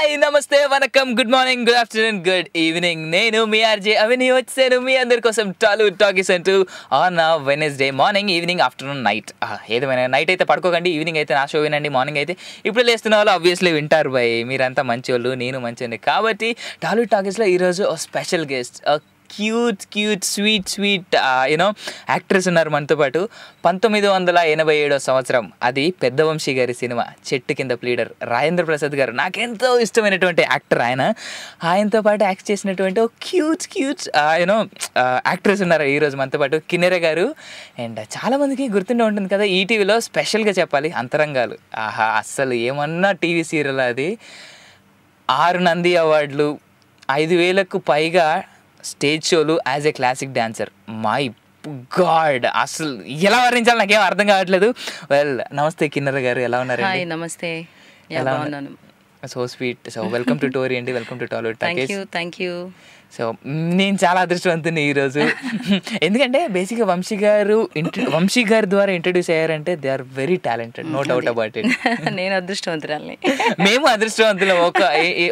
Hi నమస్తే వనకం good morning good afternoon good evening. నేను మీ ఆర్జే అవిని వచ్చాను మీ అందరి కోసం టాలీవుడ్ టాకీస్ అంటూ on Wednesday morning evening afternoon night. ఏదేమైనా నైట్ అయితే పడుకోకండి, ఈవినింగ్ అయితే నా షో వినండి. మార్నింగ్ అయితే ఇప్పుడు లేస్తున్న వాళ్ళు ఆబ్వియస్లీ వింటారు బై, మీరంతా మంచి వాళ్ళు, నేను మంచి. కాబట్టి టాలీవుడ్ టాకీస్లో ఈరోజు special guest, cute sweet you know actress ఉన్నారు మనతో పాటు. 1987 సంవత్సరం, అది పెద్ద వంశీ గారి సినిమా చెట్టు కింద ప్లీడర్. రాజేంద్ర ప్రసాద్ గారు నాకెంతో ఇష్టమైనటువంటి యాక్టర్. ఆయనతో పాటు యాక్ట్ చేసినటువంటి క్యూట్ యూనో యాక్ట్రెస్ ఉన్నారు ఈరోజు మనతో పాటు, కిన్నెర గారు. అండ్ చాలామందికి గుర్తుండే ఉంటుంది కదా, ఈటీవీలో స్పెషల్గా చెప్పాలి అంతరంగాలు. అస్సలు ఏమన్నా టీవీ సీరియల్ అది. 6 నంది అవార్డులు, 5,000కు పైగా స్టేజ్ షోలు as a classic dancer. My God, అసలు ఎలా వర్ణించాలి నాకేం అర్థం కావట్లేదు. వెల్, నమస్తే కిన్నెర గారు, ఎలా ఉన్నారు? నమస్తే, ఎలా ఉన్నారు? So sweet. So welcome to Tori అండి, welcome to Tollywood Talkies. Thank you. So నేను చాలా అదృష్టవంతుని ఈరోజు, ఎందుకంటే బేసిక్గా వంశీ గారి ద్వారా ఇంట్రడ్యూస్ అయ్యారంటే they are very talented, no doubt about it. నేను అదృష్టవంతురాలని. మేము అదృష్టవంతులం.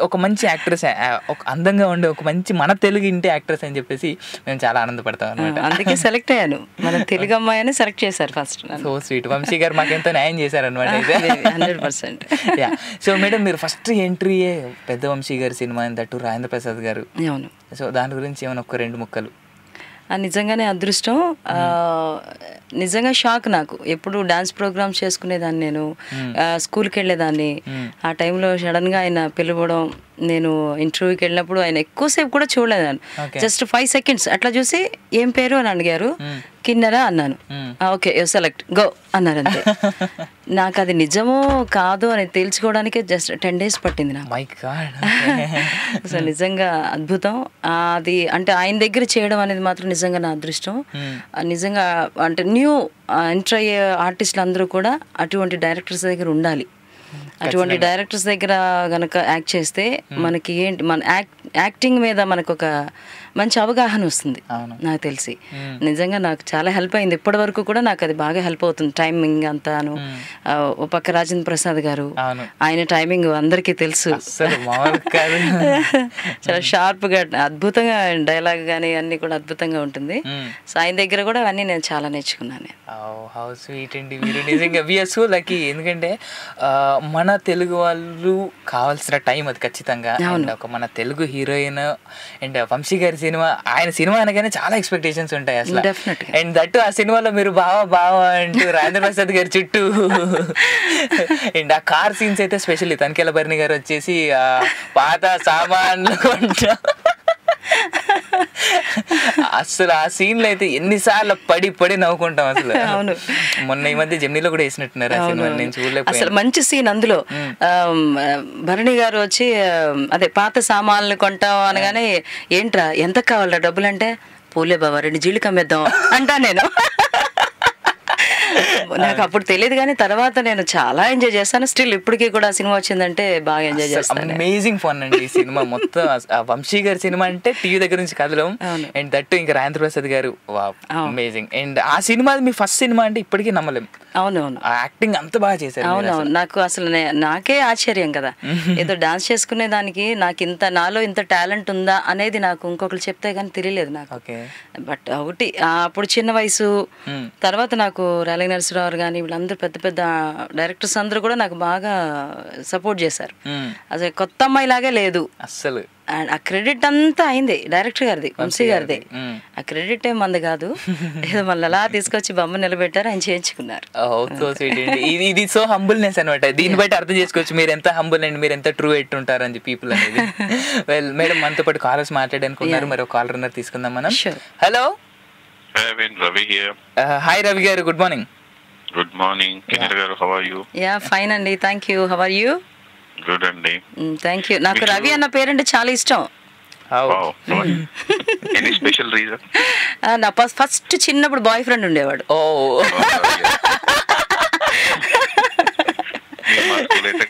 ఒక మంచి యాక్ట్రెస్, ఒక అందంగా ఉండే ఒక మంచి మన తెలుగు ఇంటి యాక్ట్రెస్ అని చెప్పేసి మేము చాలా ఆనందపడతాం అనమాట. అందుకే సెలెక్ట్ అయ్యాను, మన తెలుగు అమ్మాయి అని సెలెక్ట్ చేశారు ఫస్ట్. So sweet. వంశీ గారు మాకెంతో న్యాయం చేశారనమాట. 100%. సో మేడం, మీరు ఫస్ట్ ఎంట్రీయే పెద్ద వంశీ గారి సినిమా, దట్టు రాజేంద్ర ప్రసాద్ గారు. అవును. సో దాని గురించి ఏమైనా ఒక 2 ముక్కలు. నిజంగానే అదృష్టం. నిజంగా షాక్ నాకు. ఎప్పుడు డాన్స్ ప్రోగ్రామ్స్ చేసుకునేదాన్ని, నేను స్కూల్కి వెళ్ళేదాన్ని. ఆ టైంలో సడన్గా ఆయన పిలవడం, నేను ఇంటర్వ్యూకి వెళ్ళినప్పుడు ఆయన ఎక్కువసేపు కూడా చూడలేదాన్ని. జస్ట్ 5 seconds అట్లా చూసి ఏం పేరు అని అడిగారు. కిన్నెరా అన్నాను. ఓకే సెలెక్ట్ గో అన్నారు, అంతే. నాకు అది నిజమో కాదో అని తెలుసుకోవడానికి జస్ట్ 10 days పట్టింది నాకు. అసలు నిజంగా అద్భుతం. అది అంటే ఆయన దగ్గర చేయడం అనేది మాత్రం నిజంగా నా అదృష్టం. నిజంగా అంటే న్యూ ఎంటర్ అయ్యే ఆర్టిస్టులు అందరూ కూడా అటువంటి డైరెక్టర్స్ దగ్గర ఉండాలి. అటువంటి డైరెక్టర్స్ దగ్గర గనక యాక్ట్ చేస్తే మనకి ఏంటి, మన యాక్టింగ్ మీద మనకు ఒక మంచి అవగాహన వస్తుంది నాకు తెలిసి. నిజంగా నాకు చాలా హెల్ప్ అయింది. ఇప్పటి వరకు కూడా నాకు అది బాగా హెల్ప్ అవుతుంది. టైమింగ్ అంతాను. ఓ పక్క రాజేంద్ర ప్రసాద్ గారు, ఆయన టైమింగ్ అందరికీ తెలుసు. చాలా షార్ప్గా, అద్భుతంగా డైలాగ్ కానీ అన్ని కూడా అద్భుతంగా ఉంటుంది. సో ఆయన దగ్గర కూడా అవన్నీ నేను చాలా నేర్చుకున్నాను. హౌ స్వీట్ అండి మీరు, నిజంగా వీఆర్ సో లక్కీ. ఎందుకంటే మన తెలుగు వాళ్ళు కావాల్సిన టైం అది ఖచ్చితంగా. ఒక మన తెలుగు హీరోయిన్ అండ్ వంశీ గారి సినిమా, ఆయన సినిమా అనగానే చాలా ఎక్స్పెక్టేషన్స్ ఉంటాయి అసలు. అండ్ దట్టు ఆ సినిమాలో మీరు బావా అంటూ రాజేంద్ర ప్రసాద్ గారి చుట్టూ అండ్ ఆ కార్ సీన్స్ అయితే స్పెషల్లీ తనిఖీల భరణి గారు వచ్చేసి పాత సామాన్లు కొంటా, అసలు ఆ సీన్లు అయితే ఎన్నిసార్లు పడి నవ్వుకుంటాం అసలు. మొన్న ఈ మధ్య జెమినీలో కూడా వేసినట్టున్నారు ఆ సినిమా, నేను చూడలేకపోయాను. అసలు మంచి సీన్ అందులో. భరణి గారు వచ్చి అదే పాత సామాన్లు కొంటాం అనగానే, ఏంట్రా ఎంత కావాలరా డబ్బులు అంటే, పోలే బాబా 2 జీళ్ళు కమ్మేద్దాం అంటా నేను. నాకు అప్పుడు తెలియదు కానీ తర్వాత నేను చాలా ఎంజాయ్ చేస్తాను. స్టిల్ ఇప్పటికీ కూడా సినిమా వచ్చిందంటే బాగా ఎంజాయ్ చేస్తాను. అమేజింగ్ ఫన్ అండి ఈ సినిమా మొత్తం. వంశీ గారి సినిమా అంటే టీవీ దగ్గర నుంచి కదలం. అండ్ దట్టు ఇంకా రాజేంద్ర ప్రసాద్ గారు అమేజింగ్. అండ్ ఆ సినిమా మీ ఫస్ట్ సినిమా అంటే ఇప్పటికీ నమ్మలేం. అవునవును, యాక్టింగ్ అంత బాగా చేశారు. అవునవును, నాకు అసలు నాకే ఆశ్చర్యం కదా, ఏదో డాన్స్ చేసుకునే దానికి నాకు నాలో ఇంత టాలెంట్ ఉందా అనేది నాకు ఇంకొకరు చెప్తే కానీ తెలియలేదు నాకు. బట్ ఒకటి అప్పుడు చిన్న వయసు, తర్వాత నాకు రాలే నరసింహరావు కానీ వీళ్ళందరూ పెద్ద పెద్ద డైరెక్టర్స్ అందరూ కూడా నాకు బాగా సపోర్ట్ చేశారు. అసలు కొత్త అమ్మాయి లాగే లేదు అస్సలు. అండ్ ఆ క్రెడిట్ అంతా అయింది డైరెక్టర్ గారిది, వంశీ గారిది. ఆ క్రెడిట్ ఏం మంది కాదు, ఏదో మళ్ళీ అలా తీసుకొచ్చి బొమ్మ నిలబెట్టారు, ఆయన చేయించుకున్నారు. ఇది సో హంబుల్నెస్ అనమాట. దీన్ని బట్టి అర్థం చేసుకోవచ్చు మీరు ఎంత హంబుల్ అండ్ మీరు ఎంత ట్రూ ఎట్టుంటారు అని పీపుల్ అనేది. వెల్ మేడం, మనతో పాటు కాలర్స్ మాట్లాడాలనుకున్నారు, మరి ఒక కాలర్ ఉన్నారు, తీసుకుందాం మనం. హలో, హాయ్ రవి గారు, good morning. Good morning Kinnera garu, how are you? Yeah fine అండి, thank you. How are you? Good అండి, థ్యాంక్ యూ. నాకు రవి అన్న పేరంటే చాలా ఇష్టం. Any special reason? నా ఫస్ట్ చిన్నప్పుడు బాయ్ ఫ్రెండ్ ఉండేవాడు.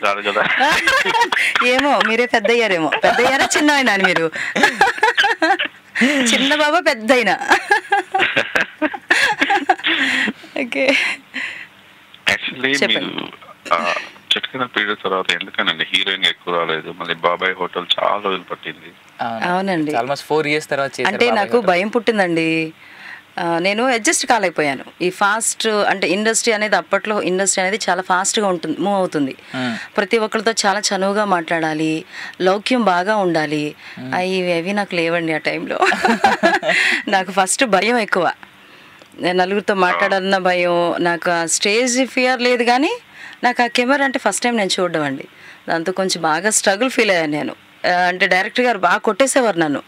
కాదు కదా, ఏమో మీరే పెద్దయ్యారా చిన్న అయినా మీరు? చిన్న బాబా పెద్ద అయినా. ఓకే, యాక్చువల్లీ మీరు చిట్కిన పీరియడ్ తర్వాత ఎందుకనండి హీరోయిన్ ఎక్కువ రాలేదు, మళ్ళీ బాబాయ్ హోటల్ చాలా రోజులు పట్టింది. అవునండి. ఆల్మోస్ట్ 4 years తర్వాత చేశారు అంటే బాబాయ్ నాకు హోటల్. భయం పుట్టిందండి. నేను అడ్జస్ట్ కాలేకపోయాను. ఈ ఫాస్ట్ అంటే ఇండస్ట్రీ అనేది అప్పట్లో ఇండస్ట్రీ అనేది చాలా ఫాస్ట్గా ఉంటుంది, మూవ్ అవుతుంది. ప్రతి ఒక్కరితో చాలా చనువుగా మాట్లాడాలి, లౌక్యం బాగా ఉండాలి. అవి నాకు లేవండి ఆ టైంలో. నాకు ఫస్ట్ భయం ఎక్కువ, నలుగురితో మాట్లాడాలన్న భయం. నాకు ఆ స్టేజ్ ఫియర్ లేదు, కానీ నాకు ఆ కెమెరా అంటే ఫస్ట్ టైం నేను చూడడం అండి. దాంతో కొంచెం బాగా స్ట్రగుల్ ఫీల్ అయ్యాను నేను. అంటే డైరెక్టర్ గారు బాగా కొట్టేసేవారు నన్ను,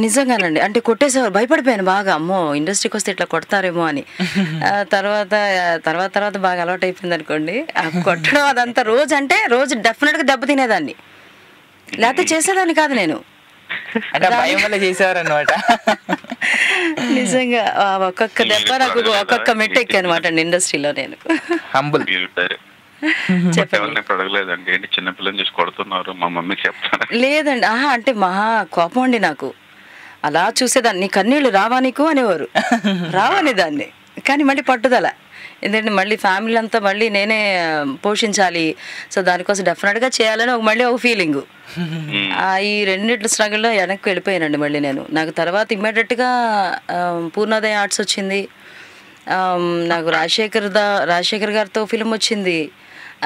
నిజంగానండి. అంటే కొట్టేసేవారు, భయపడిపోయాను బాగా. అమ్మో ఇండస్ట్రీకి వస్తే ఇట్లా కొడతారేమో అని. తర్వాత బాగా అలవాటు అయిపోయింది అనుకోండి. ఆ కొట్టడం అదంతా రోజు అంటే రోజు డెఫినెట్గా దెబ్బ తినేదాన్ని, లేకపోతే చేసేదాన్ని కాదు నేను. అంటే భయం వల్ల చేసేవారు అనమాట. నిజంగా ఒక్కొక్క దెబ్బ నాకు ఒక్కొక్క మెట్టు ఎక్కి అనమాట అండి ఇండస్ట్రీలో నేను. హంబుల్. చెప్పండి. అడగలేదండి, ఏంటి చిన్నపిల్లని చూసి కొడుతున్నారు, మా మమ్మీకి చెప్తాను. లేదండి, అంటే మహా కోపం అండి నాకు. అలా చూసేదాన్ని, నీ కన్నీళ్ళు రావా నీకు అనేవారు. రావనేదాన్ని, కానీ మళ్ళీ పట్టుదల. ఎందుకంటే మళ్ళీ ఫ్యామిలీ అంతా మళ్ళీ నేనే పోషించాలి, సో దానికోసం డెఫినెట్గా చేయాలని మళ్ళీ ఒక ఫీలింగు. ఈ రెండిట్ల స్ట్రగుల్లో వెనక్కి వెళ్ళిపోయానండి మళ్ళీ నేను. నాకు తర్వాత ఇమ్మీడియట్గా పూర్ణోదయ ఆర్ట్స్ వచ్చింది, నాకు రాజశేఖర్ గారితో ఫిలిం వచ్చింది,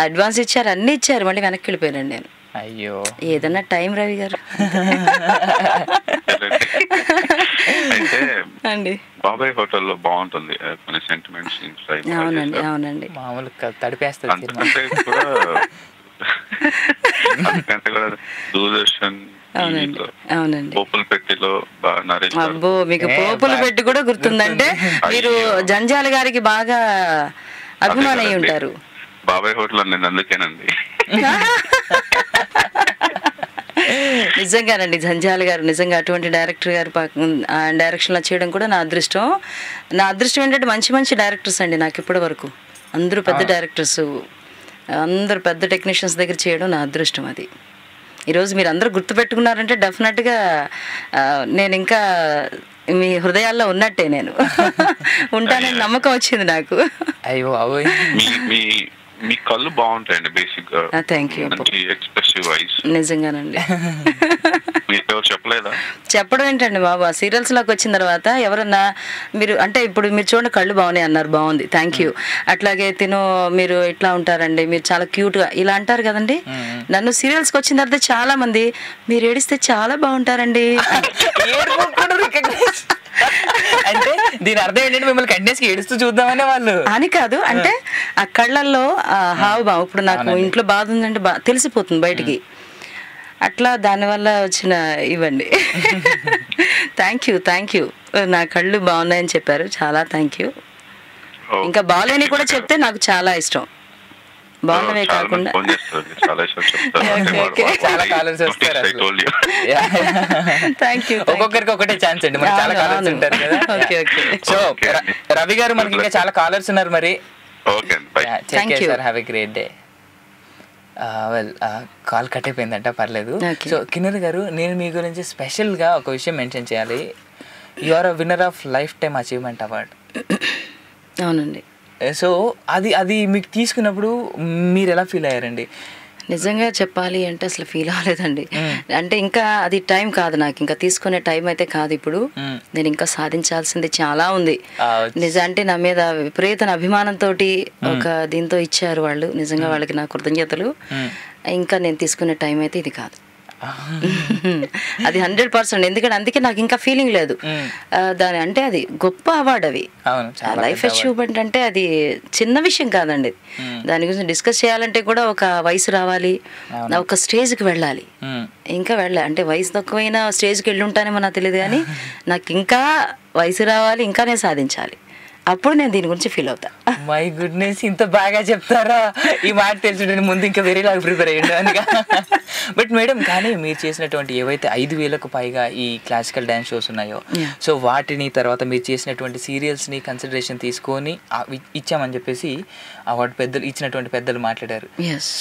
అడ్వాన్స్ ఇచ్చారు, అన్నీ ఇచ్చారు, మళ్ళీ వెనక్కి వెళ్ళిపోయానండి నేను. అయ్యో, ఏదన్నా టైం రవి గారు. అయితే అండి బాబాయ్ హోటల్లో బాగుంటుంది కొన్ని సెంటిమెంట్స్. అవునండి అవునండి. మామూలు తడిపేస్తుంది సినిమా. అందుకంటే కూడా దూరదర్శన్ అవునండి అవునండి. పోపుల పెట్టిలో నరేష్ అబ్బో, మీకు పోపులు పెట్టి కూడా గుర్తుందంటే మీరు జంజాల గారికి బాగా అభిమాని అయి ఉంటారు. బాబాయ్ హోటల్ అనేది అందుకేనండి. నిజంగానండి, జంజాల గారు నిజంగా అటువంటి డైరెక్టర్ గారు డైరెక్షన్లో చేయడం కూడా నా అదృష్టం. నా అదృష్టం ఏంటంటే మంచి మంచి డైరెక్టర్స్ అండి నాకు ఇప్పటి వరకు. అందరూ పెద్ద డైరెక్టర్స్, అందరూ పెద్ద టెక్నీషియన్స్ దగ్గర చేయడం నా అదృష్టం. అది ఈరోజు మీరు అందరూ గుర్తుపెట్టుకున్నారంటే డెఫినెట్గా నేను ఇంకా మీ హృదయాల్లో ఉన్నట్టే నేను ఉంటానని నమ్మకం వచ్చింది నాకు. అయ్యో మీ కళ్ళు బాగుంటాయండి బేసిక్ గా. Thank you. Expressive voice. నిజంగానండి. ఎవరు చెప్పలేదా? చెప్పడం ఏంటండి బాబు, ఆ సీరియల్స్లోకి వచ్చిన తర్వాత ఎవరన్నా మీరు అంటే ఇప్పుడు మీరు చూడండి కళ్ళు బాగున్నాయి అన్నారు, బాగుంది, థ్యాంక్ యూ. అట్లాగే మీరు ఇట్లా ఉంటారండి, మీరు చాలా క్యూట్గా ఇలా అంటారు కదండి. నన్ను సీరియల్స్కి వచ్చిన తర్వాత చాలా మంది మీరు ఏడిస్తే చాలా బాగుంటారండి. అంటే దీని అర్థం ఏంటంటే మిమ్మల్ని కంటిన్యూస్గా ఏడుస్తూ చూద్దామనే వాళ్ళు అని కాదు, అంటే ఆ కళ్ళల్లో హావభావం. ఇప్పుడు నాకు ఇంట్లో బాధ ఉందంటే తెలిసిపోతుంది బయటికి, అట్లా దానివల్ల వచ్చిన ఇవ్వండి. Thank you. నా కళ్ళు బాగున్నాయని చెప్పారు, చాలా థ్యాంక్ యూ. ఇంకా బాగాలేని కూడా చెప్తే నాకు చాలా ఇష్టం, బాగున్నవే కాకుండా. చాలా కాలర్స్ వస్తారు అసలు. Thank you. ఒక్కొక్కరికి ఒకటే ఛాన్స్ అండి, మనకి చాలా కాలర్స్ ఉంటారు కదా. సో రవి గారు మనకి ఇంకా చాలా కాలర్స్ ఉన్నారు మరి. Have a great day. Well call cut అయిపోయిందంట, పర్లేదు. సో కిన్నెర గారు, నేను మీ గురించి స్పెషల్గా ఒక విషయం మెన్షన్ చేయాలి. You are a winner of lifetime achievement award. అవునండి. సో అది మీకు తీసుకున్నప్పుడు మీరు ఎలా ఫీల్ అయ్యారండి? నిజంగా చెప్పాలి అంటే అసలు ఫీల్ అవ్వలేదండి. అంటే ఇంకా అది టైం కాదు, నాకు ఇంకా తీసుకునే టైం అయితే కాదు ఇప్పుడు. నేను ఇంకా సాధించాల్సింది చాలా ఉంది. నిజాంటే నా మీద విపరీత అభిమానంతో ఒక దీంతో ఇచ్చారు వాళ్ళు, నిజంగా వాళ్ళకి నా కృతజ్ఞతలు. ఇంకా నేను తీసుకునే టైం అయితే ఇది కాదు, అది 100%. ఎందుకంటే అందుకే నాకు ఇంకా ఫీలింగ్ లేదు దాని అంటే అది గొప్ప అవార్డు. అవి లైఫ్ అచీవ్మెంట్ అంటే అది చిన్న విషయం కాదండి. దాని గురించి డిస్కస్ చేయాలంటే కూడా ఒక వయసు రావాలి, ఒక స్టేజ్కి వెళ్ళాలి. ఇంకా వెళ్ళాలి అంటే వయసు తక్కువైనా స్టేజ్కి వెళ్ళి ఉంటానేమో నాకు తెలియదు, కానీ నాకు ఇంకా వయసు రావాలి, ఇంకా నేను సాధించాలి, అప్పుడు నేను దీని గురించి ఫీల్ అవుతా. మై గుడ్నెస్, ఇంత బాగా చెప్తారా? ఈ మాట తెలుసుంటే ముందు ఇంకా వేరేలాగా ప్రిపేర్ అయ్యండి అందుక. బట్ మేడం, కానీ మీరు చేసినటువంటి ఏవైతే 5,000కు పైగా ఈ క్లాసికల్ డ్యాన్స్ షోస్ ఉన్నాయో, సో వాటిని తర్వాత మీరు చేసినటువంటి సీరియల్స్ని కన్సిడరేషన్ తీసుకొని ఇచ్చామని చెప్పేసి అవార్డు ఇచ్చినటువంటి పెద్దలు మాట్లాడారు.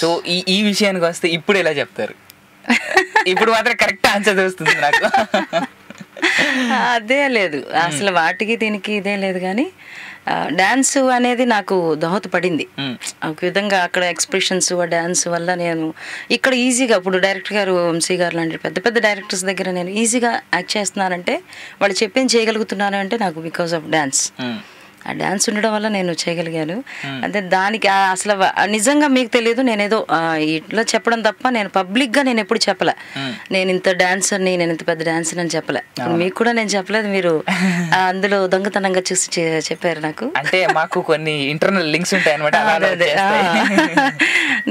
సో ఈ విషయానికి వస్తే ఇప్పుడు ఎలా చెప్తారు? ఇప్పుడు మాత్రం కరెక్ట్ ఆన్సర్ వస్తుంది నాకు. అదే లేదు అసలు, వాటికి దీనికి ఇదే లేదు. కానీ డ్యాన్స్ అనేది నాకు దోహదపడింది. ఒక విధంగా అక్కడ ఎక్స్ప్రెషన్స్ ఆ డ్యాన్స్ వల్ల నేను ఇక్కడ ఈజీగా ఇప్పుడు డైరెక్టర్ గారు వంశీ గారు లాంటి పెద్ద పెద్ద డైరెక్టర్స్ దగ్గర నేను ఈజీగా యాక్ట్ చేస్తున్నానంటే, వాళ్ళు చెప్పింది చేయగలుగుతున్నాను అంటే నాకు బికాస్ ఆఫ్ డ్యాన్స్. ఆ డ్యాన్స్ ఉండడం వల్ల నేను చేయగలిగాను. అంటే దానికి అసలు నిజంగా మీకు తెలియదు, నేనేదో ఇట్లా చెప్పడం తప్ప నేను పబ్లిక్గా నేను ఎప్పుడు చెప్పలే నేను ఇంత డాన్సర్ని, నేను ఇంత పెద్ద డాన్సర్ అని చెప్పలే. మీకు కూడా నేను చెప్పలేదు, మీరు అందులో దొంగతనంగా చూసి చెప్పారు నాకు. అంటే మాకు కొన్ని ఇంటర్నల్ లింక్స్ ఉంటాయి అనమాట.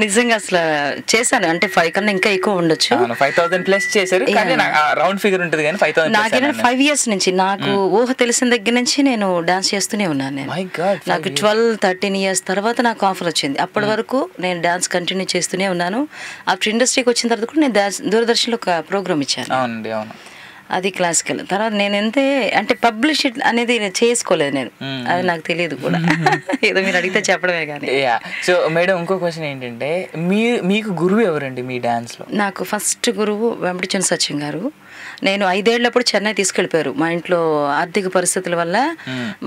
నిజంగా అసలు చేశాను అంటే 5 కన్నా ఇంకా ఎక్కువ ఉండొచ్చు. 5,000 ప్లస్ చేశారు, రౌండ్ ఫిగర్ ఉంటుంది కానీ 5,000. నాకేనా 5 years నుంచి, నాకు ఊహ తెలిసిన దగ్గర నుంచి నేను డాన్స్ చేస్తూనే ఉన్నాను. నాకు 12-13 years తర్వాత నాకు ఆఫర్ వచ్చింది. అప్పటి వరకు నేను డాన్స్ కంటిన్యూ చేస్తూనే ఉన్నాను. అప్పుడు ఇండస్ట్రీకి వచ్చిన తర్వాత కూడా నేను దూరదర్శన్లో ఒక ప్రోగ్రామ్ ఇచ్చాను. అవునండి, అవును. అది క్లాసికల్. తర్వాత నేను అంటే పబ్లిసిటీ అనేది చేసుకోలేదు నేను, అది నాకు తెలియదు కూడా. ఏదో మీరు అడిగితే చెప్పడమే కానీ. సో మేడం, ఇంకో క్వశ్చన్ ఏంటంటే, మీకు గురువు ఎవరండి మీ డాన్స్లో? నాకు ఫస్ట్ గురువు వెంపటిచంద్ర సత్యం గారు. నేను 5 ఏళ్ళప్పుడు చెన్నై తీసుకెళ్ళిపోయారు. మా ఇంట్లో ఆర్థిక పరిస్థితుల వల్ల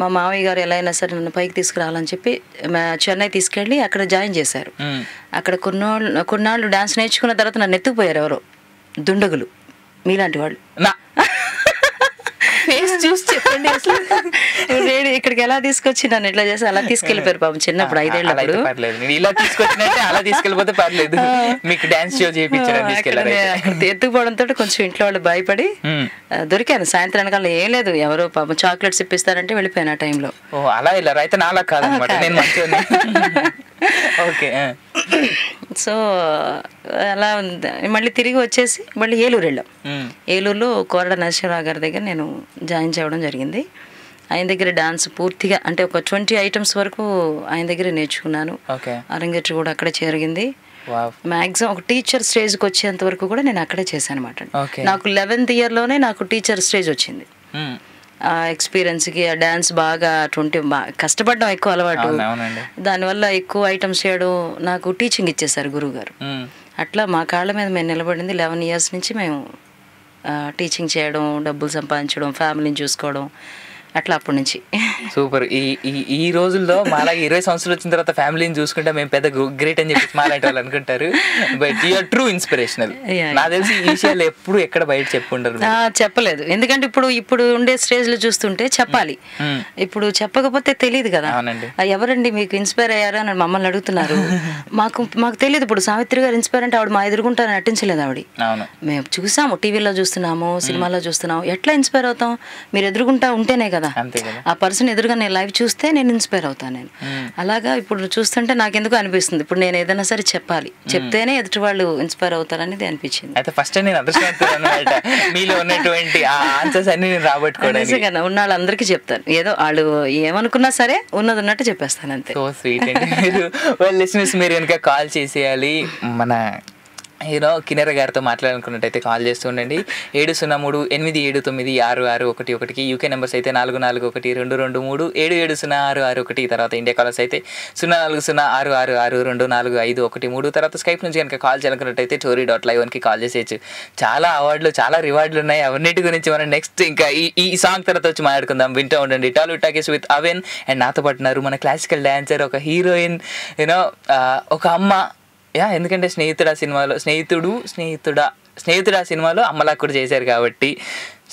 మా మామయ్య గారు ఎలా అయినా సరే నన్ను పైకి తీసుకురావాలని చెప్పి చెన్నై తీసుకెళ్ళి అక్కడ జాయిన్ చేశారు. అక్కడ కొన్నాళ్ళు డాన్స్ నేర్చుకున్న తర్వాత నన్ను ఎత్తుకుపోయారు ఎవరో దుండగులు, మీలాంటి వాళ్ళు. చూసి చెప్పండి అసలు ఇక్కడికి ఎలా తీసుకొచ్చి నన్ను ఎట్లా చేసి అలా తీసుకెళ్ళిపోయారు పాపం చిన్నప్పుడు 5 ఏళ్ళప్పుడు. ఇలా తీసుకొచ్చినట్టే అలా తీసుకెళ్ళిపోతే పర్లేదు, మీకు డాన్స్ షో చేయించారు. ఎత్తుకుపోవడంతో కొంచెం ఇంట్లో వాళ్ళు భయపడి దొరికాను. సాయంత్రం వెనకాల ఏం లేదు, ఎవరో పాపం చాక్లెట్స్ ఇప్పిస్తారంటే వెళ్ళిపోయాను ఆ టైంలో. అలా వెళ్ళారు అయితే, నాలా కాదనమాట, నేను మంచిగా. ఓకే. సో అలా మళ్ళీ తిరిగి వచ్చేసి మళ్ళీ ఏలూరు వెళ్ళాం. ఏలూరులో కోరడ నరసింహరావు గారి దగ్గర నేను జాయిన్ చేయడం జరిగింది. ఆయన దగ్గర డాన్స్ పూర్తిగా అంటే ఒక 20 items వరకు ఆయన దగ్గర నేర్చుకున్నాను. అరంగేట్రు కూడా అక్కడే జరిగింది. మ్యాక్సిమం ఒక టీచర్ స్టేజ్కి వచ్చేంత వరకు కూడా నేను అక్కడే చేశాను అనమాట. నాకు 11th yearలోనే నాకు టీచర్ స్టేజ్ వచ్చింది. ఆ ఎక్స్పీరియన్స్కి ఆ డ్యాన్స్ బాగా కష్టపడడం ఎక్కువ అలవాటు, దానివల్ల ఎక్కువ ఐటమ్స్ చేయడం, నాకు టీచింగ్ ఇచ్చేసారు గురువు గారు. అట్లా మా కాళ్ళ మీద మేము నిలబడింది 11 years నుంచి మేము టీచింగ్ చేయడం, డబ్బులు సంపాదించడం, ఫ్యామిలీని చూసుకోవడం, అట్లా అప్పటి నుంచి. సూపర్. ఈ రోజుల్లో మాలాగా 20 సంవత్సరాలు వచ్చిన తర్వాత ఫ్యామిలీని చూసుకుంటే మేము పెద్ద గ్రేట్ అని చెప్పి మాలాంటి వాళ్ళు అనుకుంటారు. But you're true inspirational. నాకు తెలిసి ఈ విషయాలు ఎప్పుడు ఎక్కడ బయట చెప్పుకుంటారు? చెప్పలేదు, ఎందుకంటే ఇప్పుడు ఉండే స్టేజ్ లో చూస్తుంటే చెప్పాలి. ఇప్పుడు చెప్పకపోతే తెలియదు కదా, ఎవరండి మీకు ఇన్స్పైర్ అయ్యారు అని మమ్మల్ని అడుగుతున్నారు. మాకు తెలియదు. ఇప్పుడు సావిత్రి గారు ఇన్స్పైర్ అంటే ఆవిడ మా ఎదురుగుంటారని నటించలేదు ఆవిడ. మేము చూసాము, టీవీలో చూస్తున్నాము, సినిమాలో చూస్తున్నాము. ఎట్లా ఇన్స్పైర్ అవుతాం? మీరు ఎదురుగుంటా ఉంటేనే కదా, ఆ పర్సన్ ఎదురుగా నేను లైవ్ చూస్తే నేను ఇన్స్పైర్ అవుతాను. నేను అలాగా ఇప్పుడు చూస్తుంటే నాకెందుకు అనిపిస్తుంది, ఇప్పుడు నేను ఏదైనా సరే చెప్పాలి, చెప్తేనే ఎదుటి వాళ్ళు ఇన్స్పైర్ అవుతారనేది అనిపించింది. అయితే ఫస్ట్ నేను మీలో ఉన్నటువంటి ఆన్సర్స్ అన్ని నేను రాబట్టుకోవడానికి ఉన్న వాళ్ళందరికీ చెప్తాను. ఏదో వాళ్ళు ఏమనుకున్నా సరే ఉన్నది ఉన్నట్టు చెప్పేస్తాను అంతే. సో స్వీట్ అండి. మీరు కనుక కాల్ చేసేయాలి, మన కిన్నెర గారితో మాట్లాడాలనుకున్నట్టయితే కాల్ చేస్తూ ఉండండి. 703-879-6611. యూకే నెంబర్స్ అయితే 441223-770-661. తర్వాత ఇండియా కాలర్స్ అయితే 0406662451. తర్వాత స్కైప్ నుంచి కనుక కాల్ చేయాలనుకున్నట్టయితే tory.live1కి కాల్ చేసేయచ్చు. చాలా అవార్డులు, చాలా రివార్డులు ఉన్నాయి. అవన్నిటి గురించి మనం నెక్స్ట్ ఇంకా ఈ సాంగ్ తర్వాత వచ్చి మాట్లాడుకుందాం. వింటూ ఉండండి Tollywood talkies with oven. And నాతో పాటున్నారు మన క్లాసికల్ డాన్సర్, ఒక హీరోయిన్, ఒక అమ్మ. ఎందుకంటే స్నేహితుడు ఆ సినిమాలో అమ్మలా కూడా చేశారు కాబట్టి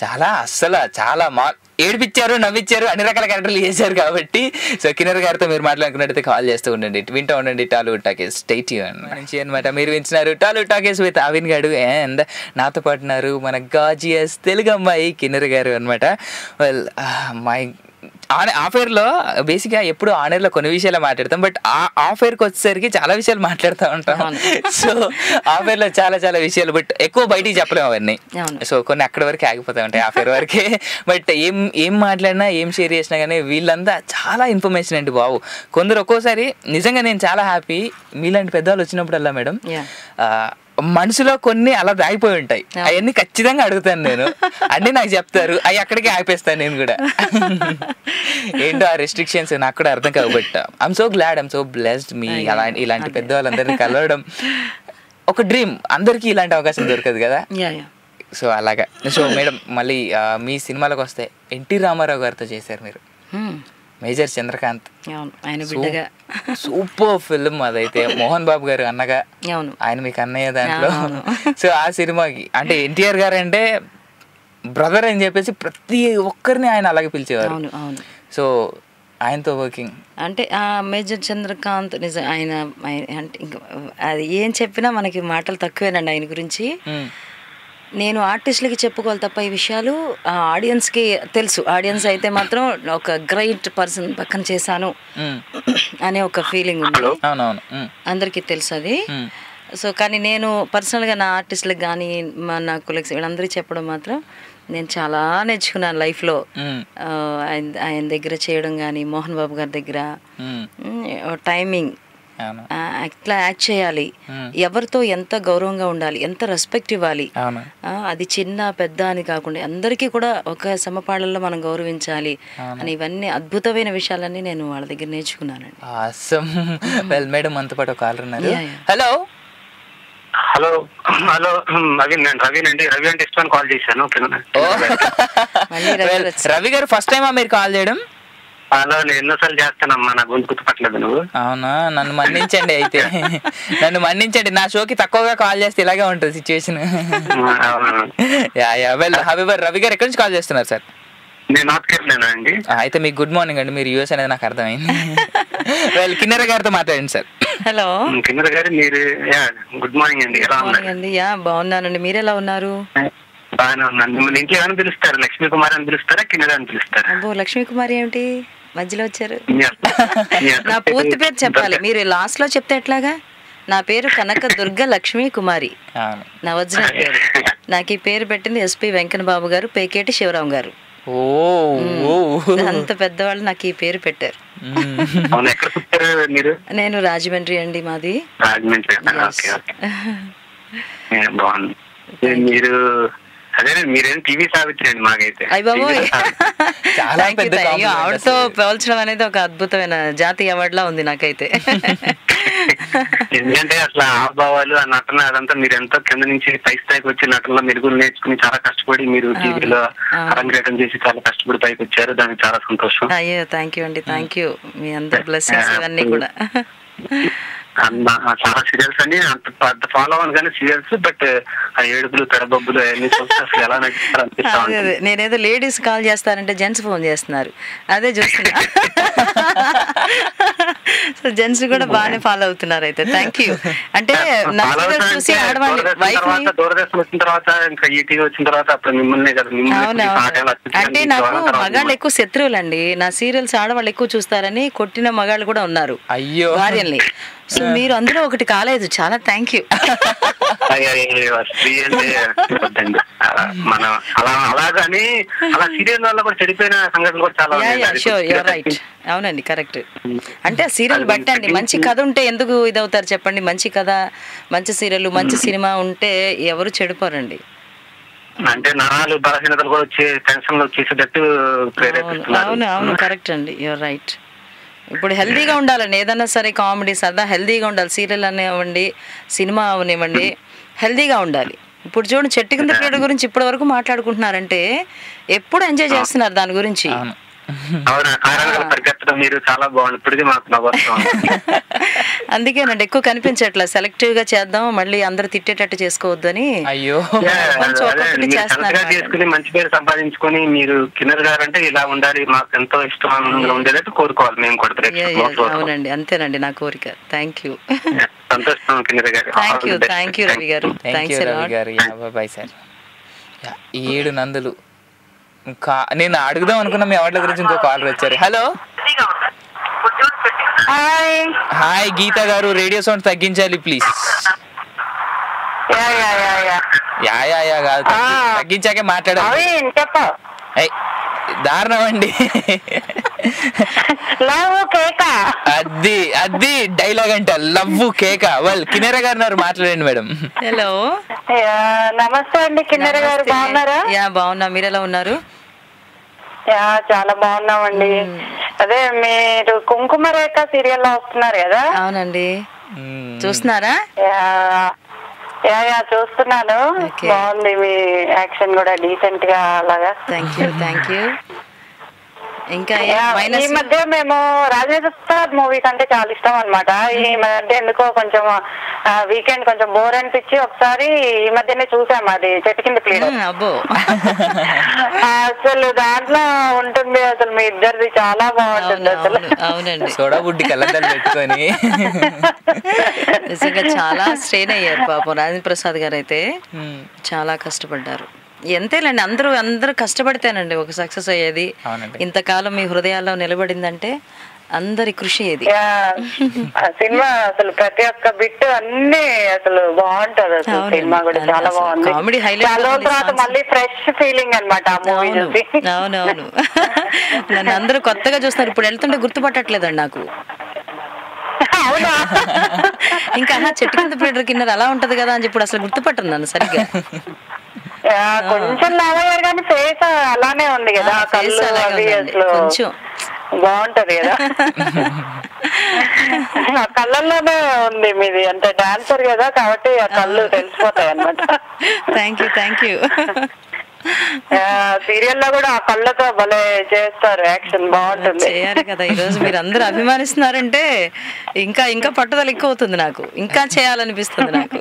చాలా ఏడిపించారు, నవ్వించారు, అన్ని రకాల క్యారెక్టర్లు చేశారు కాబట్టి. సో కిన్నెర గారితో మీరు మాట్లాడుకున్నట్టయితే కాల్ చేస్తూ ఉండండి, వింటూ ఉండండి టాలీవుడ్ టాకీస్. స్టే ట్యూన్ నుంచి అనమాట. మీరు వింటున్నారు టాలీవుడ్ టాకీస్ విత్ అవిన్ గారు. అండ్ నాతో పాటున్నారు మన గాజియస్ తెలుగు అమ్మాయి కిన్నెర గారు అనమాట. వెల్ మై ఆఫేర్లో బేసిక్గా ఎప్పుడు ఆనర్లో కొన్ని విషయాలు మాట్లాడతాం, బట్ ఆఫేర్కి వచ్చేసరికి చాలా విషయాలు మాట్లాడుతూ ఉంటాం. సో ఆఫేర్లో చాలా విషయాలు, బట్ ఎక్కువ బయటికి చెప్పలేము అవన్నీ. సో కొన్ని అక్కడి వరకే ఆగిపోతూ ఉంటాయి, ఆఫేర్ వరకే. బట్ ఏం మాట్లాడినా, ఏం షేర్ చేసినా కానీ వీళ్ళంతా చాలా ఇన్ఫర్మేషన్ అండి బాబు. కొందరు ఒక్కోసారి నిజంగా నేను చాలా హ్యాపీ, మీలాంటి పెద్దవాళ్ళు వచ్చినప్పుడల్లా మేడం మనసులో కొన్ని అలా దాగిపోయి ఉంటాయి. అవన్నీ ఖచ్చితంగా అడుగుతాను నేను, అన్నీ నాకు చెప్తారు, అవి అక్కడికే ఆపేస్తాను నేను కూడా. ఏంటో ఆ రెస్ట్రిక్షన్స్ నాకు కూడా అర్థం కావు. But I'm so glad, I'm so blessed మీ ఇలాంటి పెద్దవాళ్ళందరినీ కలవడం ఒక డ్రీమ్. అందరికీ ఇలాంటి అవకాశం దొరకదు కదా. సో అలాగా. సో మేడం మళ్ళీ మీ సినిమాలకు వస్తే ఎన్టీ రామారావు గారితో చేశారు మీరు. మేజర్ చంద్రకాంత్. అవును, ఆయన బిడ్డగా సూపర్ ఫిల్మ్ అదైతే. మోహన్ బాబు గారు అన్నగా, అవును ఆయన మీకు అన్నయ్య దాంట్లో. సో ఆ సినిమాకి అంటే ఎన్టీఆర్ గారు అంటే బ్రదర్ అని చెప్పేసి ప్రతి ఒక్కరిని ఆయన అలాగే పిలిచేవారు. అవును అవును. సో ఆయనతో వర్కింగ్ అంటే ఆ మేజర్ చంద్రకాంత్ నిజం ఆయన అంటే ఇంకా అది ఏం చెప్పినా మనకి మాటలు తక్కువేనండి ఆయన గురించి. నేను ఆర్టిస్టులకి చెప్పుకోవాలి తప్ప ఈ విషయాలు ఆడియన్స్కి తెలుసు. ఆడియన్స్ అయితే మాత్రం ఒక గ్రేట్ పర్సన్ పక్కన చేశాను అనే ఒక ఫీలింగ్ ఉంది, అందరికీ తెలుసు అది. సో కానీ నేను పర్సనల్గా నా ఆర్టిస్టులకు కానీ నా కొలీగ్స్ వీళ్ళందరికీ చెప్పడం మాత్రం నేను చాలా నేర్చుకున్నాను లైఫ్లో. ఆయన దగ్గర చేయడం కానీ, మోహన్ బాబు గారి దగ్గర టైమింగ్ ఎట్లా యాక్ట్ చేయాలి, ఎవరితో ఎంత గౌరవంగా ఉండాలి, ఎంత రెస్పెక్ట్ ఇవ్వాలి, అది చిన్న పెద్ద అని కాకుండా అందరికీ కూడా ఒక సమపాళ్ళల్లో మనం గౌరవించాలి అని ఇవన్నీ అద్భుతమైన విషయాలన్నీ నేను వాళ్ళ దగ్గర నేర్చుకున్నానండి. మేడం మనతో పాటు కాలర్ ఉన్నారు. హలో హలో హలో రవి, నేను రవినండి. రవి అంటే ఇష్టం కాల్ చేశాను. రవి గారు ఫస్ట్ టైమా మీరు కాల్ చేయడం? హలో, నేను ఎన్నోసార్లు చేస్తానమ్మా, నా గొంతు గుర్తుపట్టలేదు నువ్వు. అవునా, నన్ను మన్నించండి అయితే. నన్ను మన్నించండి, నా షోకి తక్కువగా కాల్ చేస్తే ఇలాగే ఉంటుంది సిచ్యువేషన్. రవి గారు ఎక్కడి నుంచి కాల్ చేస్తున్నారు సార్? నేను నార్త్ కేరళనా అండి. అయితే మీకు గుడ్ మార్నింగ్ అండి, మీరు యూఎస్ అనేది నాకు అర్థమైంది. కిన్నెర గారితో మాట్లాడండి సార్. హలో కిన్నెర గారు, మీరు గుడ్ మార్నింగ్ అండి, ఎలా ఉన్నారు? బాగున్నానండి, మీరు ఎలా ఉన్నారు? బాగానే ఉన్నాను. మిమ్మల్ని ఇంట్లో ఏమైనా పిలుస్తారు? లక్ష్మీ కుమారి అని పిలుస్తారా, కిన్నెర అని పిలుస్తారా? అబ్బో, లక్ష్మీ కుమారి ఏమిటి మధ్యలో వచ్చారు? నా పూర్తి పేరు చెప్పాలి, మీరు లాస్ట్ లో చెప్తే ఎట్లాగా? నా పేరు కనక దుర్గ లక్ష్మీ కుమారి, నా ఒరిజినల్ పేరు. నాకు ఈ పేరు పెట్టింది ఎస్పి వెంకన్న బాబు గారు, పేకేటి శివరాం గారు. అంత పెద్దవాళ్ళు నాకు ఈ పేరు పెట్టారు. నేను రాజమండ్రి అండి, మాది మీరు. అదే మీరేం టీవీ సావిత్రి అండి మాకైతే. ఆవిడతో పోల్చడం అనేది ఒక అద్భుతమైన జాతీయ అవార్డు లా ఉంది నాకైతే. ఎందుకంటే అసలు ఆభావాలు, ఆ నటన అదంతా మీరు ఎంతో కింద నుంచి పై స్థాయికి వచ్చి నటనలో మెరుగులు నేర్చుకుని చాలా కష్టపడి మీరు టీవీలో అరంగేటం చేసి చాలా కష్టపడి పైకి వచ్చారు. దానికి చాలా సంతోషం. అయ్యో, థ్యాంక్ యూ అండి, థ్యాంక్ యూ. మీ అందరి బ్లెస్సింగ్స్ ఇవన్నీ కూడా. చాలా సీరియల్స్ అండి, అంత పెద్ద ఫాలో అవ్వను కానీ సీరియల్స్, బట్ ఆ ఏడుపులు పెడబొబ్బులు అవన్నీ చూస్తే అసలు ఎలా నటిస్తారు అనిపిస్తుంది. నేనేదో లేడీస్ కాల్ చేస్తారంటే జెంట్స్ ఫోన్ చేస్తున్నారు, అదే చూస్తున్నా. సో జెంట్స్ కూడా బాగానే ఫాలో అవుతున్నారు అయితే, థ్యాంక్ యూ. అంటే చూసి ఆడవాళ్ళు దూరదర్శన్ వచ్చిన తర్వాత, ఇంకా ఈటీవీ వచ్చిన తర్వాత అప్పుడు మిమ్మల్ని కదా. అంటే నాకు మగాళ్ళు ఎక్కువ శత్రువులండి, నా సీరియల్స్ ఆడవాళ్ళు ఎక్కువ చూస్తారని కొట్టిన మగాళ్ళు కూడా ఉన్నారు, అయ్యో భార్యల్ని. సో మీరు అందరూ ఒకటి కాలేదు, చాలా థ్యాంక్ యూ. మనం అలాగని అలా సీరియల్ వల్ల కూడా చెడిపోయిన సంఘటనలు కూడా చాలా. రైట్, అవునండి, కరెక్ట్. అంటే సీరియల్ బట్టి అండి, మంచి కథ ఉంటే ఎందుకు ఇదవుతారు చెప్పండి? మంచి కథ, మంచి సీరియల్, మంచి సినిమా ఉంటే ఎవరు చెడిపోరండి. అంటే నరాలు బలహీనతలు కూడా వచ్చే టెన్షన్ వచ్చేసేటట్టు ప్రేరేపిస్తున్నారు. అవును అవును, కరెక్ట్ అండి, యువర్ రైట్. ఇప్పుడు హెల్దీగా ఉండాలండి, ఏదన్నా సరే కామెడీ సరదా హెల్దీగా ఉండాలి. సీరియల్ అనేవ్వండి, సినిమా అవనివ్వండి, హెల్దీగా ఉండాలి. ఇప్పుడు చూడండి, చెట్టు కింద పీరియడ్ గురించి ఇప్పటి వరకు మాట్లాడుకుంటున్నారంటే ఎప్పుడు ఎంజాయ్ చేస్తున్నారు దాని గురించి. మీరు చాలా బాగుంది, ఇప్పటికీ మాకు అందుకేనండి ఎక్కువ కనిపించట్లే. సెలెక్టివ్ గా చేద్దాం, మళ్ళీ అందరు తిట్టేటట్టు చేసుకోవద్దు అని. అయ్యో, చేసుకుని మంచి పేరు సంపాదించుకుని మీరు కిన్నెర గారు అంటే ఇలా ఉండాలి, మాకు ఎంతో ఇష్టం ఉండేటట్టు కోరుకోవాలి మేము కూడా. అవునండి, అంతేనండి నా కోరిక. థ్యాంక్ యూ, సంతోషం కిన్నెర గారు. థ్యాంక్ యూ రవి గారు. Thanks bye sir. 7 నందులు. నేను అడుగుదాం అనుకున్నా మీ అవార్డుల గురించి ఇంకో కాలర్ వచ్చారు. హలో హాయ్ గీత గారు, రేడియో సౌండ్ తగ్గించాలి ప్లీజ్. యా కాదు, తగ్గించాకే మాట్లాడాలి. దారుణం అండి. అది డైలాగ్ అంట, లవ్ కేక. వాళ్ళు కిన్నెర గారు మాట్లాడండి మేడం. హలో, నమస్తే అండి కిన్నెర గారు, బాగున్నారా? బాగున్నా, మీరు ఎలా ఉన్నారు? చాలా బాగున్నామండి. అదే మీరు కుంకుమ రేఖ సీరియల్ లో వస్తున్నారు కదా? అవునండి, చూస్తున్నారా? చూస్తున్నాను, బాగుంది మీ యాక్షన్ కూడా, డీసెంట్ గా అలాగా. Thank you. ఇంకా ఈ మధ్య మేము రాజేంద్ర ప్రసాద్ మూవీస్ అంటే చాలా ఇష్టం అన్నమాట. ఈ మధ్య ఎందుకో కొంచెం వీకెండ్ కొంచెం బోర్ అనిపించి ఒకసారి ఈ మధ్యనే చూసాము, అది చెట్టు కింద క్లీన్. అబ్బో అసలు దాంట్లో ఉంటుంది, అసలు మీ ఇద్దరిది చాలా బాగుంటుంది అసలు. అవునండి, సోడా బుడ్డి కళ్ళద్దాలు పెట్టుకొని నిజంగా చాలా స్ట్రెయిన్ అయ్యారు పాపం రాజేంద్ర ప్రసాద్ గారు అయితే, చాలా కష్టపడ్డారు. ఎంతేలేండి, అందరూ కష్టపడితేనండి ఒక సక్సెస్ అయ్యేది. ఇంతకాలం మీ హృదయాల్లో నిలబడిందంటే అందరి కృషి ఇది. సినిమా అసలు ప్రతి ఒక్క బిట్ అన్ని అసలు బాగుంటది. అసలు సినిమా కూడా చాలా బాగుంది. Comedy highlight. చాలా తర్వాత మళ్ళీ ఫ్రెష్ ఫీలింగ్ అన్నమాట ఆ మూవీ చూసి. అవునవును, నన్ను అందరూ కొత్తగా చూస్తున్నారు. ఇప్పుడు వెళ్తుంటే గుర్తుపట్టట్లేదండి నాకు. అవునా? ఇంకా చెట్టు కింద ప్లేటర్ కింద అలా ఉంటది కదా అని చెప్పి అసలు గుర్తుపట్టను నన్ను సరిగ్గా. కొంచెం లావయ్యారు కానీ ఫేస్ అలానే ఉంది కదా, కళ్ళు అవి అసలు కొంచెం బాగుంటది కదా. ఆ కళ్ళల్లోనే ఉంది మీది, అంటే డాన్సర్ కదా కాబట్టి ఆ కళ్ళు తెలిసిపోతాయి అన్నమాట. Thank you. సీరియల్ లో కూడా ఆ కళ్ళతో భలే చేస్తారు, యాక్షన్ బాగుంటుంది. చేయాలి కదా, ఈరోజు మీరు అందరూ అభిమానిస్తున్నారంటే ఇంకా పట్టుదల ఎక్కువ అవుతుంది నాకు, ఇంకా చేయాలనిపిస్తుంది నాకు.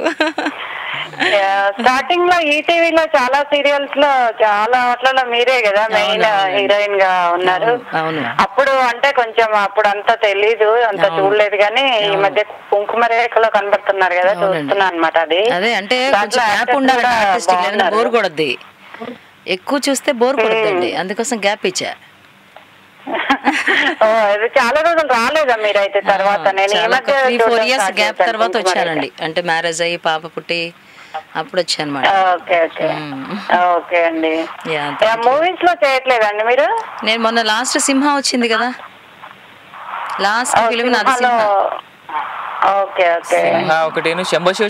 స్టార్టింగ్ లో ఈటీవీలో చాలా సీరియల్స్ లో చాలా వాటిలో మీరే కదా మెయిన్ హీరోయిన్ గా ఉన్నారు. అప్పుడు అంటే కొంచెం అప్పుడు అంతా తెలీదు, అంత చూడలేదు, కానీ ఈ మధ్య కుంకుమ రేఖలో కనబడుతున్నారు కదా, చూస్తున్నా అనమాట. అది అదే అంటే బోర్ కొడద్ది, ఎక్కువ చూస్తే బోర్ కొడుతుంది, అందుకోసం గ్యాప్ ఇచ్చా. చాలా రోజులు రాలేదా మీరైతే? తర్వాత నేను 3-4 years గ్యాప్ తర్వాత వచ్చానండి, అంటే మ్యారేజ్ అయ్యి పాప పుట్టి అప్పుడు వచ్చా అనమాట. ఓకే అండి. మూవీస్ లో చేయట్లేదండి మీరు? నేను మొన్న లాస్ట్ సింహ వచ్చింది కదా, లాస్ట్ ఫిలిం నాది సింహ. ఒకటేను శంభో శివ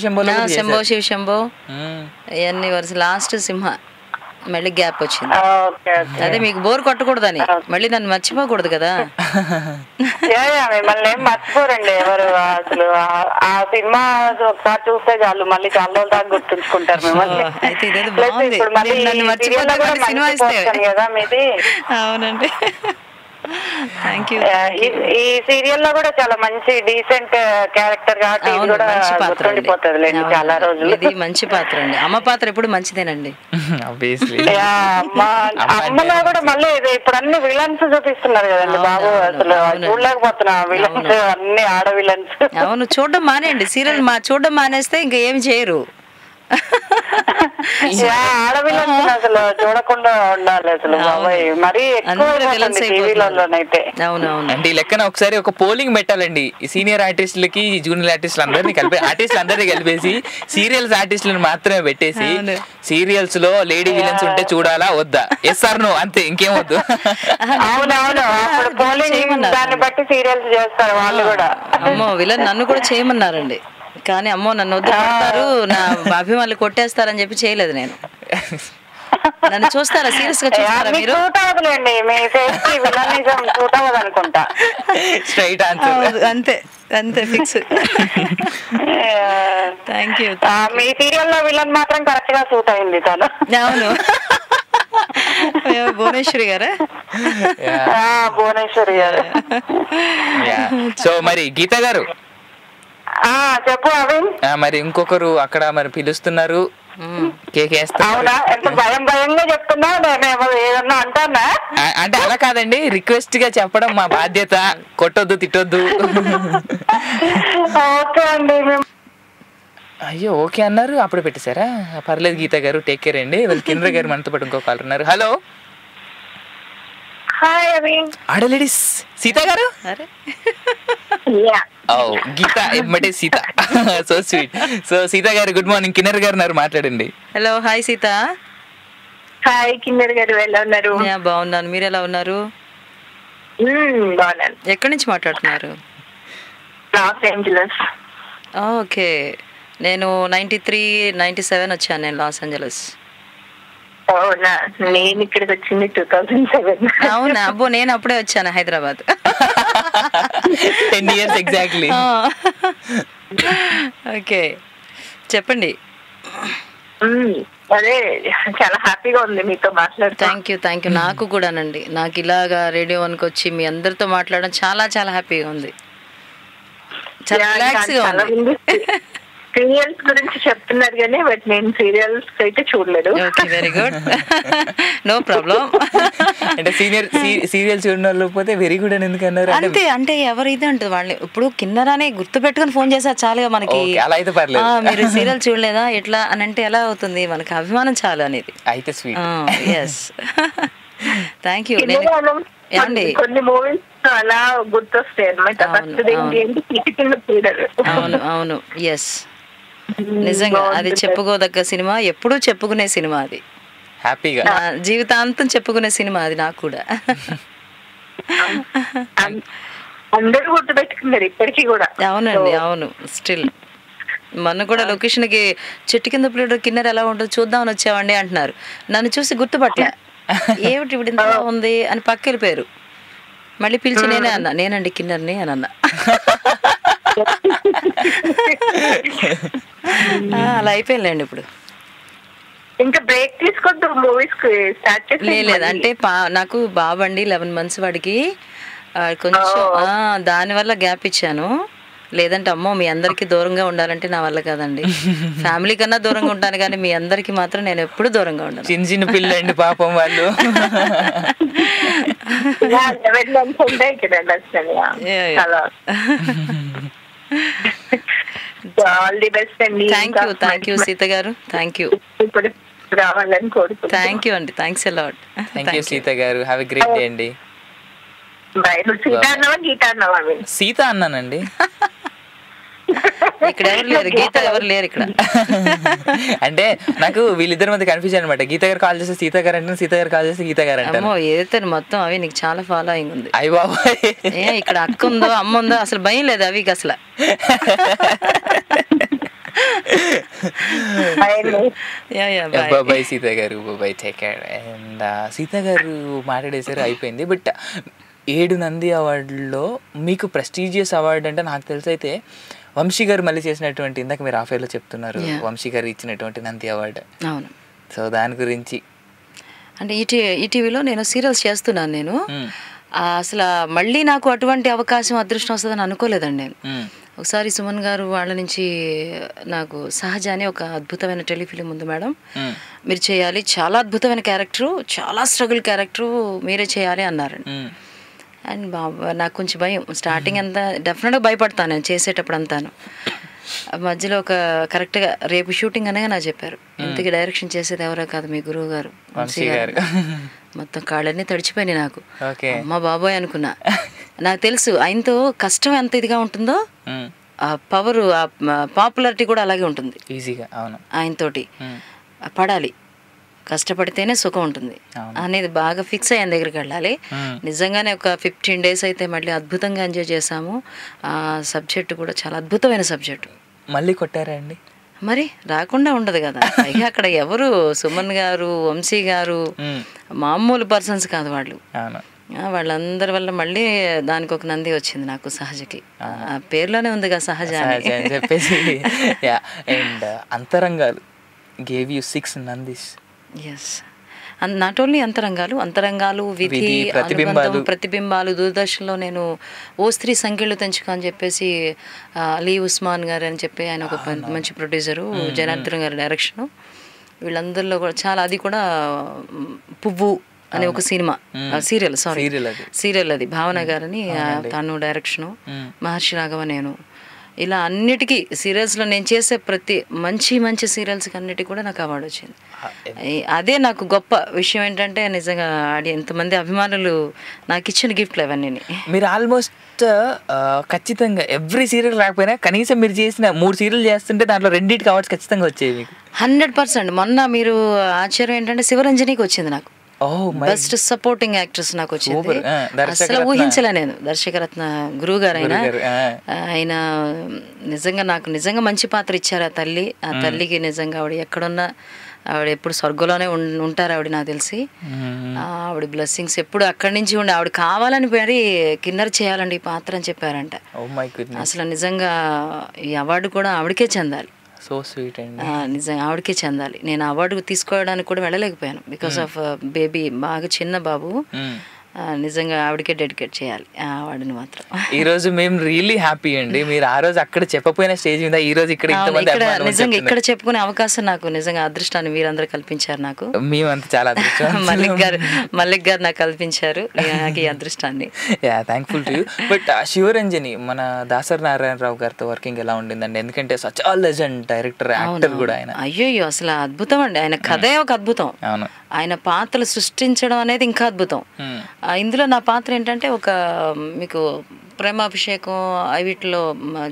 శంభో ఇవన్నీ వరుస లాస్ట్ సింహ, మళ్ళీ గ్యాప్ వచ్చింది. అదే మీకు బోర్ కొట్టకూడదని, మళ్ళీ నన్ను మర్చిపోకూడదు కదా. మిమ్మల్ని ఏం మర్చిపోరండి ఎవరు, అసలు ఆ సినిమా ఒకసారి చూస్తే చాలు మళ్ళీ చాలా రోజుల దాకా గుర్తుంచుకుంటారు మిమ్మల్ని. అయితే ఇదేదో బాగుంది, నన్ను మర్చిపోతే సినిమా ఇస్తే కదా మీది. అవునండి, థ్యాంక్ యూ. ఈ సీరియల్ లో కూడా చాలా మంచి డీసెంట్ క్యారెక్టర్ కాబట్టి ఇది కూడా గుర్తుండిపోతుంది లేండి చాలా రోజులు. ఇది మంచి పాత్ర అండి, అమ్మ పాత్ర ఎప్పుడు మంచిదేనండి. అమ్మలో కూడా మళ్ళీ ఇప్పుడు అన్ని విలన్స్ చూపిస్తున్నారు కదండి బాబు, అసలు చూడలేకపోతున్నా విలన్స్, అన్ని ఆడ విలన్స్. అవును, చూడడం మానేయండి సీరియల్, చూడడం మానేస్తే ఇంకా ఏమి చేయరు. ఆడవిలన్స్ అసలు చూడకుండా ఉండాలి అసలు, మరీ అవునవును. అంటే ఈ లెక్కన ఒకసారి ఒక పోలింగ్ పెట్టాలండి, సీనియర్ ఆర్టిస్టులకి జూనియర్ ఆర్టిస్టులు అందరినీ కలిపి ఆర్టిస్టులు కలిపేసి సీరియల్స్ ఆర్టిస్టులను మాత్రమే పెట్టేసి సీరియల్స్ లో లేడీ విలన్స్ ఉంటే చూడాలా వద్దా, ఎస్ఆర్ నో అంతే, ఇంకేం వద్దు. అవునవును, అప్పుడు పోలింగ్ దాన్ని బట్టి సీరియల్స్ చేస్తారు వాళ్ళు కూడా. అమ్మో విలన్ నన్ను కూడా చేయమన్నారండి, కానీ అమ్మో నన్ను వద్దుతారు, నా అభిమానులు కొట్టేస్తారని చెప్పి చేయలేదు నేను. నన్ను చూస్తారా, సీరియస్ గా చూస్తారా మీరు? స్ట్రైట్ ఆన్సర్, అంతే fix. Thank you. Me serial లో విలన్ మాత్రం కరెక్ట్ గా సూట్ అయింది తను. అవును, భువనేశ్వరి గారా? భువనేశ్వరి గారు. సో మరి గీత గారు చెప్పు అవి. మరి ఇంకొకరు అక్కడ మరి పిలుస్తున్నారు, అవునా? ఎంత భయంగా చెప్తున్నా, నేను ఏదన్నా అంటానా? అంటే అలా కాదండి, రిక్వెస్ట్ గా చెప్పడం మా బాధ్యత, కొట్టొద్దు తిట్టొద్దు. ఓకే అండి. అయ్యో ఓకే అన్నారు, అప్పుడు పెట్టేశారా? పర్లేదు గీత గారు, టేక్ కేర్ అండి. కింద గారు మనతో పాటు ఇంకో కాల్ ఉన్నారు. హలో. హాయ్ అవి. ఆడ లేడీస్ సీత గారు. గీత ఎమ్మటే Sita, so sweet. So Sita గారు గుడ్ మార్నింగ్, కిన్నర్ గారు ఉన్నారు, మాట్లాడండి. Hello, hi Sita. Hi Kinnaur గారు, ఎలా ఉన్నారు? బాగున్నాను, మీరు ఎలా ఉన్నారు? బాగున్నాను. ఎక్కడి నుంచి మాట్లాడుతున్నారు? Los Angeles. ఓకే, నేను 93, 97 వచ్చాను నేను లాస్ ఏంజలస్. అవునా? నేను ఇక్కడికి వచ్చింది 2007. అవునా? అబ్బో, నేను అప్పుడే వచ్చాను హైదరాబాద్. 10 years exactly. ఓకే, చెప్పండి. అదే చాలా హ్యాపీగా ఉంది మీతో మాట్లాడుతూ. థ్యాంక్ యూ నాకు కూడానండి. నాకు ఇలాగా రేడియో వన్కి వచ్చి మీ అందరితో మాట్లాడడం చాలా చాలా హ్యాపీగా ఉంది, చాలా రిలాక్స్గా ఉంది. సీరియల్స్ గురించి చెప్తున్నారు కానీ బట్ నేను సీరియల్స్ అయితే చూడలేదు. Okay, very good, no problem. అంటే సీరియల్ చూడడం పోతే వెరీ గుడ్ అని ఎందుకన్నారు? అంటే ఎవరు ఇది అంటే వాళ్ళు ఇప్పుడు కిన్నరానే గుర్తు పెట్టుకుని ఫోన్ చేశారు చాలుగా మనకి. అలా అయితే పర్లేదు. మీరు సీరియల్ చూడలేదా ఎట్లా అని అంటే ఎలా అవుతుంది, మనకి అభిమానం చాలు అనేది. అయితే స్వీట్. Yes, thank you. కొన్ని మూవీస్ అలా గుర్తొస్తాయి అన్నమాట. అవును అవును, ఎస్, నిజంగా అది చెప్పుకోదగ్గ సినిమా, ఎప్పుడూ చెప్పుకునే సినిమా అది. హ్యాపీగా జీవితాంతం చెప్పుకునే సినిమా అది నాకు కూడా. అందరూ గుర్తుపెట్టుకున్నారు ఇప్పటికీ కూడా. అవునండి, అవును. స్టిల్ మొన్న కూడా లొకేషన్కి చెట్టు కింద ప్లేట్ కిన్నెర ఎలా ఉంటుంది చూద్దామని వచ్చామండి అంటున్నారు. నన్ను చూసి గుర్తుపట్టలే, ఏమిటి ఇప్పుడు ఇంత ఉంది అని పక్క వెళ్ళిపోయారు. మళ్ళీ పిలిచి నేనండి కిన్నెర్ని అని అన్నా. అలా అయిపోయిందండి. ఇప్పుడు ఇంకా బ్రేక్ తీసుకుంటూ మూవీస్ స్టార్ట్ లేదు అంటే నాకు బాబు అండి 11 months వాడికి, కొంచెం దానివల్ల గ్యాప్ ఇచ్చాను. లేదంటే అమ్మో మీ అందరికి దూరంగా ఉండాలంటే నా వల్ల కాదండి. ఫ్యామిలీ కన్నా దూరంగా ఉంటాను కానీ మీ అందరికి మాత్రం నేను ఎప్పుడు దూరంగా ఉంటాను. చిన్న చిన్న పిల్లండి పాపం వాళ్ళు. ఆల్ ది బెస్ట్ అండి. థ్యాంక్ యూ సీత గారు, థ్యాంక్ యూ, రావాలని కోరుకుంటున్నాను. థ్యాంక్ యూ అండి, thanks a lot. Thank you Sita గారు, హ్యావ్ ఎ గ్రేట్ డే అండి. సీత అన్నానండి. ఇక్కడ ఎవరు లేరు, గీత ఎవరు లేరు ఇక్కడ. అంటే నాకు వీళ్ళిద్దరి మధ్య కన్ఫ్యూజన్ అనమాట. గీత గారు కాల్ చేస్తే సీత గారు అంటే, సీత గారు కాల్ చేస్తే గీత గారు అంటే. ఏదైతే మొత్తం అవి నీకు చాలా ఫాలోయింగ్ ఉంది. అయ్య బాబాయ్, ఇక్కడ అక్క ఉందో అమ్మ ఉందో అసలు భయం లేదు అవికి అసలు. బాబాయ్ సీత గారు, బాబాయ్ టేక్ కేర్. అండ్ సీత గారు మాట్లాడేసారు, అయిపోయింది. బట్ 7 నంది అవార్డులో మీకు ప్రెస్టీజియస్ అవార్డు అంటే నాకు తెలిసి అయితే వంశీ గారు మళ్ళీ చేసినటువంటి, ఇందాక మీరు ఆఫేర్లో చెప్తున్నారు వంశీ గారు ఇచ్చినటువంటి నంది అవార్డు. అవును. సో దాని గురించి అంటే ఈటీవీలో నేను సీరియల్స్ చేస్తున్నాను. నేను అసలు మళ్ళీ నాకు అటువంటి అవకాశం అదృష్టం వస్తుందని అనుకోలేదండి నేను. ఒకసారి సుమన్ గారు వాళ్ళ నుంచి నాకు సహజ అని ఒక అద్భుతమైన టెలిఫిలిం ఉంది మేడం, మీరు చేయాలి, చాలా అద్భుతమైన క్యారెక్టరు, చాలా స్ట్రగుల్ క్యారెక్టరు, మీరే చేయాలి అన్నారండి. అండ్ బాబా నాకు కొంచెం భయం స్టార్టింగ్ అంతా, డెఫినెట్గా భయపడతాను నేను చేసేటప్పుడు అంతాను. మధ్యలో ఒక కరెక్ట్గా రేపు షూటింగ్ అనగా నాకు చెప్పారు, ఇంతకీ డైరెక్షన్ చేసేది ఎవరో కాదు మీ గురువు గారు వంశీ గారు. మొత్తం కాళ్ళన్నీ తడిచిపోయినాయి నాకు. అమ్మ బాబోయ్ అనుకున్నా. నాకు తెలుసు ఆయనతో కష్టం ఎంత ఇదిగా ఉంటుందో ఆ పవర్, ఆ పాపులారిటీ కూడా అలాగే ఉంటుంది ఈజీగా. అవును, ఆయనతోటి పడాలి, కష్టపడితేనే సుఖం ఉంటుంది అనేది బాగా ఫిక్స్ అయ్యాన దగ్గరికి వెళ్ళాలి. నిజంగానే ఒక 15 days అయితే మళ్ళీ అద్భుతంగా ఎంజాయ్ చేసాము. ఆ సబ్జెక్టు కూడా చాలా అద్భుతమైన సబ్జెక్టు. మళ్ళీ కొట్టారా అండి? మరి రాకుండా ఉండదు కదా. పైగా అక్కడ ఎవరు సుమన్ గారు, వంశీ గారు మామూలు పర్సన్స్ కాదు వాళ్ళు. వాళ్ళందరి వల్ల మళ్ళీ దానికి ఒక నంది వచ్చింది నాకు, సహజకి. ఆ పేరులోనే ఉంది కదా సహజ అని చెప్పేసి. And Antharangalu gave you 6 Nandis. Yes, not only Antharangalu, Vidhi, Pratibimbalu. దూరదర్శన్లో నేను ఓ స్త్రీ సంఖ్యలు తెంచుకో అని చెప్పేసి అలీ ఉస్మాన్ గారు అని చెప్పి ఆయన ఒక మంచి ప్రొడ్యూసరు, జనార్దన్ గారి డైరెక్షను, వీళ్ళందరిలో కూడా చాలా, అది కూడా పువ్వు అనే ఒక సినిమా సీరియల్ అది భావన గారని తను డైరెక్షను, మహర్షి రాఘవ నేను. ఇలా అన్నిటికీ సీరియల్స్లో నేను చేసే ప్రతి మంచి సీరియల్స్కి అన్నిటికీ కూడా నాకు అవార్డు వచ్చింది. అదే నాకు గొప్ప విషయం ఏంటంటే నిజంగా ఎంతమంది అభిమానులు నాకు ఇచ్చిన గిఫ్ట్లు అవన్నీ. మీరు ఆల్మోస్ట్ ఖచ్చితంగా ఎవ్రీ సీరియల్ రాకపోయినా కనీసం మీరు చేసిన 3 సీరియల్ చేస్తుంటే దాంట్లో 2 అవార్డ్స్ ఖచ్చితంగా వచ్చేవి మీకు. 100%. మొన్న మీరు ఆశ్చర్యం ఏంటంటే శివరంజనికి వచ్చింది నాకు, బెస్ట్ సపోర్టింగ్ యాక్ట్రెస్ నాకు వచ్చింది. అసలు ఊహించలే నేను. దర్శకరత్న గురువు గారు ఆయన నిజంగా నాకు నిజంగా మంచి పాత్ర ఇచ్చారు. ఆ తల్లికి నిజంగా ఆవిడ ఎక్కడున్నా ఆవిడ ఎప్పుడు స్వర్గంలోనే ఉంటారు ఆవిడ, నాకు తెలిసి. ఆవిడ బ్లెస్సింగ్స్ ఎప్పుడు అక్కడి నుంచి ఉండి ఆవిడ కావాలని మరి కిన్నర్ చేయాలండి ఈ పాత్ర అని చెప్పారంట. అసలు నిజంగా ఈ అవార్డు కూడా ఆవిడకే చెందాలి. సో స్వీట్ అండి. నిజంగా ఆవిడకే చెందాలి. నేను అవార్డు తీసుకోవడానికి కూడా వెళ్ళలేకపోయాను బికాస్ ఆఫ్ బేబీ, బాగా చిన్న బాబు. నిజంగా ఆవిడకే డెడికేట్ చేయాలి ఆ అవార్డుని మాత్రం. ఈ రోజు మేము రియల్లీ హ్యాపీ అండి. మీరు ఆ రోజు అక్కడ చెప్పపోయిన స్టేజ్ మీద ఈ రోజు ఇక్కడ నిజంగా ఇక్కడ చెప్పుకునే అవకాశం నాకు నిజంగా అదృష్టాన్ని మీరందరూ కల్పించారు. నాకు మేమంతా చాలా అదృష్టం. మల్లిక్ గారు నాకు కల్పించారు నాకు ఈ అదృష్టాన్ని. Yeah, thankful to you. But Sivaranjani మన దాసరి నారాయణరావు గారితో వర్కింగ్ ఎలా ఉండిందండి? ఎందుకంటే సచ్ ఆ లెజెండ్ డైరెక్టర్, యాక్టర్ కూడా ఆయన. అయ్యో అసలు అద్భుతం అండి. ఆయన కథే ఒక అద్భుతం. అవును. ఆయన పాత్రలు సృష్టించడం అనేది ఇంకా అద్భుతం. ఇందులో నా పాత్ర ఏంటంటే ఒక మీకు ప్రేమాభిషేకం వీటిలో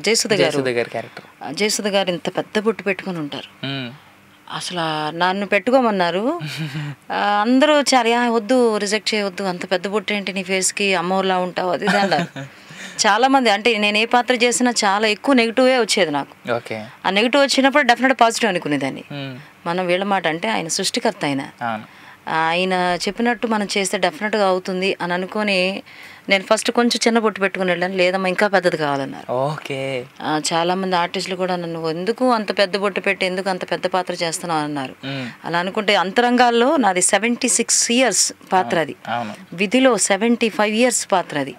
జయసుధ గారు క్యారెక్టర్. జయసుధ గారు ఇంత పెద్ద బొట్టు పెట్టుకుని ఉంటారు. అసలు నన్ను పెట్టుకోమన్నారు, అందరూ చాలా వద్దు, రిజెక్ట్ చేయవద్దు, అంత పెద్ద బొట్టు ఏంటి నీ ఫేస్కి, అమ్మోర్లా ఉంటావు అది ఇది అన్నారు. చాలా మంది అంటే నేను ఏ పాత్ర చేసినా చాలా ఎక్కువ నెగిటివే వచ్చేది నాకు. ఆ నెగిటివ్ వచ్చినప్పుడు డెఫినెట్ పాజిటివ్ అనుకునేదాన్ని. మనం వీళ్ళ మాట అంటే ఆయన సృష్టికర్త, ఆయన చెప్పినట్టు మనం చేస్తే డెఫినెట్గా అవుతుంది అని అనుకొని నేను ఫస్ట్ కొంచెం చిన్న బొట్టు పెట్టుకుని వెళ్ళాను. లేదమ్మా ఇంకా పెద్దది కావాలన్నారు. చాలా మంది ఆర్టిస్టులు కూడా నన్ను ఎందుకు అంత పెద్ద బొట్టు పెట్టి ఎందుకు అంత పెద్ద పాత్ర చేస్తున్నావు అన్నారు. అలా అనుకుంటే అంతరంగాల్లో నాది 76 years పాత్ర, అది విధిలో 75 years పాత్ర. అది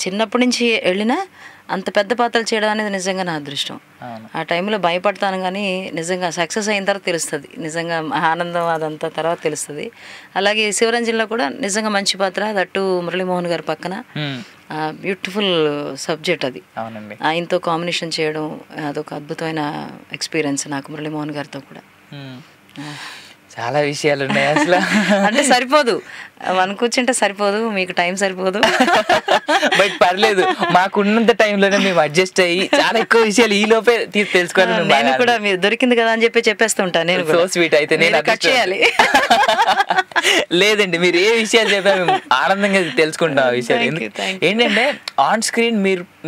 చిన్నప్పటి నుంచి వెళ్ళినా అంత పెద్ద పాత్రలు చేయడం అనేది నిజంగా నా అదృష్టం. ఆ టైంలో భయపడతాను కానీ నిజంగా సక్సెస్ అయిన తర్వాత తెలుస్తుంది, నిజంగా ఆనందం అదంతా తర్వాత తెలుస్తుంది. అలాగే శివరంజన్లో కూడా నిజంగా మంచి పాత్ర, దట్టు మురళీమోహన్ గారి పక్కన. బ్యూటిఫుల్ సబ్జెక్ట్ అది. ఆయనతో కాంబినేషన్ చేయడం అదొక అద్భుతమైన ఎక్స్పీరియన్స్ నాకు, మురళీమోహన్ గారితో కూడా. చాలా విషయాలు ఉన్నాయి అసలు. అంటే సరిపోదు, వన్ కూర్చుంటే సరిపోదు, మీకు టైం సరిపోదు. బట్ పర్లేదు, మాకున్నంత టైంలోనే మేము అడ్జస్ట్ అయ్యి చాలా ఎక్కువ విషయాలు ఈ లోపే తెలుసుకోవాలి. నేను కూడా మీరు దొరికింది కదా అని చెప్పి చెప్పేస్తుంటాను. నేను సో స్వీట్. అయితే నేను కట్ చేయాలి. లేదండి, మీరు ఏ విషయాలు చెప్పా మేము ఆనందంగా తెలుసుకుంటాం ఆ విషయాలు. ఏంటంటే ఆన్ స్క్రీన్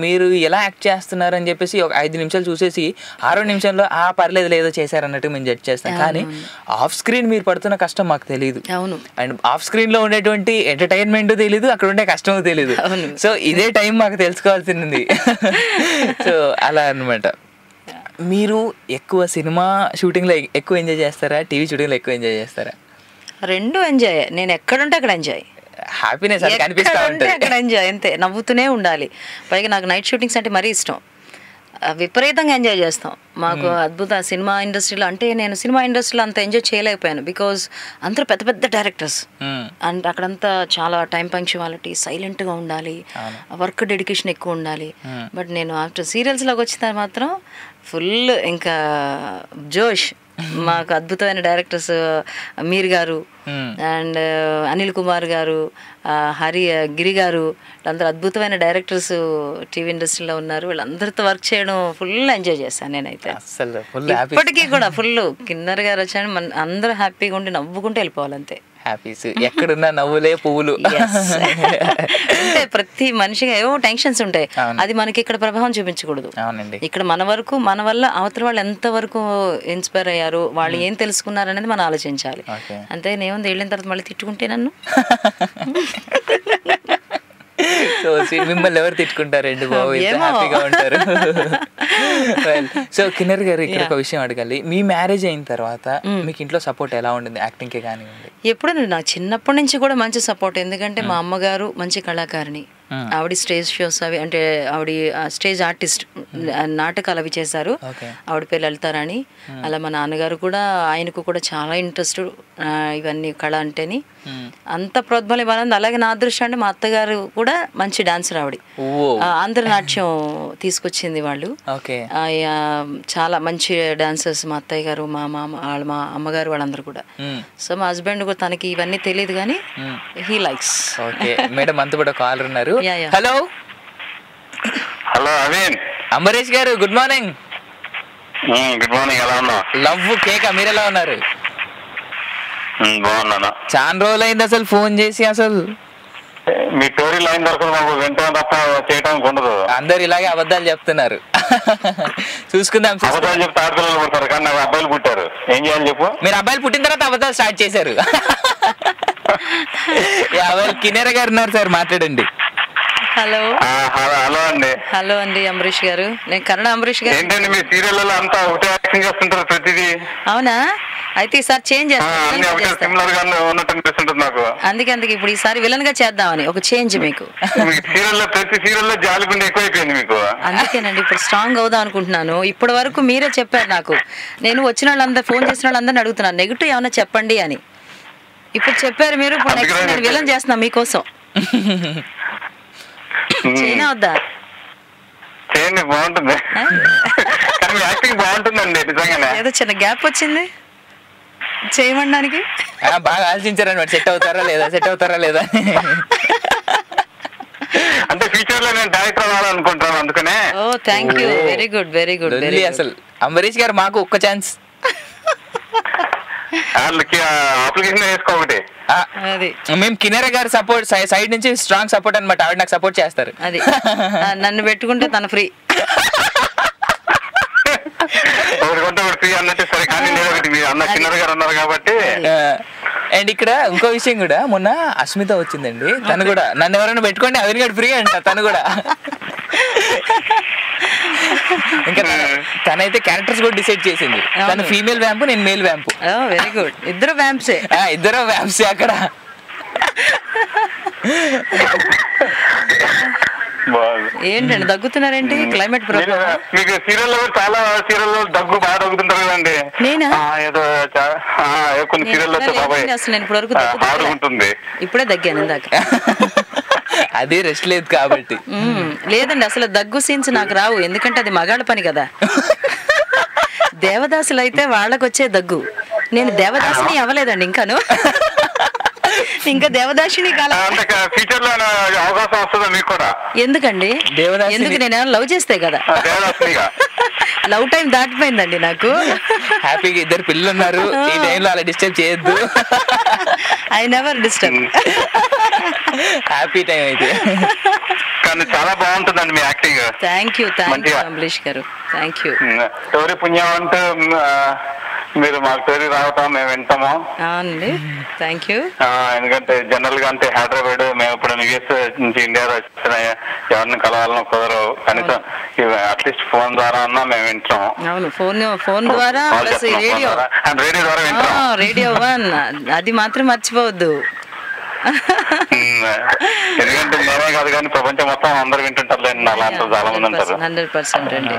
మీరు ఎలా యాక్ట్ చేస్తున్నారు అని చెప్పేసి ఒక 5 నిమిషాలు చూసేసి 6వ నిమిషంలో పర్లేదు లేదో చేశారన్నట్టు మేము జడ్జ్ చేస్తాం. కానీ ఆఫ్ స్క్రీన్ మీరు పడుతున్న కష్టం మాకు తెలియదు. అండ్ ఆఫ్ స్క్రీన్ లో ఉండేటువంటి ఎంటర్టైన్మెంట్ తెలియదు, అక్కడ ఉండే కష్టం తెలియదు. సో ఇదే టైం మాకు తెలుసుకోవాల్సింది. సో అలా అనమాట. మీరు ఎక్కువ సినిమా షూటింగ్ లో ఎక్కువ ఎంజాయ్ చేస్తారా, టీవీ షూటింగ్ లో ఎక్కువ ఎంజాయ్ చేస్తారా? రెండు ఎంజాయ్. నేను ఎక్కడుంటే అక్కడ ఎంజాయ్, హ్యాపీనెస్ కనిపిస్తా ఉంటుంది అక్కడ ఎంజాయ్, అంతే. నవ్వుతూనే ఉండాలి. పైగా నాకు నైట్ షూటింగ్స్ అంటే మరీ ఇష్టం, విపరీతంగా ఎంజాయ్ చేస్తాం. మాకు అద్భుత సినిమా ఇండస్ట్రీలో అంటే నేను సినిమా ఇండస్ట్రీలో అంత ఎంజాయ్ చేయలేకపోయాను బికాజ్ అందరూ పెద్ద పెద్ద డైరెక్టర్స్ అండ్ అక్కడంతా చాలా టైం పంక్చువాలిటీ, సైలెంట్గా ఉండాలి, వర్క్ డెడికేషన్ ఎక్కువ ఉండాలి. బట్ నేను ఆఫ్టర్ సీరియల్స్లోకి వచ్చిన మాత్రం ఫుల్ ఇంకా జోష్. మాకు అద్భుతమైన డైరెక్టర్స్ మీర్ గారు అండ్ అనిల్ కుమార్ గారు, గిరి గారు, వీళ్ళందరూ అద్భుతమైన డైరెక్టర్స్ టీవీ ఇండస్ట్రీలో ఉన్నారు. వీళ్ళందరితో వర్క్ చేయడం ఫుల్ ఎంజాయ్ చేశాను నేనైతే. ఇప్పటికీ కూడా ఫుల్. కిన్నర్ గారు వచ్చాను, అందరూ హ్యాపీగా ఉండి నవ్వుకుంటూ వెళ్ళిపోవాలి, అంతే. హ్యాపీస్ ఎక్కడున్నా నవ్వులే పువ్వులు. అంటే ప్రతి మనిషిగా ఏవో టెన్షన్స్ ఉంటాయి, అది మనకి ఇక్కడ ప్రభావం చూపించకూడదు. ఇక్కడ మన వరకు మన వల్ల అవతల వాళ్ళు ఎంత వరకు ఇన్స్పైర్ అయ్యారు, వాళ్ళు ఏం తెలుసుకున్నారు అనేది మనం ఆలోచించాలి. అంతే. నేముంది వెళ్ళిన తర్వాత మళ్ళీ తిట్టుకుంటే నన్ను సో మిమ్మల్ని ఎవరు తిట్టుకుంటారండి బాబు, హ్యాపీగా ఉంటారు. సో కిన్నర్ గారు, ఇక్కడ ఒక విషయం అడగాలి. మీ మ్యారేజ్ అయిన తర్వాత మీకు ఇంట్లో సపోర్ట్ ఎలా ఉండింది యాక్టింగ్కి కానివ్వండి? ఎప్పుడు నాకు చిన్నప్పటి నుంచి కూడా మంచి సపోర్ట్. ఎందుకంటే మా అమ్మగారు మంచి కళాకారిణి, ఆవిడ స్టేజ్ షోస్ అవి అంటే ఆవిడ స్టేజ్ ఆర్టిస్ట్, నాటకాలు అవి చేశారు. ఆవిడ పేరు లలితారాణి. అలా మా నాన్నగారు కూడా, ఆయనకు కూడా చాలా ఇంట్రెస్ట్ ఇవన్నీ కళ అంటేని, అంత ప్రోద్బలం ఇవ్వాలని. అలాగే నా అదృష్టం అంటే మా అత్తగారు కూడా మంచి డాన్సర్, ఆవిడ ఆంధ్ర నాట్యం తీసుకొచ్చింది వాళ్ళు. చాలా మంచి డాన్సర్స్ మా అత్తయ్య గారు, మా అమ్మగారు, వాళ్ళందరూ కూడా. సో మా హస్బెండ్ కూడా తనకి ఇవన్నీ తెలియదు కానీ హీ లైక్స్. మేడం అంత కూడా కాలర్ ఉన్నారు. హలో హలో అవిన్, అంబరీష్ గారు, గుడ్ మార్నింగ్. గుడ్ మార్నింగ్, ఎలా ఉన్నా? లవ్ కేక, మీరు ఎలా ఉన్నారు? బాగున్నాను. చాలా రోజులైంది అసలు ఫోన్ చేసి. అసలు మీ స్టోరీ లైన్ దొరకదు మాకు, వింటాం తప్ప చేయడానికి ఉండదు. అందరు ఇలాగే అబద్ధాలు చెప్తున్నారు. చూసుకుందాం. అబద్ధాలు చెప్తే ఆడపిల్లలు పుడతారు, కానీ నాకు అబ్బాయిలు పుట్టారు. ఏం చేయాలి చెప్పు? మీరు అబ్బాయిలు పుట్టిన తర్వాత అబద్ధాలు స్టార్ట్ చేశారు. కిన్నెర గారు ఉన్నారు సార్, మాట్లాడండి. హలో హలో అండి. హలో అండి అంబరీష్ గారు, నేను కన్నడ అంబరీష్ గారు. ఏంటండి మీ సీరియల్లో అంతా ఒకటే యాక్షన్ చేస్తుంటారు ప్రతిదీ? అవునా, అయితే ఈసారి చేంజ్ సిమిలర్ గా ఉన్నట్టు అనిపిస్తుంటుంది నాకు. అందుకే ఇప్పుడు ఈసారి విలన్ గా చేద్దామని ఒక చేంజ్ మీకు. సీరియల్లో ప్రతి సీరియల్లో జాలిగుండి ఎక్కువైపోయింది మీకు. అందుకేనండి ఇప్పుడు స్ట్రాంగ్ అవుదాం అనుకుంటున్నాను. ఇప్పటి వరకు మీరే చెప్పారు నాకు. నేను వచ్చిన వాళ్ళందరూ ఫోన్ చేసిన వాళ్ళందరినీ అడుగుతున్నాను నెగిటివ్ ఏమైనా చెప్పండి అని. ఇప్పుడు చెప్పారు మీరు. ఇప్పుడు నెక్స్ట్ నేను విలన్ చేస్తున్నా మీకోసం. చైనా వద్దా? చేయండి, బాగుంటుంది. యాక్టింగ్ బాగుంటుందండి నిజంగానే. ఏదో చిన్న గ్యాప్ వచ్చింది చేయమనడానికి. బాగా ఆలోచించారనమాట, సెట్ అవుతారా లేదా అంటే ఫ్యూచర్ లో నేను డైరెక్టర్ అవ్వాలనుకుంటాను అందుకనే. ఓ థ్యాంక్ యూ, వెరీ గుడ్. అసలు అంబరీష్ గారు మాకు ఒక్క ఛాన్స్, వాళ్ళకి అప్లికేషన్ వేసుకోకటి. అది మేము కిన్నెర గారి సపోర్ట్ సైడ్ నుంచి స్ట్రాంగ్ సపోర్ట్ అనమాట. ఆవిడ నాకు సపోర్ట్ చేస్తారు. అది నన్ను పెట్టుకుంటే తన ఫ్రీ. ఫ్రీ అన్నట్టు సరే, కానీ నేను ఒకటి మీరు అన్న కిన్నెర గారు అన్నారు కాబట్టి. అండ్ ఇక్కడ ఇంకో విషయం కూడా, మొన్న అస్మిత వచ్చిందండి, తను కూడా నన్ను ఎవరైనా పెట్టుకోండి అవిని గడు ఫ్రీ అంట. తను కూడా ఇంకా తనైతే క్యారెక్టర్స్ కూడా డిసైడ్ చేసింది. తను ఫీమేల్ వ్యాంపు, నేను మేల్ వ్యాంపు. వెరీ గుడ్, ఇద్దరు వ్యాంప్సే. అక్కడ ఏంటండి దగ్గుతున్నారేంటి? Climate problem. మీకు సీరియల్ చాలా సీరియల్ దగ్గు బాగా దగ్గుతుంటారు కదండి. నేనా? ఏదో కొన్ని సీరియల్ అసలు నేను ఇప్పుడు వరకు ఆడుకుంటుంది. ఇప్పుడే దగ్గాను ఇందాక. అది రెస్ట్ లేదు కాబట్టి. లేదండి, అసలు దగ్గు సీన్స్ నాకు రావు, ఎందుకంటే అది మగాళ్ళ పని కదా. దేవదాసులు అయితే వాళ్ళకు వచ్చే దగ్గు. నేను దేవదాసిని అవ్వలేదండి ఇంకాను. ఇంకా దేవదాసిని ఫ్యూచర్ లో అవకాశం వస్తుందా మీకు కూడా? ఎందుకండి? ఎందుకు, నేను లవ్ చేస్తే కదా. లవ్ టైం దాటిపోయిందండి నాకు. హ్యాపీగా ఇద్దరు పిల్లలు ఉన్నారు, ఈ టైంలో అలా డిస్టర్బ్ చేయొద్దు. I never disturb. Happy time అయితే. కానీ చాలా బాగుంటుందండి మీ యాక్టింగ్. థ్యాంక్ యూ అంబరీష్ గారు, థ్యాంక్ యూ. స్టోరీ పుణ్యం అంటూ మీరు మా స్టోరీ రావటం మేము వింటాము. అవునండి, థ్యాంక్ యూ. ఎందుకంటే జనరల్ గా అంటే హైదరాబాద్ మేము ఇప్పుడు యుఎస్ నుంచి ఇండియా వచ్చిన ఎవరిని కలవాలన్నా కుదరవు, కనీసం అట్లీస్ట్ ఫోన్ ద్వారా అన్నా మేము వింటాం. అవును, ఫోన్ ద్వారా రేడియో ద్వారా వింటాం. రేడియో వన్ అది మాత్రం మర్చిపోవద్దు. ఎందుకంటే మేమే కాదు కానీ ప్రపంచం మొత్తం అందరు వింటుంటారు. అలా అంతా చాలా మంది ఉంటారు. 100% అండి.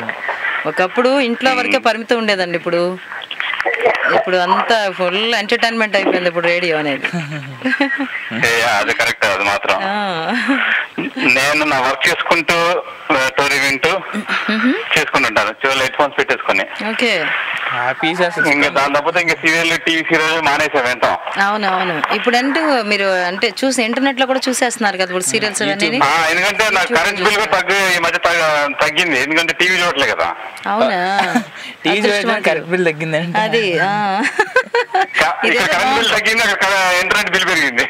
ఒకప్పుడు ఇంట్లో వరకే పరిమితం ఉండేదండి, ఇప్పుడు అంతా ఫుల్ ఎంటర్టైన్మెంట్ అయిపోయింది ఇప్పుడు రేడియో అనేది. అది కరెక్ట్, అది మాత్రం. నేను నా వర్క్ చేసుకుంటూ స్టోరీ వింటూ చేసుకుంటుంటాను, చెవులు హెడ్ ఫోన్స్ పెట్టేసుకుని. ఇంకా దాని తప్ప ఇంకా సీరియల్ టీవీ సీరియల్ మానేసా వింటాం. అవునవును, ఇప్పుడు అంటే మీరు అంటే చూసి ఇంటర్నెట్ లో కూడా చూసేస్తున్నారు కదా ఇప్పుడు సీరియల్స్ అనేది. ఎందుకంటే నాకు కరెంట్ బిల్ కూడా ఈ మధ్య తగ్గింది, ఎందుకంటే టీవీ చూడట్లే కదా. అవునా, టీవీ చూడడం కరెంట్ బిల్ తగ్గిందండి. అది కరెంట్ బిల్ తగ్గింది, అక్కడ ఇంటర్నెట్ బిల్ పెరిగింది.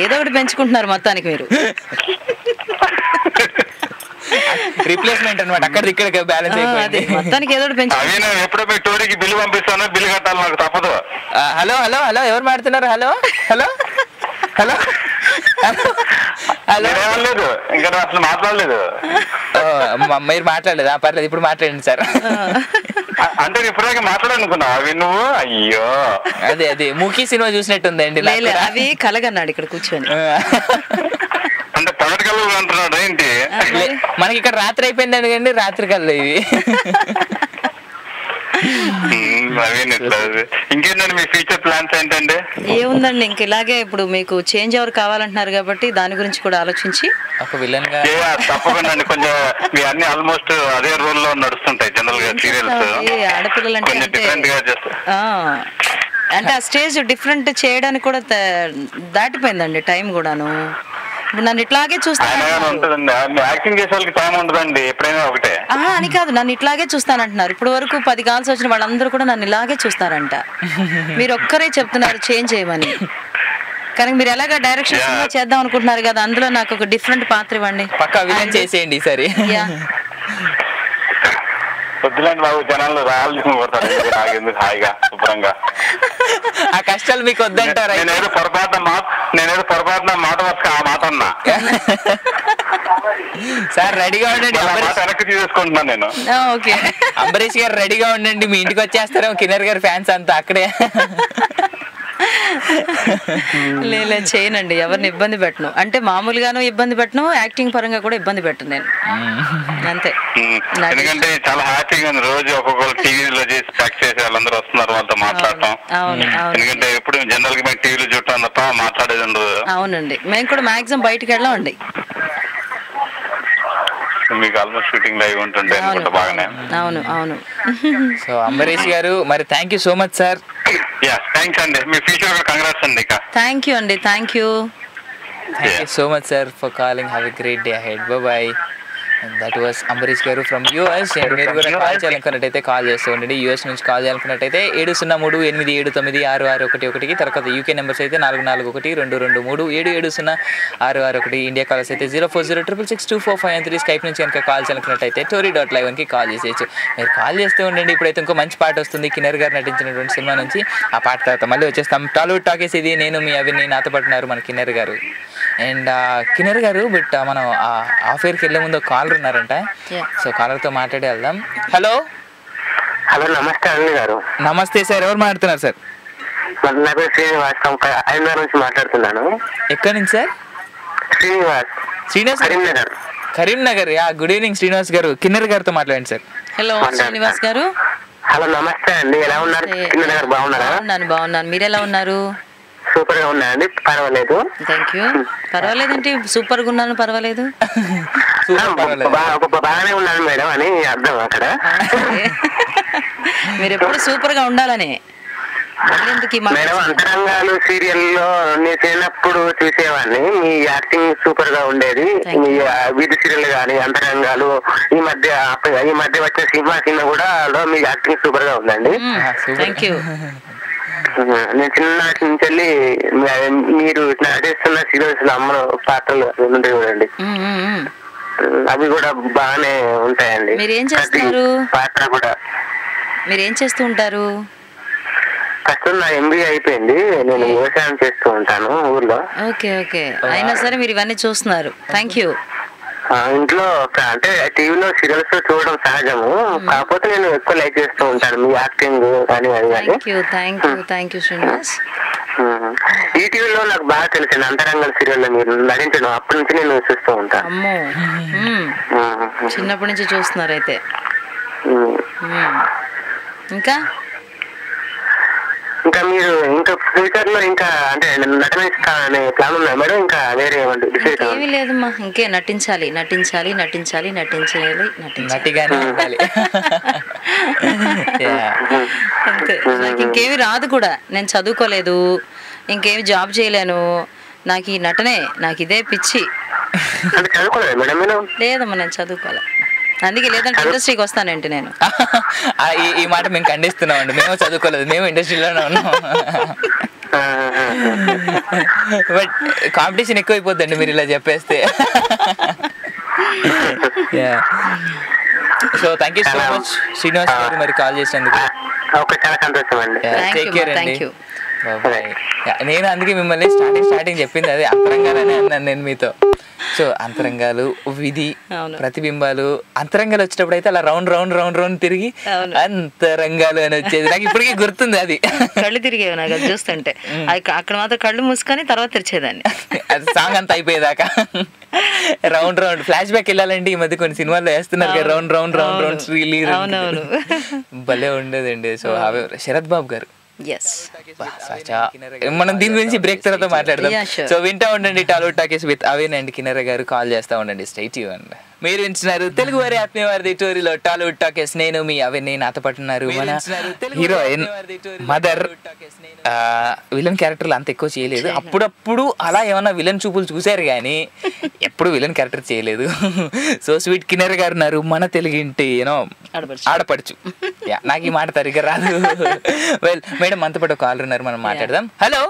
ఏదో ఒకటి పెంచుకుంటున్నారు మొత్తానికి మీరు. రిప్లేస్మెంట్ అనమాట, అక్కడ ఇక్కడ బ్యాలెన్స్ అయిపోయింది. మొత్తానికి ఏదో ఒకటి పెంచు. ఎప్పుడో మీ టోరీకి బిల్లు పంపిస్తాను, బిల్లు కట్టాలి, నాకు తప్పదు. హలో ఎవరు మాట్లాడుతున్నారు? హలో లేదు, ఇంకా అసలు మాట్లాడలేదు. మీరు మాట్లాడలేదు? పర్లేదు, ఇప్పుడు మాట్లాడండి సార్. అంటే ఇప్పుడే మాట్లాడనుకున్నా అవి నువ్వు. అయ్యో, అదే మూకీ సినిమా చూసినట్టుందండి. అవి కలగన్నాడు ఇక్కడ కూర్చొని. అంటే పగటి కళ్ళు అంటున్నాడు ఏంటి? మనకి ఇక్కడ రాత్రి అయిపోయింది అండి, రాత్రి కళ్ళు ఇవి. ఇంకేంటండి మీ ఫ్యూచర్ ప్లాన్స్ ఏంటండి? ఏముందండి, ఇంక ఇలాగే ఇప్పుడు మీకు చేంజ్ ఎవరు కావాలంటున్నారు కాబట్టి దాని గురించి కూడా ఆలోచించి ఒక విలన్ గా. తప్పకుండా అండి, కొంచెం మీ అన్ని ఆల్మోస్ట్ అదే రోల్ లో నడుస్తుంటాయి జనరల్ గా సీరియల్స్. ఆడపిల్లలు అంటే ఆ స్టేజ్ డిఫరెంట్ చేయడానికి కూడా దాటిపోయిందండి టైం కూడాను. నన్ను ఇట్లాగే చూస్తాను అని కాదు, నన్ను ఇట్లాగే చూస్తానంటున్నారు. ఇప్పుడు వరకు 10 కాల్స్ వచ్చిన వాళ్ళందరూ కూడా నన్ను ఇలాగే చూస్తారంట. మీరు ఒక్కరే చెప్తున్నారు చేంజ్ చేయమని, కానీ మీరు ఎలాగా డైరెక్షన్ చేద్దాం అనుకుంటున్నారు కదా, అందులో నాకు ఒక డిఫరెంట్ పాత్ర ఇవ్వండి. పక్కా విలన్ చేసేయండి సరే. వద్దులేండి బాబు, జనాలు రాళ్ళు హాయిగా శుభ్రంగా. ఆ కష్టాలు మీకు వద్దంటారా? నేనేదో పొరపాటున మాట వరకు ఆ మాట అన్నా సార్ రెడీగా ఉండండి, వెనక్కి తీసేసుకుంటున్నాను నేను. ఓకే, అంబరీష్ గారు రెడీగా ఉండండి, మీ ఇంటికి వచ్చేస్తారేమో కిన్నర్ గారి ఫ్యాన్స్ అంతా అక్కడే. లేదు చేయనండి, ఎవరిని ఇబ్బంది పెట్టను. అంటే మామూలుగాను ఇబ్బంది పెట్టను, యాక్టింగ్ పరంగా కూడా ఇబ్బంది పెట్టను నేను, అంతే. ఎందుకంటే చాలా హ్యాపీగా ఉంది, రోజు ఒక్కొక్కరు టీవీలో చేసి ప్యాక్ చేసి వాళ్ళందరూ వస్తున్నారు, వాళ్ళతో మాట్లాడటం. ఎందుకంటే ఎప్పుడు జనరల్ గా మేము టీవీలో చూడటం తప్ప మాట్లాడేది ఉండదు. అవునండి, మేము కూడా మాక్సిమం బయటకు వెళ్ళామండి. మీకు ఆల్మోస్ట్ షూటింగ్ లైవ్ ఉంటుండే బాగానే. అవును అవును. సో అంబరీష్ గారు మరి thank you so much sir. Thanks అండి, మీ ఫ్యూచర్ కూడా కంగ్రాట్స్ అండి. థ్యాంక్ యూ అండి, thank you so much sir for calling. Have a great day ahead. Bye. That was Ambarish గారు ఫ్రమ్ యూఎస్. మీరు కూడా కాల్ చేయాలనుకున్నట్టయితే కాల్ చేస్తూ ఉండండి. యూఎస్ నుంచి కాల్ చేయాలనుకున్నట్టయితే 703-877-911 తర్వాత యూకే నెంబర్స్ అయితే 441223-770-661. ఇండియా కాల్స్ అయితే 0406662453. స్కైప్ నుంచి కనుక కాల్ చేయాలనుకున్నట్టయితే tory.live1కి కాల్ చేసేయచ్చు. మీరు కాల్ చేస్తూ ఉండండి. ఇప్పుడైతే ఇంకో మంచి పాట వస్తుంది కిన్నర్ గారు నటించినటువంటి సినిమా నుంచి. ఆ పాట తర్వాత మళ్ళీ వచ్చేస్తాం. టాలీవుడ్ టాకీస్ ఇది. నేను మీ అవిని, నాతో పడుతున్నారు మన కిన్నర్ గారు. అండ్ కిన్నర్ గారు బట్ మనం ఆఫేర్కి వెళ్ళే ముందు కాలర్ ఉన్నారంట, సో కాలర్తో మాట్లాడి వెళ్దాం. హలో హలో, నమస్తే అనిల్ గారు. నమస్తే సార్, ఎవరు మాట్లాడుతున్నారు సార్? నా పేరు శ్రీనివాస్, హైదరాబాద్ నుంచి మాట్లాడుతున్నాను. ఎక్కడి నుంచి sir? Srinivas, Karimnagar. Good evening Srinivas గారు, కిన్నర్ గారితో మాట్లాడండి సార్. హలో శ్రీనివాస్ గారు. హలో నమస్తే అండి, ఎలా ఉన్నారు? కిన్నర్ గారు బాగున్నారా? బాగున్నాను, మీరు ఎలా ఉన్నారు? సూపర్ గా ఉన్నాయండి, పర్వాలేదు. Thank you. పర్వాలేదంటే సూపర్ గా ఉన్నాను, పర్వాలేదు, బాగానే ఉన్నాను మేడం అని అర్థం అక్కడ. మీరు ఎప్పుడు సూపర్ గా ఉండాలని. మేడం, అంతరంగాలు సీరియల్లో నేను చిన్నప్పుడు చూసేవాడిని, మీ యాక్టింగ్ సూపర్ గా ఉండేది. మీ వీధి సీరియల్ గానీ అంతరంగాలు, ఈ మధ్య వచ్చిన సినిమా కూడా మీ యాక్టింగ్ సూపర్ గా ఉందండి. Thank you. నేను చిన్ననాటి నుంచి వెళ్ళి మీరు నటిస్తున్న సీరియల్స్ లో అమ్మ పాత్రలు ఉంటాయి చూడండి, అవి కూడా బాగానే ఉంటాయండి. మీరేం చేస్తారు? పాత్ర కూడా. మీరేం చేస్తూ ఉంటారు? ప్రస్తుతం నా MBA అయిపోయింది, నేను వ్యవసాయం చేస్తూ ఉంటాను ఊర్లో. ఓకే ఓకే, అయినా సరే మీరు ఇవన్నీ చూస్తున్నారు. Thank you. ఇంట్లో అంటే టీవీలో సీరియల్స్ చూడడం సహజము, కాకపోతే నేను ఎక్కువ లైక్ చేస్తూ ఉంటాను మీ యాక్టింగ్ అని. Thank you Srinivas. ఈ టీవీలో నాకు బాగా తెలిసింది అంతరంగం సీరియల్ మీరు నటించడం, అప్పటి నుంచి నేను చూస్తూ ఉంటాను. అమ్మో, చిన్నప్పటి నుంచి చూస్తున్నారు అయితే. ఇంకా మీరు ఇంకా ఫ్యూచర్ లో ఇంకా అంటే నటన ప్లాన్ ఉందా మేడం? ఇంకా వేరే ఏమీ లేదమ్మా, ఇంకే నటించాలి నటించాలి నటించాలి నటించాలి నటిగానే ఉండాలి అంతే. నాకు ఇంకేమి రాదు కూడా, నేను చదువుకోలేదు, ఇంకేమి జాబ్ చేయలేను, నాకు ఈ నటనే, నాకు ఇదే పిచ్చి. లేదమ్మా నేను చదువుకోలే, అందుకే లేదంటే ఇండస్ట్రీకి వస్తానంటే నేను. ఈ మాట మేము ఖండిస్తున్నాం అండి, మేము చదువుకోలేదు, మేము ఇండస్ట్రీలోనే ఉన్నాం. బట్ కాంపిటీషన్ ఎక్కువైపోద్దండి మీరు ఇలా చెప్పేస్తే. So thank you so much Srinivas గారు మరి కాల్ చేసినందుకు. టేక్ కేర్ అండి. నేను అందుకే మిమ్మల్ని స్టార్టింగ్ చెప్పింది అదే, అంతరంగానే అన్నాను నేను మీతో. సో అంతరంగాలు, విధి, ప్రతిబింబాలు, అంతరంగాలు వచ్చేటప్పుడు అయితే అలా రౌండ్ రౌండ్ రౌండ్ రౌండ్ తిరిగి అంతరంగాలు అని వచ్చేది, నాకు ఇప్పటికీ గుర్తుంది. అది కళ్ళు తిరిగేవి నాకు అది చూస్తుంటే, అక్కడ మాత్రం కళ్ళు మూసుకొని తర్వాత తెరిచేదాన్ని. అది సాంగ్ అంతా అయిపోయేదాకా రౌండ్ రౌండ్ ఫ్లాష్ బ్యాక్ వెళ్ళాలంటే ఈ మధ్య కొన్ని సినిమాల్లో వేస్తున్నారు కదా, రౌండ్ రౌండ్ రౌండ్ రౌండ్ శ్రీలీర్, భలే ఉండేదండి. సో శరత్ బాబు గారు, మనం దీని గురించి బ్రేక్ తర్వాత మాట్లాడదాం. సో వింటా ఉండండి Tollywood talkies with అవిన్ and Kinnaur గారు, కాల్ చేస్తా ఉండండి. Stay tuned. మీరు వింటున్నారు తెలుగు వారి ఆత్మీయ వారిది టోరీలో టాలీవుడ్ టాకీస్. నేను మీ అవిన్, నాతో పట్టున్నారు మన హీరోయిన్ మదర్. విలన్ క్యారెక్టర్లు అంత ఎక్కువ చేయలేదు, అప్పుడప్పుడు అలా ఏమన్నా విలన్ చూపులు చూశారు కానీ ఎప్పుడు విలన్ క్యారెక్టర్ చేయలేదు. సో స్వీట్ కిన్నర్ గారు ఉన్నారు, మన తెలుగింటి యూనో ఆడపడుచు. నాకు ఈ మాట సరిగ్గా రాదు. వెల్ మేడం మనతో పాటు కాలర్ ఉన్నారు, మనం మాట్లాడదాం. Hello,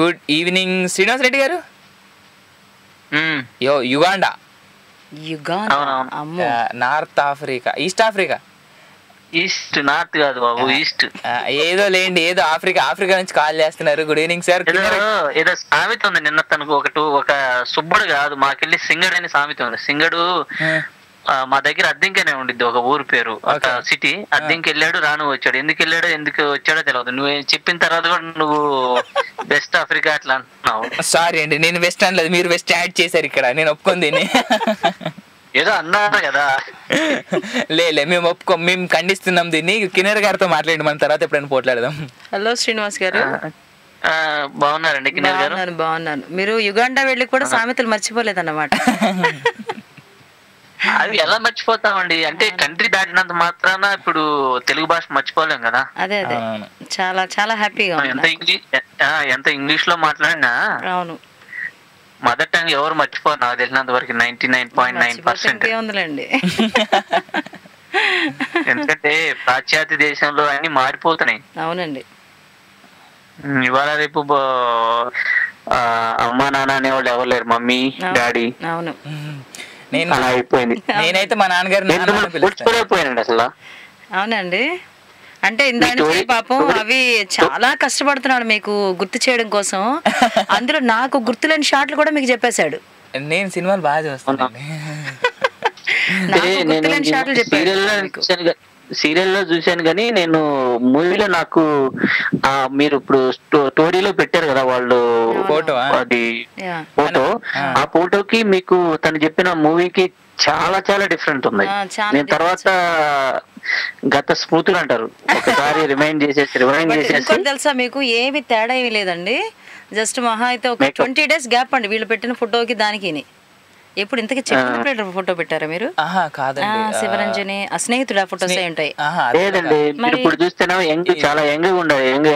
good evening Srinivas Reddy garu. Uganda, north Africa, east Africa, east north కాదు బాబు, ఈస్ట్. ఏదో లేండి, ఏదో ఆఫ్రికా నుంచి కాల్ చేస్తున్నారు. Good evening sir. ఏదో సామెత ఉంది, నిన్న తనకు ఒక సుబ్బుడు కాదు, మాకెళ్ళి సింగడు అని సామెత ఉంది. సింగడు మా దగ్గర అద్దెంకనే ఉండిద్ది, ఒక ఊరు పేరు, ఒక సిటీ. అద్దెంకి వెళ్ళాడు, రాను వచ్చాడు. ఎందుకు వచ్చాడో తెలియదు. నువ్వు చెప్పిన తర్వాత కూడా నువ్వు వెస్ట్ ఆఫ్రికా అట్లా అంటున్నావు. సారీ అండి, నేను వెస్ట్ అనలేదు, మీరు వెస్ట్ యాడ్ చేశారు ఇక్కడ, నేను ఒప్పుకుంది. ఏదో అన్నారు కదా. లే మేము ఖండిస్తున్నాం దీన్ని. కిన్నెర గారితో మాట్లాడి మన తర్వాత ఎప్పుడైనా పోట్లాడదాం. హలో శ్రీనివాస్ గారు. బాగున్నారండి కిన్నెర గారు? బాగున్నాను. మీరు యుగాండా వెళ్ళి కూడా సామెతలు మర్చిపోలేదన్నమాట. అవి ఎలా మర్చిపోతామండి, అంటే కంట్రీ దాటినంత మాత్రాన ఇప్పుడు తెలుగు భాష మర్చిపోలేం కదా. అదే చాలా చాలా హ్యాపీగా ఎంత ఇంగ్లీష్ లో మాట్లాడినా అవును మదర్ టంగ్ ఎవరు మర్చిపోరు నాకు తెలిసినంత వరకు 99.9%. ఉందిలేండి. ఎందుకంటే పాశ్చాత్య దేశంలో అన్ని మారిపోతున్నాయి. అవునండి. ఇవాళ రేపు అమ్మా నాన్న అనేవాళ్ళు ఎవరు లేరు, మమ్మీ డాడీ. అవును, అలా అయిపోయింది. నేనైతే మా నాన్నగారు అసలు. అవునండి. అంటే ఇందానికి పాపం అవి చాలా కష్టపడుతున్నాడు మీకు గుర్తు చేయడం కోసం. అందులో నాకు గుర్తులేని షాట్లు కూడా మీకు చెప్పేశాడు. నేను సినిమాలు బాగా చూస్తాను. సీరియల్లో చూశాను కానీ నేను మూవీలో నాకు మీరు ఇప్పుడు స్టోరీలో పెట్టారు కదా వాళ్ళు ఫోటో, అది ఫోటో, ఆ ఫోటోకి మీకు తను చెప్పిన మూవీకి చాలా చాలా డిఫరెంట్ ఉంది. నేను తర్వాత గత స్మృతులు అంటారు, ఒకసారి రిమైండ్ చేసేసి తెలుసా మీకు ఏమి తేడా ఏమి లేదండి. జస్ట్ మహా అయితే ఒక 20 days గ్యాప్ అండి వీళ్ళు పెట్టిన ఫోటోకి దానికి. ఎప్పుడు ఇంతకీ చెప్పినప్పుడు ఫోటో పెట్టారా మీరు? శివరంజని స్నేహితుడు ఫోటోస్ ఉంటాయి. లేదండి, మీరు ఇప్పుడు చూస్తేనేమో యంగ్, చాలా యంగ్ గా ఉన్నారు, యంగ్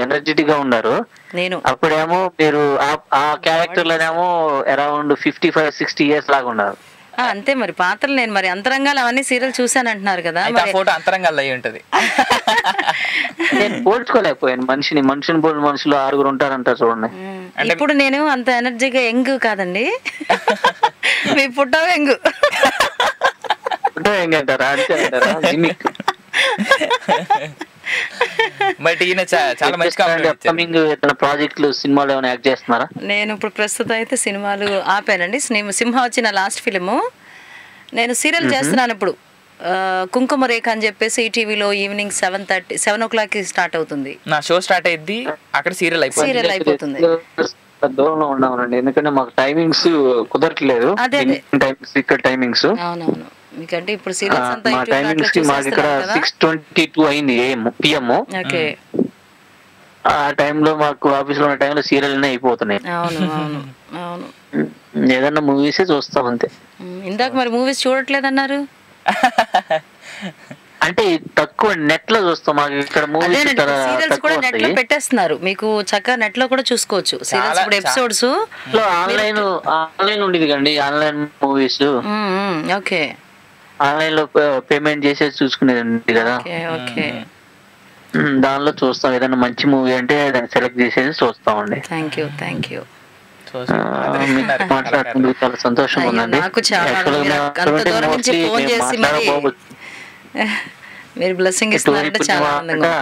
ఎనర్జెటిక్ గా ఉన్నారు. నేను అప్పుడేమో మీరు ఆ క్యారెక్టర్ లోనేమో అరౌండ్ 55-60 years లాగా ఉన్నారు. అంతే మరి పాత్రలు. నేను మరి అంతరంగాలు అవన్నీ సీరియల్ చూసాను అంటున్నారు కదా, ఫోటో అంతరంగాలు అయి ఉంటది. నేను పోల్చుకోలేకపోయాను మనుషులు 6 ఉంటారంటారు చూడండి. ఇప్పుడు నేను అంత ఎనర్జీగా యంగ్ కాదండి, మీ ఫోటో యంగ్. ఫోటో యంగ్ అంటారా? బట్ ఈయన చాలా మంచి ప్రాజెక్టులు, సినిమాలు ఏమైనా యాక్ట్ చేస్తున్నారా? నేను ఇప్పుడు ప్రస్తుతం అయితే సినిమాలు ఆపానండి. సింహ వచ్చిన లాస్ట్ ఫిలిము. నేను సీరియల్ చేస్తున్నాను ఇప్పుడు, కుంకుమ రేఖ అని చెప్పేసి ఈటీవీలో ఈవినింగ్ 7 o'clock స్టార్ట్ అవుతుంది. నా షో స్టార్ట్ అయ్యింది, అక్కడ సీరియల్ అయిపోతుంది. దూరంలో ఉన్నామండి, ఎందుకంటే మాకు టైమింగ్స్ కుదరట్లేదు. ఇక్కడ టైమింగ్స్ అవునవును, మీకంటే ఇప్పుడు సీరియల్స్ అంతా మా టైమింగ్స్ కి మాకు ఇక్కడ 6:22 అయింది PM. ఆ టైంలో మాకు ఆఫీస్ లో ఉన్న టైంలో సీరియల్ అయిపోతున్నాయి. ఏదన్నా మూవీసే చూస్తాం అంతే. ఇందాక మరి మూవీస్ చూడట్లేదన్నారు? అంటే తక్కువ నెట్ లో చూస్తాం, మాకు ఇక్కడ మూవీస్ కూడా నెట్ లో పెట్టేస్తున్నారు, మీకు చక్కగా నెట్ లో కూడా చూసుకోవచ్చు సీరియల్స్. ఇప్పుడు ఎపిసోడ్స్ ఆన్లైన్ ఉండేది కండి, ఆన్లైన్ మూవీస్. ఓకే, ఆన్లైన్ లో పేమెంట్ చేసేసి చూసుకునేది కదా. దానిలో చూస్తాం, ఏదైనా మంచి మూవీ అంటే దాన్ని సెలెక్ట్ చేసేసి చూస్తామండి. Thank you. మాట్లాడుతుంది చాలా సంతోషంగా ఉందండి. మీరు బ్లెస్సింగ్ ఇస్తున్నారంటే చాలా ఆనందంగా.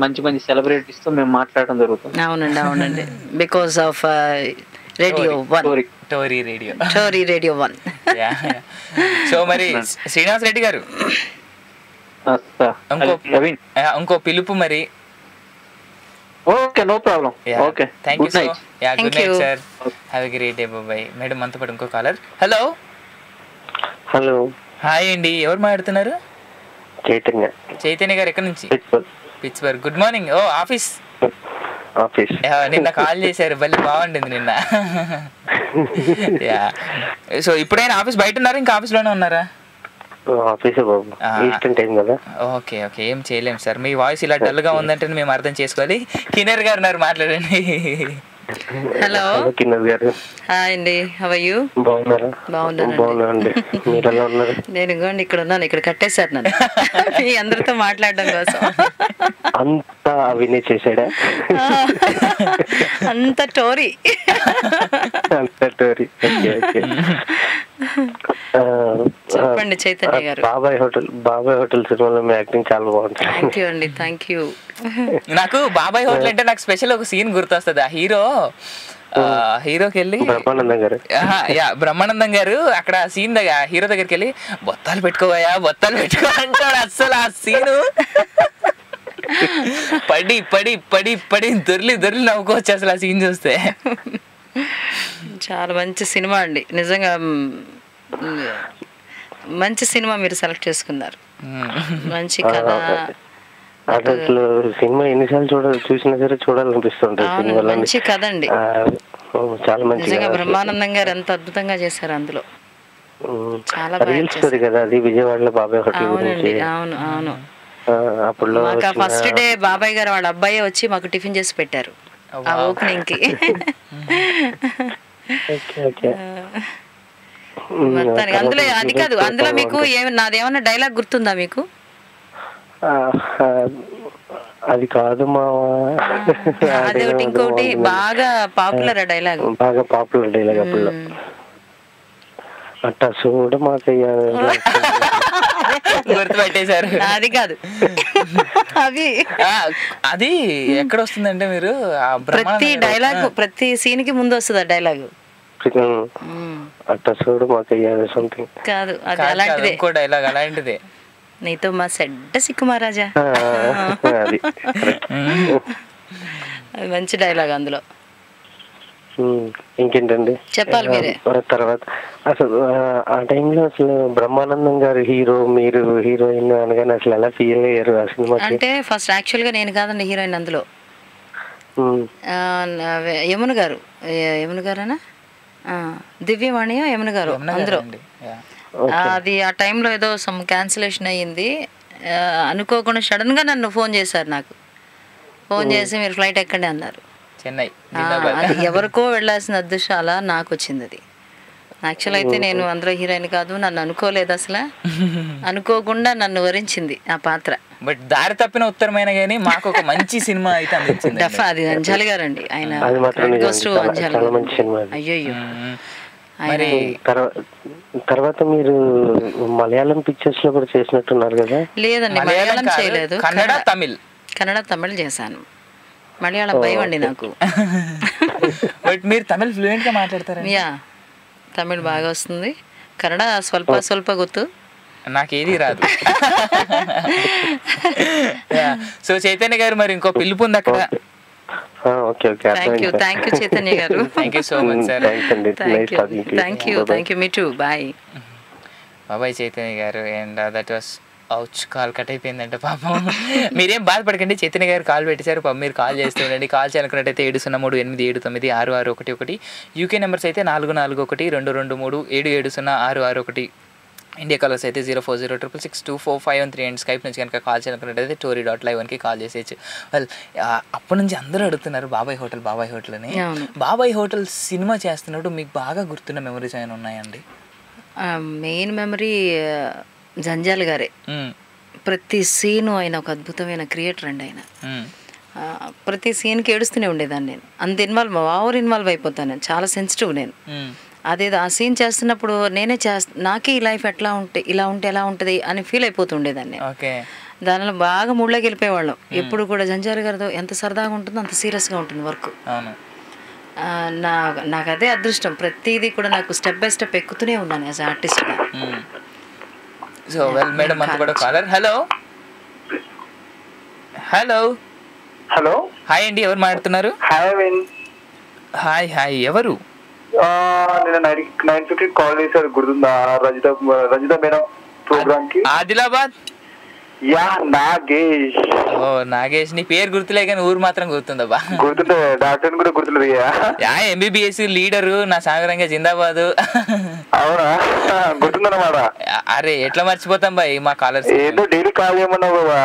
మంచి సెలబ్రిటీస్ తో మేము మాట్లాడడం జరుగుతుంది. అవునండి, because of radio 1. TORI radio 1. So మరి శ్రీనివాస్ రెడ్డి గారు ఇంకో పిలుపు మరి. Okay, no problem. Okay, thank you. Good night sir, have a great day. Bye. Madam మనతో పాటు ఇంకో కాలర్. హలో. హాయ్ అండి, ఎవరు మాట్లాడుతున్నారు? చైతన్య గారు, ఎక్కడి నుంచి? పిట్స్బర్గ్. Good morning. ఆఫీస్ నిన్న కాల్ చేశారు, భలే బాగుండింది నిన్న. సో ఇప్పుడైనా ఆఫీస్ బయట ఉన్నారా, ఇంకా ఆఫీస్ లోనే ఉన్నారా? ఓకే, ఏం చేయలేం సార్, మీ వాయిస్ ఇలా డల్ గా ఉందంటే మేము అర్థం చేసుకోవాలి. కిన్నెర్ గారు ఉన్నారు, మాట్లాడండి. హలో కిన్నెర్ గారు. హాయ్ అండి, హౌ ఆర్ యు? బాగున్నానండి, మీరు ఎలా ఉన్నారు? నేను ఇగోండి ఇక్కడ ఉన్నాను, ఇక్కడ కట్టేశారు నన్ను మీ అందరితో మాట్లాడడం కోసం. అంతా అవినే చేశాడా? అంత టోరీ. చెప్పండి చైతన్య గారు. బాబాయ్ హోటల్ సినిమాలో మీ యాక్టింగ్ చాలా బాగుంటుంది. థ్యాంక్ యూ అండి, థ్యాంక్ యూ. నాకు బాబాయ్ హోటల్ అంటే నాకు స్పెషల్ ఒక సీన్ గుర్తొస్తుంది. ఆ హీరోకి వెళ్ళి బ్రహ్మానందం గారు అక్కడ సీన్ దగ్గర హీరో దగ్గరికి వెళ్ళి బొత్తాలు పెట్టుకోవా అంటాడు. అస్సలు ఆ సీను పడి పడి పడి పడి దొర్లి నవ్వుకోవచ్చు అసలు ఆ సీన్ చూస్తే. చాలా మంచి సినిమా అండి, నిజంగా మంచి సినిమా మీరు సెలెక్ట్ చేసుకున్నారు. మంచి కథ. అసలు సినిమా ఎన్నిసార్లు చూసినా సరే చూడాలనిపిస్తుంటుంది. మంచి కథ అండి, చాలా మంచి. నిజంగా బ్రహ్మానందం గారు ఎంత అద్భుతంగా చేశారు అందులో. చాలా రీల్ స్టోరీ కదా అది, విజయవాడలో బాబాయ్ హోటల్ గురించి. అవును అవును. అప్పుడు మాకు ఫస్ట్ డే బాబాయ్ గారు వాళ్ళ అబ్బాయి వచ్చి మాకు టిఫిన్ చేసి పెట్టారు ఆ ఓపెనింగ్ కి. మొత్తానికి అందులో అది కాదు, అందులో మీకు నాదేమన్నా డైలాగ్ గుర్తుందా మీకు? అది కాదు మావా, అదొకటి ఇంకోటి బాగా పాపులర్ డైలాగ్, బాగా పాపులర్ డైలాగ్ అప్పుడు. అట్టా చూడ మాకయ్యా గుర్తుపెట్టేశారు. అది కాదు, అది ఎక్కడ వస్తుందంటే మీరు ప్రతి డైలాగ్ ప్రతి సీన్ కి ముందు వస్తుంది ఆ డైలాగ్. అట్టా చూడ మాకయ్యా సంథింగ్ కాదు, అది అలాంటిదే, ఇంకో డైలాగ్ అలాంటిదే. నీతో మా సెడ్డ సిక్కుమారాజా, అది మంచి డైలాగ్ అందులో. ఇంకేంటండి చెప్పాలి మీరే. తర్వాత అసలు ఆ టైంలో అసలు బ్రహ్మానందం గారు హీరో, మీరు హీరోయిన్ అనగానే అసలు ఎలా ఫీల్ అయ్యారు ఆ సినిమా? అంటే ఫస్ట్ యాక్చువల్ గా నేను కాదండి హీరోయిన్ అందులో, యమున గారేనా, దివ్యవాణి యమున గారు అందులో. అది ఆ టైంలో ఏదో సమ్ క్యాన్సిలేషన్ అయ్యింది, అనుకోకుండా సడన్ గా నన్ను ఫోన్ చేశారు. నాకు ఫోన్ చేసి మీరు ఫ్లైట్ ఎక్కండి అన్నారు. చెన్నై అది ఎవరికో వెళ్ళాల్సిన అదృష్టం అలా నాకు వచ్చింది. అది యాక్చువల్ అయితే నేను అందులో హీరోయిన్ కాదు, నన్ను అనుకోలేదు అసలు, అనుకోకుండా నన్ను వరించింది ఆ పాత్ర. బట్ దారి తప్పిన ఉత్తరమైన గానీ మాకు ఒక మంచి సినిమా అయితే అందించింది. అది అంజలి గారండి, ఆయన అయ్యో. మరి తర్వాత మీరు మలయాళం పిక్చర్స్ లో కూడా చేసినట్టున్నారు కదా? లేదండి, మలయాళం చేయలేదు, కన్నడ తమిళ్ చేశాను. మలయాళం భయం అండి నాకు. బట్ మీరు తమిళ్ ఫ్లూయెంట్ గా మాట్లాడతారా? యా, తమిళ్ బాగా వస్తుంది, కన్నడ స్వల్ప గుర్తు, నాకేది రాదు. సో చైతన్య గారు మరి ఇంకో పిలుపు ఉంది అక్కడ. Thank you Chaitanya garu. Thank you so much sir. Thank you me too. Bye బాబాయ్ Chaitanya garu. And that was call cut అయిపోయిందంట పాపం. మీరేం బాధపడకండి, చైతన్య గారు కాల్ పెట్టేశారు, పాపం మీరు కాల్ చేస్తూ ఉండండి. కాల్ చేయాలనుకున్నట్టయితే 703-879-6661. యూకే నెంబర్స్ అయితే 441-223-770-661. ఇండియా కాలర్స్ అయితే 04066624513. అండ్ స్కైప్ నుంచి కనుక కాల్ చేయాలనుకున్నట్టయితే tory.live1కి కాల్ చేసేయచ్చు. వాళ్ళు అప్పటి నుంచి అందరూ అడుగుతున్నారు బాబాయ్ హోటల్ అని. బాబాయ్ హోటల్ సినిమా చేస్తున్నప్పుడు మీకు బాగా గుర్తున్న మెమరీస్ ఏమైనా ఉన్నాయండి? మెయిన్ మెమరీ జంజాల్ గారే. ప్రతి సీను ఆయన ఒక అద్భుతమైన క్రియేటర్ అండి. ఆయన ప్రతి సీన్కి ఏడుస్తూనే ఉండేదాన్ని నేను. అంత ఇన్వాల్వ్ అయిపోతాను, చాలా సెన్సిటివ్ నేను. అదేదో ఆ సీన్ చేస్తున్నప్పుడు నేనే నాకే ఈ లైఫ్ ఎట్లా ఉంటే ఇలా ఉంటే ఎలా ఉంటుంది అని ఫీల్ అయిపోతుండేదాన్ని. దానిలో బాగా మూడ్లోకి వెళ్ళిపోయేవాళ్ళం. ఎప్పుడు కూడా జంజాల్ గారితో ఎంత సరదాగా ఉంటుందో అంత సీరియస్గా ఉంటుంది వర్క్. నాకు అదే అదృష్టం, ప్రతిదీ కూడా నాకు స్టెప్ బై స్టెప్ ఎక్కుతూనే ఉన్నాను యాజ్ ఆర్టిస్ట్గా. సో వెల్ మేడం అంత కూడా కాలర్. హలో హాయ్ అండి, ఎవరు మాట్లాడుతున్నారు? హాయ్ ఎవరు? నేను 9:50 కాల్ చేశారు, గుర్తుందా? రజిత మేడం ప్రోగ్రామ్ కి, ఆదిలాబాద్. యా, నాగేష్. ఓ నాగేష్, నీ పేరు గుర్తులే కానీ ఊరు మాత్రం గుర్తుందబ్బా. గుర్తుంటే డాక్టర్ కూడా గుర్తులేదు. ఎంబీబీఎస్ లీడరు నా సాగరంగా జిందాబాద్. అవునా, గుర్తుందన్నమాట. అరే ఎట్లా మర్చిపోతాం బాయ్, మా కాలర్స్ ఏదో డైలీ కాల్ చేయమన్నావు బాబా.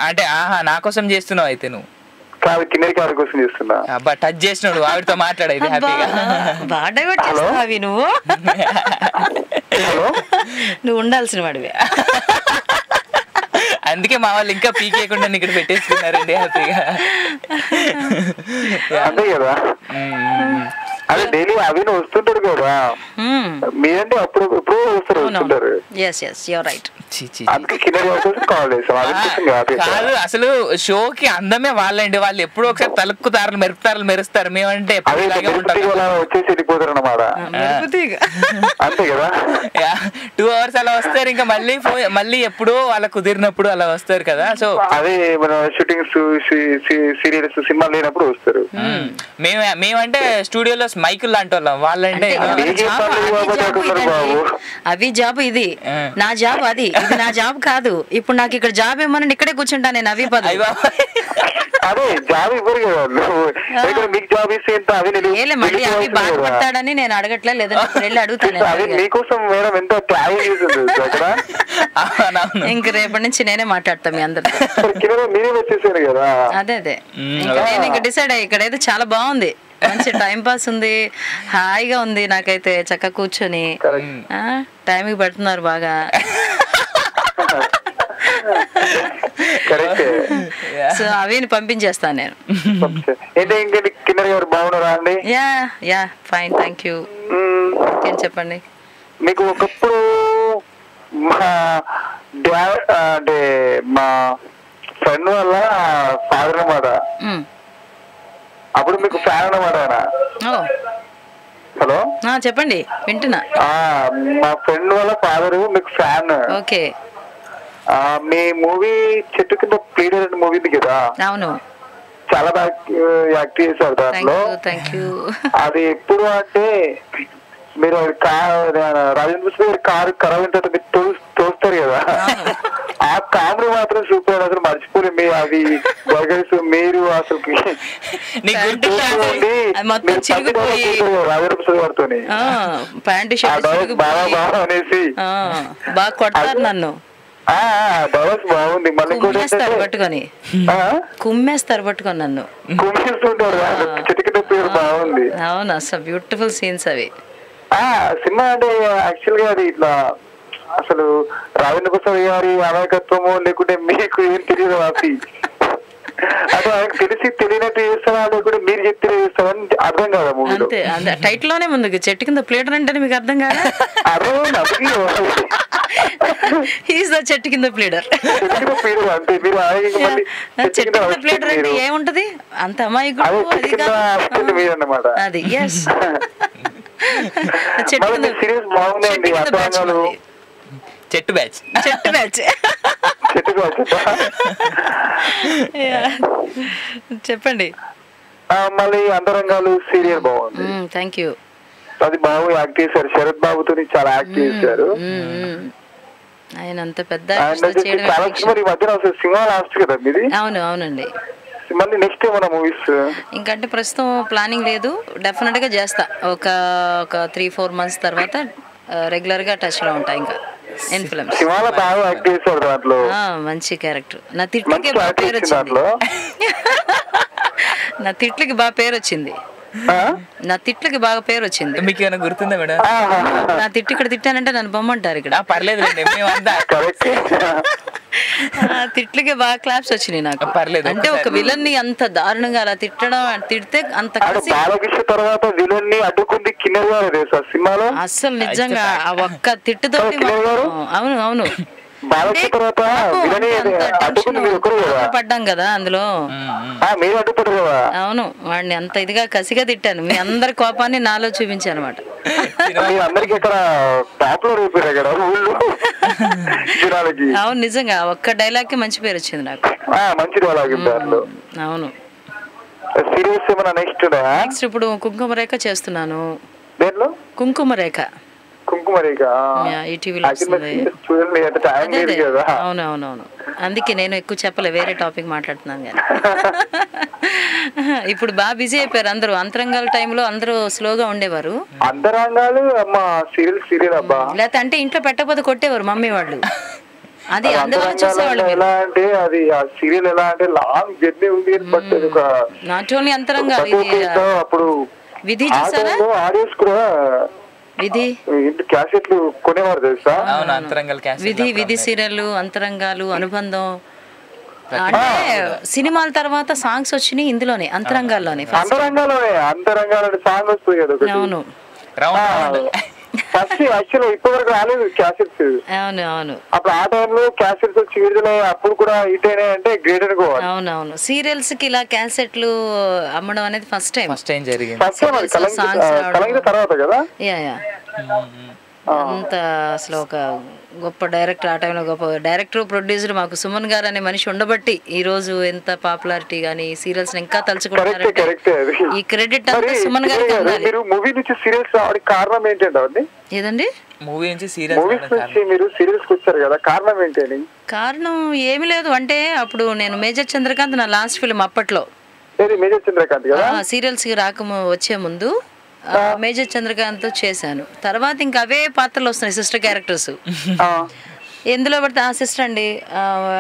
అంటే నా కోసం చేస్తున్నావు అయితే నువ్వు? కాదు, కిన్నెర కాల్ కోసం చేస్తున్నా. అబ్బా టచ్ చేసినాడు, ఆవిడతో మాట్లాడేది హ్యాపీగా. నువ్వు ఉండాల్సిన వాడివే. అందుకే మా వాళ్ళు ఇంకా పీకేయకుండా ఇక్కడ పెట్టేసుకున్నారండి హ్యాపీగా. అదే డైలీ అవి వస్తుంటారు కదా మీరంటే అప్పుడు ఎప్పుడో వస్తారు వస్తుంటారు. అందుకే కిన్నెర కోసం కాల్ చేసాం. కాదు అసలు షోకి అందమే వాళ్ళండి, వాళ్ళు ఎప్పుడో ఒకసారి తలుక్కుతారు మెరుస్తారు, మేమంటే వచ్చేసి వెళ్ళిపోతారు అన్నమాట. అంతే కదా 2 hours అలా వస్తారు, ఇంకా మళ్ళీ ఎప్పుడో వాళ్ళ కుదిరినప్పుడు అలా వస్తారు కదా. సో అదే మన షూటింగ్స్ సీరియల్స్ సినిమాలు లేనప్పుడు వస్తారు. మేమంటే స్టూడియోలో మైకులు లాంటి వాళ్ళం, వాళ్ళంటే అవి జాబ్, ఇది నా జాబ్, ఇది నా జాబ్ కాదు. ఇప్పుడు నాకు ఇక్కడ జాబ్ ఏమన్నా ఇక్కడే కూర్చుంటా నేను. అవి పద అదే జాబ్ ఇవ్వరు కదా మీకు జాబ్ ఇస్తే మళ్ళీ అవి బాధపడతాడని నేను అడగట్లే, లేదంటే వెళ్ళి అడుగుతాను మీకోసం మేడం ఎంత త్యాగం చేసింది అక్కడ. ఇంక రేపటి నుంచి నేనే మాట్లాడతా మీ అందరితో. మీరే వచ్చేసారు కదా. అదే ఇంకా నేను ఇంకా డిసైడ్ అయ్యి ఇక్కడైతే చాలా బాగుంది, మంచి టైం పాస్ ఉంది, హాయిగా ఉంది. నాకైతే చక్కగా కూర్చొని టైంకి పెడుతున్నారు బాగా. సో అవిని పంపించేస్తాను నేను. బాగున్నారా అండి? Yeah fine, thank you. ఏం చెప్పండి. మీకు ఒకప్పుడు మా అంటే మా ఫ్రెండ్ వల్ల ఫాదర్ అన్నమాట, అప్పుడు మీకు ఫ్యాన్ అన్నమాట ఆయన. హలో చెప్పండి వింటున్నా. మా ఫ్రెండ్ వాళ్ళ ఫాదర్ మీకు ఫ్యాన్. ఓకే. మీ మూవీ చెట్టు కింద ప్లీడర్ అనే మూవీ ఉంది కదా. అవును, చాలా బాగా యాక్ట్ చేశారు దాంట్లో. అది ఎప్పుడు అంటే మీరు రాజేంద్ర ప్రసాద్ గారి కారు ఖరాబ్ అయిన తర్వాత మీరు తోస్తారు కదా, ఆ కామెడీ మాత్రం సూపర్. అసలు మర్చిపోలే మీ అది బర్గర్స్ మీరు అసలు రాజేంద్ర ప్రసాద్ గారితో బాగా బాగా అనేసి బాగా కొడతారు నన్ను. బాగుంది. మళ్ళీ పట్టుకొని కుమ్మేస్తారు పట్టుకొని నన్ను, కుమ్మేస్తుంటారు. చిటికిన పేరు బాగుంది. అవును, అసలు బ్యూటిఫుల్ సీన్స్ అవి. సినిమా అంటే యాక్చువల్ గా అది ఇట్లా అసలు రాజేంద్ర ప్రసాద్ గారి అమాయకత్వము లేకుంటే మీకు ఏం తెలియదు అది. అంటే ఆయనకు తెలిసి తెలియనట్టు చేస్తారా లేకుంటే మీరు చెప్తే చేస్తారని అర్థం కాదా మూవీలో. టైటిల్ లోనే ముందుకు చెట్టు కింద ప్లేటర్ అంటే మీకు అర్థం కాదా? చెట్టు కింద ప్లేడర్. చెట్టు కింద ప్లేడర్ అంటే ఏముంటది అంత అమాయకుడు అది. ఎస్, చెట్టు బ్యాచ్ చెప్పండి. మళ్ళీ అంతరంగాలు సీరియల్ బాగుంది. Thank you. అది బాగా యాక్ట్ చేశారు, శరత్ బాబుతో చాలా యాక్ట్ చేశారు. ఆయన అంత పెద్ద సినిమా లాస్ట్ కదా మీది. అవును అవునండి. మళ్ళీ నెక్స్ట్ ఏమన్నా మూవీస్? ఇంకంటే ప్రస్తుతం ప్లానింగ్ లేదు, డెఫినెట్ గా చేస్తా. ఒక 3-4 months తర్వాత రెగ్యులర్ గా టచ్ లో ఉంటా. ఇంకా మంచి క్యారెక్టర్. నా తిట్లకి బాగా పేరు వచ్చింది. నా తిట్లకి బాగా పేరు వచ్చింది. నా తిట్లకి బాగా పేరు వచ్చింది. మీకు ఏమైనా గుర్తుందా మేడం? నా తిట్టు ఇక్కడ తిట్టానంటే నన్ను బొమ్మంటారు ఇక్కడ. పర్లేదు, తిట్లకి బాగా క్లాప్స్ వచ్చినాయి నాకు. పర్లేదు. అంటే ఒక విలన్ ని అంత దారుణంగా అలా తిడితే అంత తర్వాత విలన్ ని అడ్డుకుంది కిన్నెర గారు సినిమాలో. అస్సలు నిజంగా ఆ ఒక్క తిట్టుతో. అవును అవును, పడ్డాం కదా అందులో. అవును, వాడిని అంత ఇదిగా కసిగా తిట్టాను. మీ అందరి కోపాన్ని నాలో చూపించాను అనమాట. అవును నిజంగా ఒక్క డైలాగ్ కి మంచి పేరు వచ్చింది నాకు. అవును. నెక్స్ట్ ఇప్పుడు కుంకుమ రేఖ చేస్తున్నాను. కుంకుమ రేఖ ఈటీవీలో వస్తుంది. అవునవునవును, అందుకే నేను ఎక్కువ చెప్పలే, వేరే టాపిక్ మాట్లాడుతున్నాను కానీ. ఇప్పుడు బాగా బిజీ అయిపోయారు అందరూ. అంతరంగాల టైంలో అందరూ స్లోగా ఉండేవారు. లేకపోతే అంటే ఇంట్లో పెట్టకపోతే కొట్టేవారు మమ్మీ వాళ్ళు. అది అందువల్ల చూసేవాళ్ళు. నాట్ ఓన్లీ అంతరంగా, విధి చూసారా? విధి క్యాసెట్లు కొనేవారు తెలుసా? విధి సీరియల్, అంతరంగాలు, అనుబంధం, అంటే సినిమాల తర్వాత సాంగ్స్ వచ్చినాయి ఇందులోనే అంతరంగాల్లోనే అంతరంగాలోనే సాంగ్ వస్తుంది కదా ఒకటి. అవును ఫస్ట్ యాక్చువల్ ఇప్పటి వరకు రాలేదు క్యాసెట్స్. అవును అవును అప్పుడు ఆ టైంలో క్యాసెట్స్ వచ్చి విడుదల అప్పుడు కూడా హిట్ అయినాయి అంటే గ్రేట్ అనుకోవాలి. అవునవును సీరియల్స్ కి ఇలా క్యాసెట్లు అమ్మడం అనేది ఫస్ట్ టైం జరిగింది. ఫస్ట్ కలంకి తర్వాత కదా. యా అంత అసలు ఒక గొప్ప డైరెక్టర్, ఆ టైంలో గొప్ప డైరెక్టర్ ప్రొడ్యూసర్ మాకు సుమన్ గారు అనే మనిషి ఉండబట్టి ఈ రోజు ఎంత పాపులారిటీ గానీ సీరియల్స్ ఇంకా తలుచుకుంటారంటే ఈ క్రెడిట్ అంతా సుమన్ గారికి అందాలి. మీరు మూవీ నుంచి సీరియల్స్ రావడానికి కారణం ఏంటంటే అవన్నీ ఏదండి మూవీ నుంచి మూవీస్ నుంచి మీరు సీరియల్స్ వచ్చారు కదా, కారణం ఏంటి? కారణం ఏమీ లేదు, అంటే అప్పుడు నేను మేజర్ చంద్రకాంత్ నా లాస్ట్ ఫిల్మ్ అప్పట్లో మేజర్ చంద్రకాంత్ కదా సీరియల్స్ కి వచ్చే ముందు మేజర్ చంద్రకాంత్ చేశాను. తర్వాత ఇంకా అవే పాత్రలు వస్తున్నాయి సిస్టర్ క్యారెక్టర్స్. ఎందులో పడితే ఆ సిస్టర్ అండి,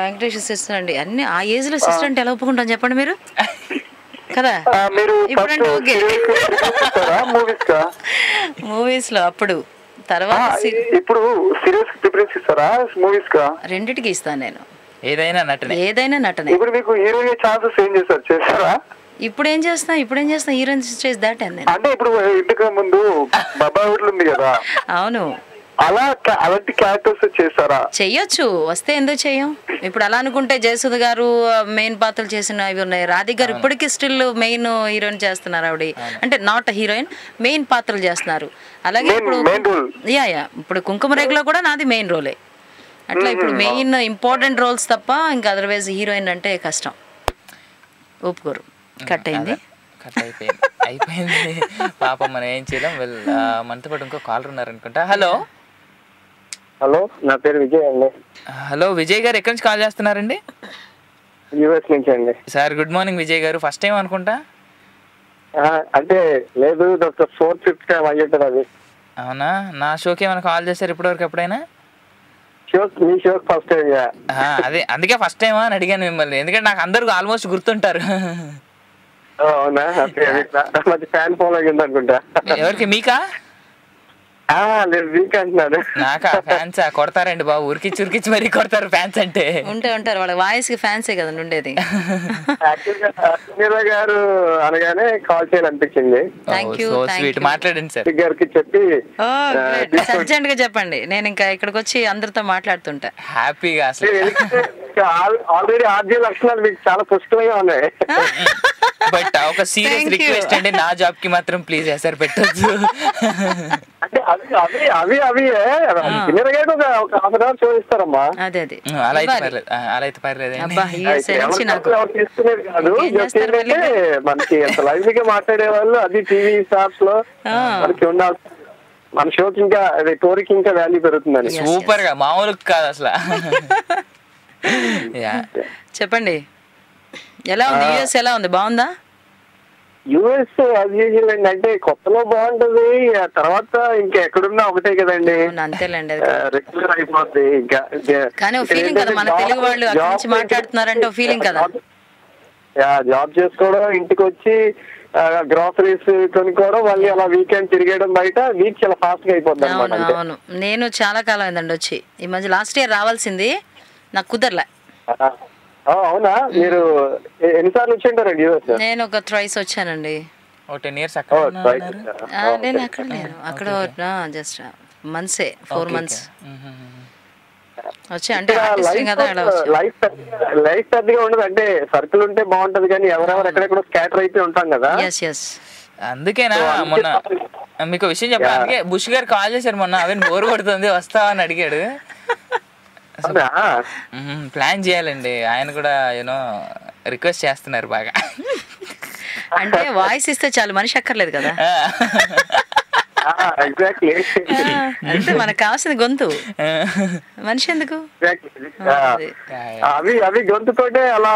వెంకటేశ్వర సిస్టర్ అండి, అన్ని ఆ ఏజ్ లో సిస్టర్ అంటే ఎలా ఒప్పుకుంటాను చెప్పండి మీరు కదా. ఇప్పుడంటే ఓకే మూవీస్ లో అప్పుడు, తర్వాత ఇప్పుడు సీరియల్స్ ప్రిఫరెన్స్ ఇస్తారా మూవీస్ కా? రెండిటికి ఇస్తాను నేను, ఏదైనా నటనే. ఇప్పుడు మీకు హీరోయిన్ ఛాన్సెస్ ఏం చేస్తారా? ఇప్పుడు ఏం చేస్తా హీరోయిన్ స్టేజ్ దాటాను నేను. అంటే ఇప్పుడు ఇంతకు ముందు బాబాయ్ హోటల్ ఉంది కదా. అవును, అలాంటి క్యారెక్టర్స్ చేస్తారా? చెయ్యొచ్చు, వస్తే ఎందుకు చెయ్యం. ఇప్పుడు అలా అనుకుంటే జయసుధ గారు మెయిన్ పాత్రలు చేసిన అవి ఉన్నాయి. రాధిక గారు ఇప్పటికీ స్టిల్ మెయిన్ హీరోయిన్ చేస్తున్నారు. ఆవిడ అంటే నాట్ హీరోయిన్, మెయిన్ పాత్రలు చేస్తున్నారు. అలాగే ఇప్పుడు ఇప్పుడు కుంకుమ రేఖలో కూడా నాది మెయిన్ రోలే. అట్లా ఇప్పుడు మెయిన్ ఇంపార్టెంట్ రోల్స్ తప్ప ఇంకా అదర్వైజ్ హీరోయిన్ అంటే కష్టం, ఒప్పుకోరు. కట్ అయిపోయింది పాపం, మనం ఏం చేయలేం. మనతో పాటు ఇంకో కాలర్ ఉన్నారు అనుకుంటా. హలో నా పేరు విజయ్ అండి. హలో విజయ్ గారు, ఎక్కడి నుంచి కాల్ చేస్తున్నారండి? యూఎస్ నుంచి అండి. సార్ గుడ్ మార్నింగ్ విజయ్ గారు, ఫస్ట్ టైం అనుకుంటా. అంటే లేదు, డాక్టర్ 4th 5th టైం అయ్యేది అది. అవునా, నా షోకి ఏమైనా కాల్ చేశారు ఇప్పటివరకు ఎప్పుడైనా? మీ షోకి ఫస్ట్ టైం. అదే అందుకే ఫస్ట్ టైమా అని అడిగాను మిమ్మల్ని, ఎందుకంటే నాకు అందరూ ఆల్మోస్ట్ గుర్తుంటారు. అవునా, ఫ్యాన్ ఫాలోయింగ్ అనుకుంటా. ఎవరికి, మీకా? వీక్ అంటున్నాడు. నాకా ఫ్యాన్స్ కొడతారండి బాబు, ఉరికిచ్చి ఉరికిచ్చి మరీ కొడతారు ఫ్యాన్స్ అంటే. ఉంటారు వాళ్ళ వాయిస్ కి ఫ్యాన్సే కదండి ఉండేది. సునీల గారు అనగానే కాల్ చేయాలనిపించింది. మాట్లాడండి సార్ గారికి చెప్పి అర్జెంట్ గా చెప్పండి, నేను ఇంకా ఇక్కడికి వచ్చి అందరితో మాట్లాడుతుంటా హ్యాపీగా. అసలు ఆల్రెడీ ఆర్జే లక్షణాలు మీకు చాలా పుష్టంగా ఉన్నాయి. బట్ ఒక సీరియస్ రిక్వెస్ట్ అండి, నా జాబ్ కి మాత్రం ప్లీజ్ ఎసరు పెట్టొద్దు. అంటే అవి ఒక హాఫ్ అన్ అవర్ షో ఇస్తారమ్మా. అదే అలా అయితే పర్లేదు. తీసుకునేది కాదు, ఏంటంటే మనకి లైవ్ గా మాట్లాడే వాళ్ళు అది టీవీ స్టార్స్ లో మనకి ఉండాలి. మన షోకి ఇంకా టోరీకి ఇంకా వాల్యూ పెరుగుతుందని. సూపర్ గా, మామూలు కాదు అసలు. చెప్పండి, ఎలా ఉంది యూఎస్? ఎలా ఉంది, బాగుందా? యూఎస్ యాజ్ యూజువల్ అండి, అంటే కొత్తలో బాగుంటది, తర్వాత ఇంకా ఎక్కడున్నా ఒకటే కదండి. అంతేలేండి, రెగ్యులర్ అయిపోద్ది. ఇంకా కానీ ఫీలింగ్ కదా, మన తెలుగు వాళ్ళు అక్కడి నుంచి మాట్లాడుతున్నారంటే ఫీలింగ్ కదా. జాబ్ చేసుకోవడం, ఇంటికి వచ్చి గ్రాసరీస్ కొనుక్కోవడం, మళ్ళీ అలా వీకెండ్ తిరిగేయడం, బయట వీక్ చాలా ఫాస్ట్ గా అయిపోద్ది అనమాట. అవును, నేను చాలా కాలం అయిందండి వచ్చి. ఈ మధ్య లాస్ట్ ఇయర్ రావాల్సింది, నాకు కుదరలే. అవునా, మీరు ఎన్నిసార్లు వచ్చి ఉంటారండి యూఎస్? నేను ఒక థ్రైస్ వచ్చానండి. 10 years నేను అక్కడ లేను, అక్కడ జస్ట్ మంత్సే, 4 months వచ్చి. అంటే లైఫ్ పెద్దగా ఉండదు, అంటే సర్కిల్ ఉంటే బాగుంటది, కానీ ఎవరెవరు ఎక్కడెక్కడ స్కాటర్ అయితే ఉంటాం కదా. అందుకేనా మొన్న మీకు విషయం చెప్పడానికి బుష్ గారు కాల్ చేశారు మొన్న, అవన్నీ బోర్ కొడుతుంది వస్తావా అని అడిగాడు. ప్లాన్ చేయాలండి, ఆయన కూడా యూనో రిక్వెస్ట్ చేస్తున్నారు బాగా. అంటే వాయిస్ ఇస్తే చాలు, మనిషి అక్కర్లేదు కదా. అంటే మనకు కావాల్సింది గొంతు, మనిషి ఎందుకు. అవి గొంతుతోటే అలా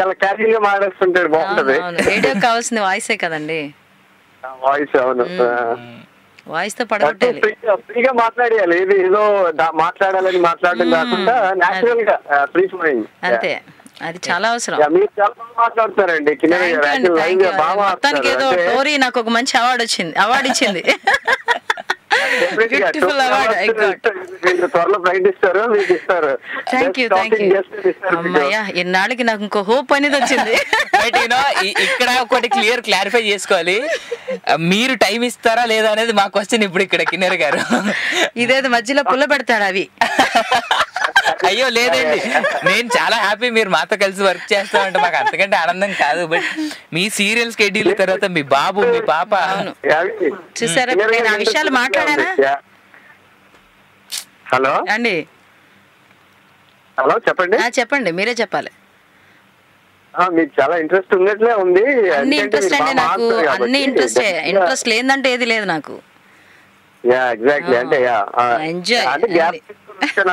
చాలా క్యాజువల్ గా మాట్లాడుతుంటాడు, బాగుంటది. రేడియో కావాల్సింది వాయిసే కదండి. వాయిస్, అవును. వాయిస్ తో పడగొట్టాలి, ఫ్రీగా మాట్లాడేయాలి. ఏదో మాట్లాడాలని మాట్లాడడం కాకుండా నేచురల్ గా ఫ్రీ ఫ్లోయింగ్. అంతే, అది చాలా అవసరం. మీరు చాలా బాగా మాట్లాడుతారండి. మొత్తానికి ఏదో టోరీ నాకు ఒక మంచి అవార్డు ఇచ్చింది. Beautiful award. మీరు త్వరలో ప్రకటిస్తారు, మీకు ఇస్తారు. Thank you. అమ్మయ్యా, ఎన్నాళ్ళకి నాకు ఇంకో హోప్ అనేది వచ్చింది. బట్ ఇక్కడ ఒకటి క్లారిఫై చేసుకోవాలి, మీరు టైం ఇస్తారా లేదా అనేది మా క్వశ్చన్ ఇప్పుడు ఇక్కడ కిన్నెర గారు. ఇదేదో మధ్యలో పుల్ల పెడతాడు అవి. అయ్యో లేదండి, నేను చాలా హ్యాపీ మీరు మాతో కలిసి వర్క్ చేస్తామంటే మాకు అంతకంటే ఆనందం కాదు. బట్ మీ సీరియల్ స్కెడ్యూల్ తర్వాత మీ బాబు మీ పాప చూసారా, నేను ఆ విషయాలు మాట్లాడానా? హలో అండి, హలో చెప్పండి. చెప్పండి, మీరే చెప్పాలి. మీకు చాలా ఇంట్రెస్ట్ ఉన్నట్లే ఉంది. అన్ని ఇంట్రెస్ట్ అండి నాకు, అన్ని ఇంట్రెస్ట్ లేదంటే ఏది లేదు నాకు. ఎగ్జాక్ట్లీ, అంటే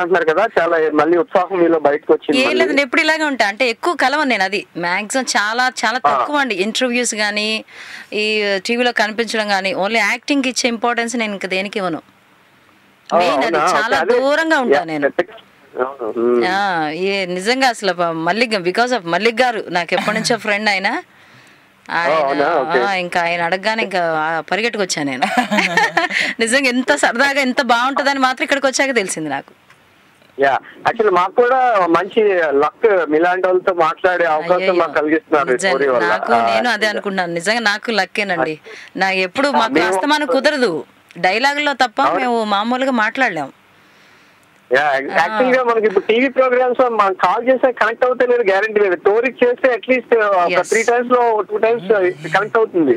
అంటున్నారు కదా, చాలా మళ్ళీ ఉత్సాహం మీలో బయటకు వచ్చింది. ఏం లేదండి, ఎప్పుడు ఇలాగే ఉంటా, అంటే ఎక్కువ కలవను నేను. అది మాక్సిమం చాలా చాలా తక్కువ అండి. ఇంటర్వ్యూస్ కానీ ఈ టీవీలో కనిపించడం కానీ, ఓన్లీ యాక్టింగ్ ఇచ్చే ఇంపార్టెన్స్ నేను ఇంకా దేనికి ఇవ్వను. మెయిన్ అది, చాలా దూరంగా ఉంటా నేను. నిజంగా అసలు మల్లిక్, బికాస్ ఆఫ్ మల్లిక్ గారు నాకు ఎప్పటి నుంచో ఫ్రెండ్. ఆయన ఇంకా ఆయన అడగగానే ఇంకా పరిగెట్టుకొచ్చా నేను. నిజంగా ఎంత సరదాగా ఎంత బాగుంటుందని మాత్రం ఇక్కడికి వచ్చాక తెలిసింది నాకు. యాక్చువల్లీ మాకు కూడా మంచి లక్, మీలాంటి వాళ్ళతో మాట్లాడే అవకాశం మాకు కలిగిస్తున్నారు. నాకు నేను అదే అనుకుంటున్నాను, నిజంగా నాకు లక్కేనండి. నాకు ఎప్పుడు మాకు అస్తమానం కుదరదు, డైలాగుల్లో తప్ప మేము మామూలుగా మాట్లాడలేము. యాక్చువల్ గా మనకి ఇప్పుడు టీవీ ప్రోగ్రామ్స్ మనం కాల్ చేస్తే కనెక్ట్ అవుతే లేదు, గ్యారంటీ లేదు. టోరీకి చేస్తే అట్లీస్ట్ 3 times లో 2 times కనెక్ట్ అవుతుంది.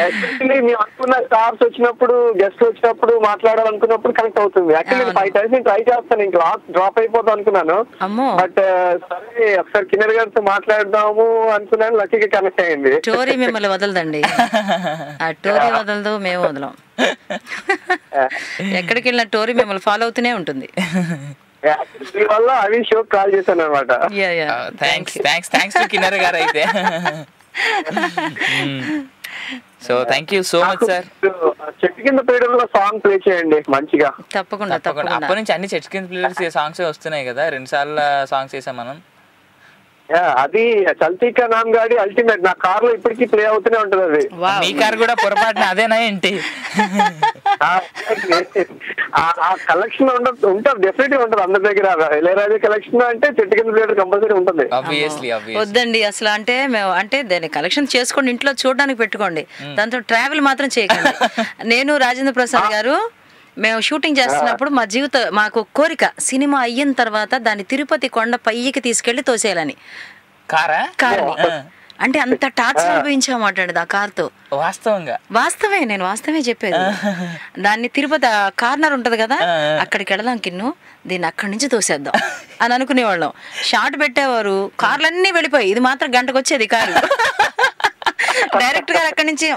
యాక్చువల్లీ మేము అనుకున్న స్టార్స్ వచ్చినప్పుడు, గెస్ట్ వచ్చినప్పుడు మాట్లాడాలనుకున్నప్పుడు కనెక్ట్ అవుతుంది. యాక్చువల్లీ 5 times నేను ట్రై చేస్తాను, ఇంకా లాస్ట్ డ్రాప్ అయిపోతాం అనుకున్నాను. బట్ సరే ఒకసారి కిన్నెర గారితో మాట్లాడదాము అనుకున్నాను, లక్కీగా కనెక్ట్ అయింది. టోరీ మిమ్మల్ని వదలదండి, ఆ టోరీ వదలదు, మేము వదలం. ఎక్కడికి వెళ్ళిన టోరీ మిమ్మల్ని ఫాలో అవుతూనే ఉంటుంది. వల్ల అవి షో కాల్ చేశాను అనమాట. థ్యాంక్స్ టు కిన్నెర గారు అయితే. So thank you so much sir. చెట్టు కింద పీడర్లో సాంగ్ ప్లే చేయండి మంచిగా. తప్పకుండా. అప్పటి నుంచి అన్ని చెట్టు కింద ప్లేయర్స్ సాంగ్స్ వస్తున్నాయి కదా, 2 సార్లు సాంగ్స్ చేసాం మనం. అది చల్తీ కా నామ్ గాడి అల్టిమేట్, నా కార్ లో ఇప్పటికీ ప్లే అవుతూనే ఉంటది. అది మీ కార్ కూడా పొరపాటున అదేనా ఏంటి? ఆ కలెక్షన్ ఉంటుంది, డెఫినెట్లీ ఉంటుంది అందరి దగ్గర. ఇళయరాజా కలెక్షన్ అంటే చెట్టు కింద ప్లేయర్ కంపల్సరీ ఉంటుంది. వద్దండి అసలు, అంటే మేము అంటే దాన్ని కలెక్షన్ చేసుకోండి, ఇంట్లో చూడడానికి పెట్టుకోండి, దాంతో ట్రావెల్ మాత్రం చేయకండి. నేను రాజేంద్ర ప్రసాద్ గారు మేము షూటింగ్ చేస్తున్నప్పుడు మాకు కోరిక, సినిమా అయిన తర్వాత దాన్ని తిరుపతి కొండ పైకి తీసుకెళ్లి తోసేయాలని. కార్ని అంటే అంత టార్చర్ అనుభవించామంటండి ఆ కార్తో. వాస్తవే, నేను వాస్తవే చెప్పేది. దాన్ని తిరుపతి కార్నర్ ఉంటది కదా, అక్కడికి వెళదాం కిన్ను, దీన్ని అక్కడి నుంచి తోసేద్దాం అని అనుకునేవాళ్ళం. షార్ట్ పెట్టేవారు, కార్లన్నీ వెళ్ళిపోయి, ఇది మాత్రం గంటకు వచ్చేది కారు. డైరెక్టర్ గారు అక్కడి నుంచి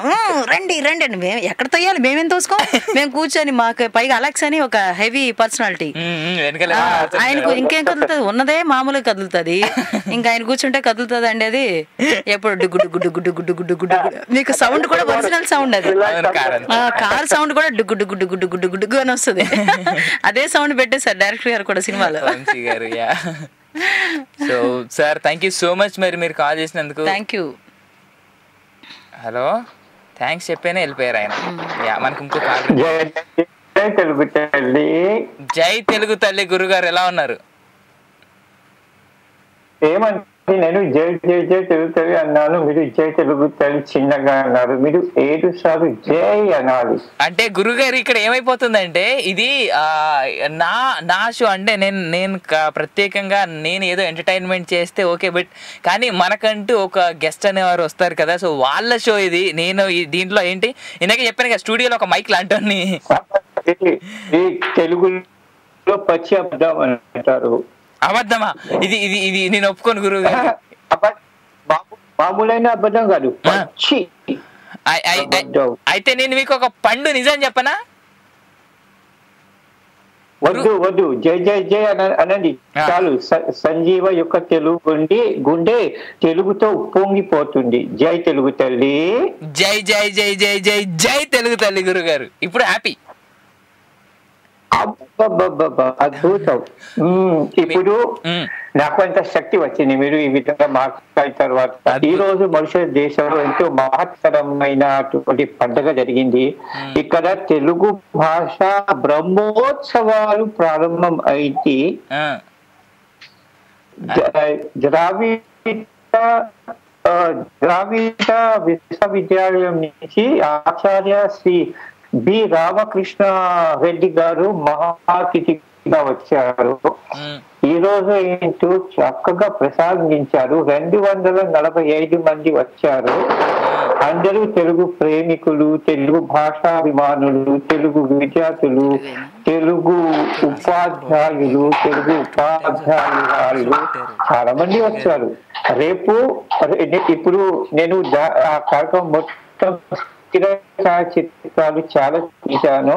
రండి రండి అండి, మేము ఎక్కడ తోయాలి, మేమేం తోసుకోం, మేము కూర్చొని, మాకు పైగా అలెక్స్ అని ఒక హెవీ పర్సనాలిటీ, ఆయనకు ఇంకేం కదులుతుంది, ఉన్నదే మామూలుగా కదులుతుంది, ఇంకా ఆయన కూర్చుంటే కదులుతుంది అండి. అది ఎప్పుడు గుడ్డు గుడ్డు గుడ్డు గుడ్డు గుడ్డు గుడ్డు, మీకు సౌండ్ కూడా ఒరిజినల్ సౌండ్, అది కార్ సౌండ్ కూడా గుడ్డు గుడ్డు గుడ్డు గుడ్డు గుడ్డు అని వస్తుంది. అదే సౌండ్ పెట్టేశారు డైరెక్టర్ గారు కూడా సినిమాలో. So sir thank you so much, మరి మీరు కాల్ చేసినందుకు. Thank you. హలో, థ్యాంక్స్ చెప్పేనే వెళ్ళిపోయారు ఆయన. మనకి ఇంకో కాల్. జై తెలుగు తల్లి గురుగారు, ఎలా ఉన్నారు? ఏమంటే నేను జై జై జై తెలుగు తల్లి అన్నాను, మీరు జై తెలుగు తల్లి చిన్నగా అన్నారు, మీరు 7 సార్లు జై అనాలి. అంటే గురుగారు ఇక్కడ ఏమైపోతుందంటే, ఇది నా షో, అంటే నేను ప్రత్యేకంగా నేను ఏదో ఎంటర్టైన్మెంట్ చేస్తే ఓకే, బట్ కానీ మనకంటూ ఒక గెస్ట్ అనేవారు వస్తారు కదా, సో వాళ్ళ షో ఇది. నేను దీంట్లో ఏంటి ఇందాక చెప్పాను కదా, స్టూడియోలో ఒక మైక్ లాంటి ఈ తెలుగులో పచ్చి అబద్ధం అంటారు. అబద్ధమా? ఇది ఇది ఇది నేను ఒప్పుకోను గురువు గారు. మామూలైన అబద్ధం కాదు, పచ్చి. అయితే నేను మీకు ఒక పండు నిజం చెప్పనా? వద్దు జై జై జై అనండి చాలు. సంజీవ యొక్క తెలుగు గుండె తెలుగుతో పొంగిపోతుంది. జై తెలుగు తల్లి, జై జై జై జై జై జై తెలుగు తల్లి గురుగారు. ఇప్పుడు హ్యాపీ. అద్భుతం. ఇప్పుడు నాకు అంత శక్తి వచ్చింది మీరు ఈ విధంగా మాట్లాడిన తర్వాత. ఈ రోజు మనుషుల దేశంలో ఎంతో మహత్తరమైనటువంటి పండుగ జరిగింది. ఇక్కడ తెలుగు భాష బ్రహ్మోత్సవాలు ప్రారంభం అయితే ద్రావిడ విశ్వవిద్యాలయం నుంచి ఆచార్య శ్రీ బి రామకృష్ణ రెడ్డి గారు మహా అతిథిగా వచ్చారు. ఈ రోజు ఏంటో చక్కగా ప్రసాదించారు. 245 మంది వచ్చారు. అందరూ తెలుగు ప్రేమికులు, తెలుగు భాషాభిమానులు, తెలుగు విద్యార్థులు, తెలుగు ఉపాధ్యాయులు, చాలా మంది వచ్చారు. రేపు ఇప్పుడు నేను ఆ కార్యక్రమం మొత్తం చిత్రాలు చాలా తీశాను.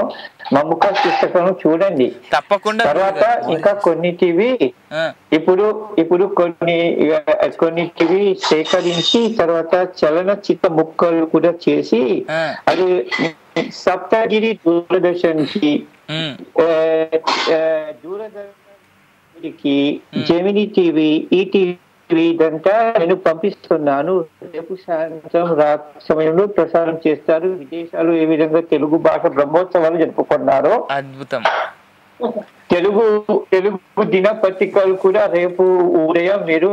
మమ్ముక పుస్తకం చూడండి తప్పకుండా. తర్వాత ఇంకా కొన్నిటివి ఇప్పుడు కొన్నిటివి సేకరించి తర్వాత చలనచిత్ర ముక్కలు కూడా చేసి అది సప్తగిరి దూరదర్శన్కి, దూరదర్శన్కి, జెమిని టీవీ, ఈటీవీ ఇదంతా నేను పంపిస్తున్నాను. రేపు సాయంత్రం సమయంలో ప్రసారం చేస్తారు. విదేశాలు ఏ విధంగా తెలుగు భాష బ్రహ్మోత్సవాలు జరుపుకున్నారో అద్భుతం. తెలుగు దినపత్రికలు కూడా రేపు ఉదయం మీరు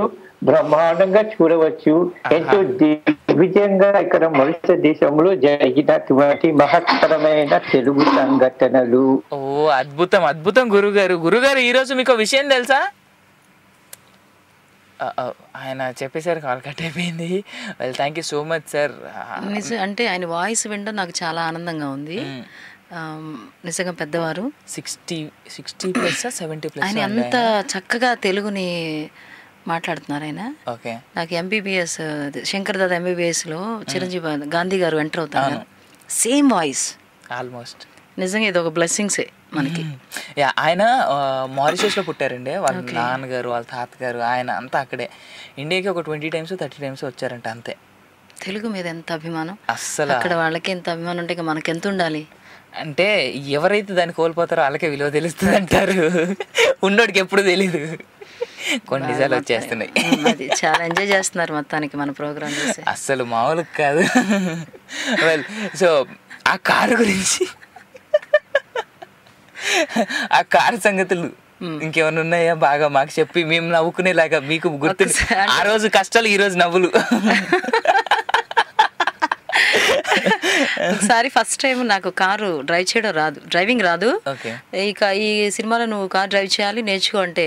బ్రహ్మాండంగా చూడవచ్చు. ఎంతో దిగ్విజయంగా ఇక్కడ మనుష్య దేశంలో జరిగినటువంటి మహత్తరమైన తెలుగు సంఘటనలు. ఓ అద్భుతం అద్భుతం గురుగారు ఈ రోజు మీకు విషయం తెలుసా? ఆయన చెప్పేసారు, కాల్ కట్ అయిపోయింది. Well thank you so much sir. అంటే ఆయన వాయిస్ వినడం నాకు చాలా ఆనందంగా ఉంది. నిజంగా పెద్దవారు 60+ ఆయన ఎంత చక్కగా తెలుగుని మాట్లాడుతున్నారు ఆయన. నాకు ఎంబీబీఎస్ శంకర్ దాదా ఎంబీబీఎస్లో చిరంజీవి గాంధీ గారు ఎంటర్ అవుతారు, సేమ్ వాయిస్ ఆల్మోస్ట్. నిజంగా ఇది ఒక బ్లెస్సింగ్సే మనకి. ఆయన మారిషస్ లో పుట్టారండి. వాళ్ళ నాన్నగారు వాళ్ళ తాతగారు ఆయన అంతా అక్కడే. ఇండియాకి ఒక 20 times 30 times వచ్చారంట అంతే. తెలుగు మీద ఎంత అభిమానం అస్సలు. అక్కడ వాళ్ళకి ఎంత అభిమానం ఉంటే మనకి ఎంత ఉండాలి అంటే ఎవరైతే దాన్ని కోల్పోతారో వాళ్ళకే విలువ తెలుస్తుంది అంటారు. ఉన్నోడికి ఎప్పుడు తెలీదు. కొన్ని నిజాలు వచ్చేస్తున్నాయి. అది చాలా ఎంజాయ్ చేస్తున్నారు మొత్తానికి మన ప్రోగ్రామ్ చూసి. అస్సలు మామూలు కాదు. వెల్ సో ఆ కారు గురించి, ఆ కారు సంగతులు ఇంకేమైనా ఉన్నాయా బాగా మాకు చెప్పి మేము నవ్వుకునేలాగా మీకు గుర్తు? ఆ రోజు కష్టాలు ఈ రోజు నవ్వులు. ఒకసారి ఫస్ట్ టైం నాకు కారు డ్రైవ్ చేయడం రాదు, డ్రైవింగ్ రాదు. ఇక ఈ సినిమాలో నువ్వు కార్ డ్రైవ్ చేయాలి నేర్చుకో అంటే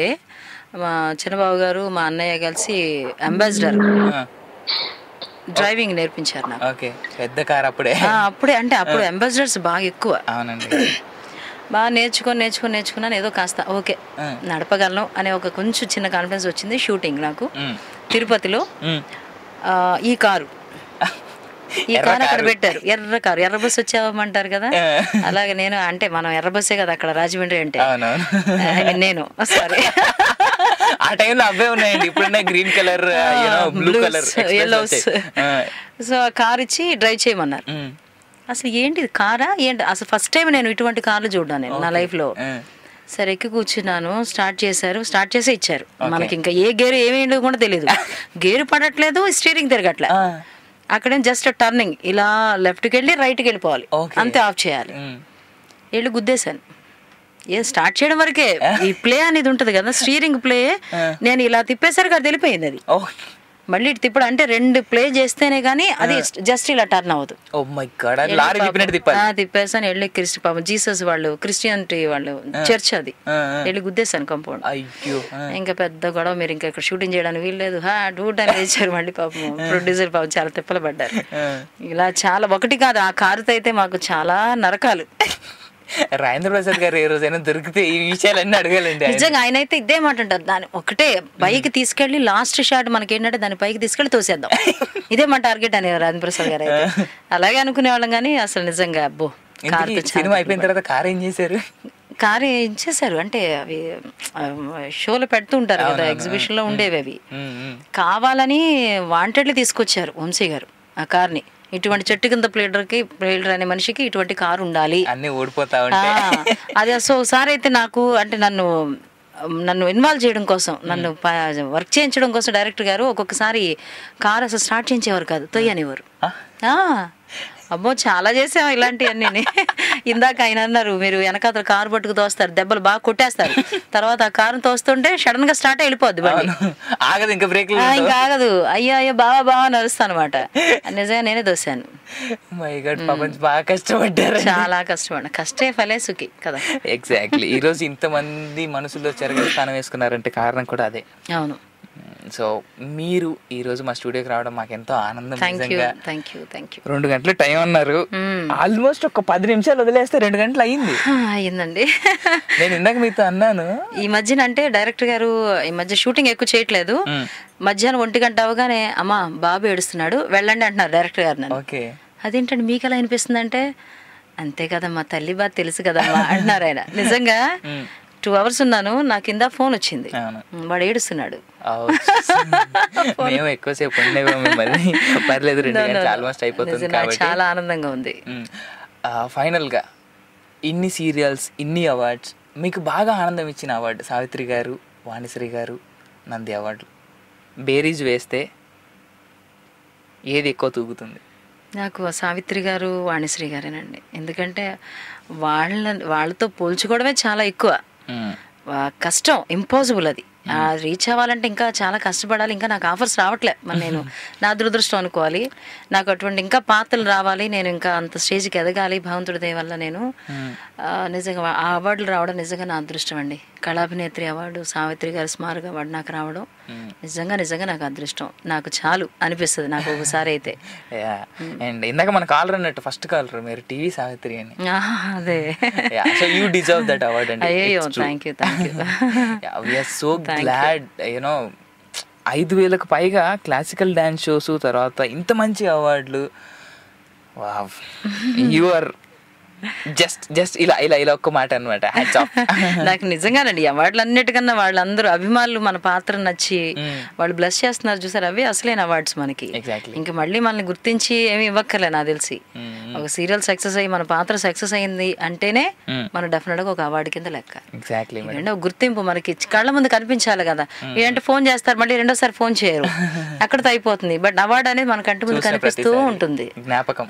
మా చిన్నబాబు గారు మా అన్నయ్య కలిసి అంబాసిడర్ డ్రైవింగ్ నేర్పించారు నాకు. పెద్ద కార్ అప్పుడే అంటే అప్పుడు అంబాసిడర్స్ బాగా ఎక్కువ. అవునండి. బాగా నేర్చుకున్నాను. ఏదో కాస్త ఓకే నడపగలను అనే ఒక కొంచెం చిన్న కాన్ఫిడెన్స్ వచ్చింది. షూటింగ్ నాకు తిరుపతిలో ఈ కారు అక్కడ పెట్టారు. ఎర్ర బస్సు వచ్చామంటారు కదా, అలాగే నేను అంటే మనం ఎర్ర బస్సే కదా అక్కడ రాజమండ్రి అంటే. నేను సారీ ఆ టైంలో అవే ఉన్నాయండి, ఇప్పుడు green colour blue colour yellows. So ఆ కార్ ఇచ్చి డ్రైవ్ చేయమన్నారు. అసలు ఏంటి కారా ఏంటి, అసలు ఫస్ట్ టైం నేను ఇటువంటి కార్లు చూడ్డాను నేను నా లైఫ్లో. సరే ఎక్కి కూర్చున్నాను, స్టార్ట్ చేసే ఇచ్చారు. మనకి ఇంకా ఏ గేరు ఏమేంటో కూడా తెలియదు. గేరు పడట్లేదు, స్టీరింగ్ తిరగట్లే. అక్కడేం జస్ట్ టర్నింగ్ ఇలా లెఫ్ట్కి వెళ్ళి రైట్కి వెళ్ళిపోవాలి అంతే, ఆఫ్ చేయాలి. వెళ్ళి గుద్దేశాను. ఏం స్టార్ట్ చేయడం వరకే. ఈ ప్లే అనేది ఉంటది కదా స్టీరింగ్ ప్లే, నేను ఇలా తిప్పేసరికి అది వెళ్ళిపోయింది. అది మళ్ళీ ఇటు తిప్పడం అంటే 2 ప్లే చేస్తేనే గానీ అది జస్ట్ ఇలా టర్న్ అవ్వదు. తిప్పేసాను. వెళ్ళి పాపం జీసస్ వాళ్ళు క్రిస్టియానిటీ వాళ్ళు చర్చ్ అది వెళ్ళి గుద్దేశాను కాంపౌండ్. ఇంకా పెద్ద గొడవ, మీరు ఇంకా ఇక్కడ షూటింగ్ చేయడానికి వీల్లేదు డూట్ అని వేసారు. మళ్ళీ పాపం ప్రొడ్యూసర్ పాపం చాలా తిప్పలు పడ్డారు. ఇలా చాలా ఒకటి కాదు, ఆ కారుతో అయితే మాకు చాలా నరకాలు. రాజేంద్ర ప్రసాద్ గారు ఏ రోజైనా దొరికితే ఈ విషయాలన్నీ అడగాలండి. నిజంగా ఆయన అయితే ఇదే మాట అంటారు, దాన్ని ఒకటే పైకి తీసుకెళ్లి లాస్ట్ షాట్ మనకి ఏంటంటే దాన్ని పైకి తీసుకెళ్లి తోసేద్దాం, ఇదే మా టార్గెట్ అని రాజేంద్ర ప్రసాద్ గారు అయితే. అలాగే అనుకునే వాళ్ళం కానీ అసలు నిజంగా అబ్బో. సినిమా అయిపోయిన తర్వాత కార్ ఏం చేశారు? కారు ఏం చేశారు అంటే అవి షోలో పెడుతూ ఉంటారు కదా, ఎగ్జిబిషన్ లో ఉండేవి. అవి కావాలని వాంటెడ్లీ తీసుకొచ్చారు వంశీ గారు ఆ కార్ని. ఇటువంటి చెట్టు కింద ప్లేడర్ అనే మనిషికి ఇటువంటి కారు ఉండాలి, అన్ని ఊడిపోతా ఉంటాయి. అది సో ఒకసారి అయితే నాకు అంటే నన్ను ఇన్వాల్వ్ చేయడం కోసం, నన్ను వర్క్ చేయించడం కోసం డైరెక్టర్ గారు ఒక్కొక్కసారి కార్ అసలు స్టార్ట్ చేయించేవారు కాదు, తొయ్యనివారు. అమ్మో చాలా చేసాం ఇలాంటివన్నీ. ఇందాక ఆయన అన్నారు, మీరు వెనకాతల కారు పట్టుకు తోస్తారు, దెబ్బలు బాగా కొట్టేస్తారు, తర్వాత ఆ కారును తోస్తుంటే సడన్ గా స్టార్ట్ వెళ్ళిపోద్ది, ఆగదు, ఇంకా బ్రేక్ ఇంకా ఆగదు. అయ్యో బాగా నడుస్తాను అనమాట. నిజంగా నేనే దోశాను. బాగా కష్టపడ్డారు, చాలా కష్టపడ్డా. కష్టే ఫలే సుఖి కదా. ఎగ్జాక్ట్లీ. ఈ రోజు ఇంతమంది మనసులో చెరగని స్థానం వేసుకున్నారంటే కారణం కూడా అదే. అవును. సో మీరు ఈ రోజు మా స్టూడియోకి రావడం మాకు ఎంతో ఆనందం. నిజంగా 2 గంటలు టైం అన్నారు, ఆల్మోస్ట్ ఒక 10 నిమిషాలు వదిలేస్తే 2 గంటలు అయ్యిందండి. నేను ఇందాక మీతో అన్నాను, ఈ మధ్యన అంటే డైరెక్టర్ గారు ఈ మధ్య షూటింగ్ ఎక్కువ చేయట్లేదు. మధ్యాహ్నం 1 గంట అవగానే అమ్మా బాబు ఏడుస్తున్నాడు వెళ్ళండి అంటున్నారు డైరెక్టర్ గారు నన్ను. అదేంటండి మీకు ఎలా అనిపిస్తుంది అంటే, అంతే కదమ్మా తల్లి బాధ తెలుసు కదమ్మా అంటున్నారు ఆయన. నిజంగా 2 hours ఉన్నాను, నా కింద ఫోన్ వచ్చింది, వాడు ఏడుస్తున్నాడు. మేము ఎక్కువసేపు ఉండేవో మిమ్మల్ని, పర్లేదు 2 గంటలు ఆల్మోస్ట్ అయిపోతుంది కాబట్టి చాలా ఆనందంగా ఉంది. ఫైనల్ గా ఇన్ని సీరియల్స్, ఇన్ని అవార్డ్స్, మీకు బాగా ఆనందం ఇచ్చిన అవార్డు సావిత్రి గారు, వాణిశ్రీ గారు, నంది అవార్డు బేరీజ్ వేస్తే ఏది ఎక్కువ తూగుతుంది? నాకు సావిత్రి గారు, వాణిశ్రీ గారేనండి. ఎందుకంటే వాళ్ళతో పోల్చుకోవడమే చాలా ఎక్కువ కష్టం, ఇంపాసిబుల్. అది రీచ్ అవ్వాలంటే ఇంకా చాలా కష్టపడాలి. ఇంకా నాకు ఆఫర్స్ రావట్లే, మరి నేను నా దురదృష్టం అనుకోవాలి. నాకు అటువంటి ఇంకా పాత్రలు రావాలి, నేను ఇంకా అంత స్టేజ్కి ఎదగాలి భగవంతుడి దయ వల్ల. నేను నిజంగా ఆ అవార్డులు రావడం నిజంగా నా అదృష్టం అండి. కళాభినేత్రి అవార్డు, సావిత్రి గారి స్మారక అవార్డు నాకు రావడం నిజంగా నాకు అదృష్టం. నాకు చాలు అనిపిస్తుంది నాకు ఒకసారి అయితే. అండ్ ఇందాక మన కాలర్ అన్నట్టు ఫస్ట్ కాలర్ మీరు టీవీ సావిత్రి అని. అదే, so you deserve that award అండి. అయ్యో thank you. We are so glad. You know 5,000కు పైగా క్లాసికల్ డాన్స్ షోస్, తర్వాత ఇంత మంచి అవార్డులు. వావ్, యు ఆర్ జస్ట్ ఇలా ఒక్క మాట అనమాట. నాకు నిజంగానండి అవార్డులు అన్నిటికన్నా వాళ్ళందరూ అభిమానులు మన పాత్ర నచ్చి వాళ్ళు బ్లెస్ చేస్తున్నారు చూసారు, అవి అసలైన అవార్డ్స్ మనకి. ఇంకా మళ్ళీ మనల్ని గుర్తించి ఏమి ఇవ్వక్కర్లే నాకు తెలిసి. ఒక సీరియల్ సక్సెస్ అయ్యి మన పాత్ర సక్సెస్ అయింది అంటేనే మనం డెఫినెట్ గా ఒక అవార్డు కింద లెక్క. ఒక గుర్తింపు మనకి కళ్ళ ముందు కనిపించాలి కదా. ఏంటంటే ఫోన్ చేస్తారు, మళ్ళీ రెండోసారి ఫోన్ చేయరు, అక్కడితో అయిపోతుంది. బట్ అవార్డు అనేది మన కంటి ముందు కనిపిస్తూ ఉంటుంది, జ్ఞాపకం.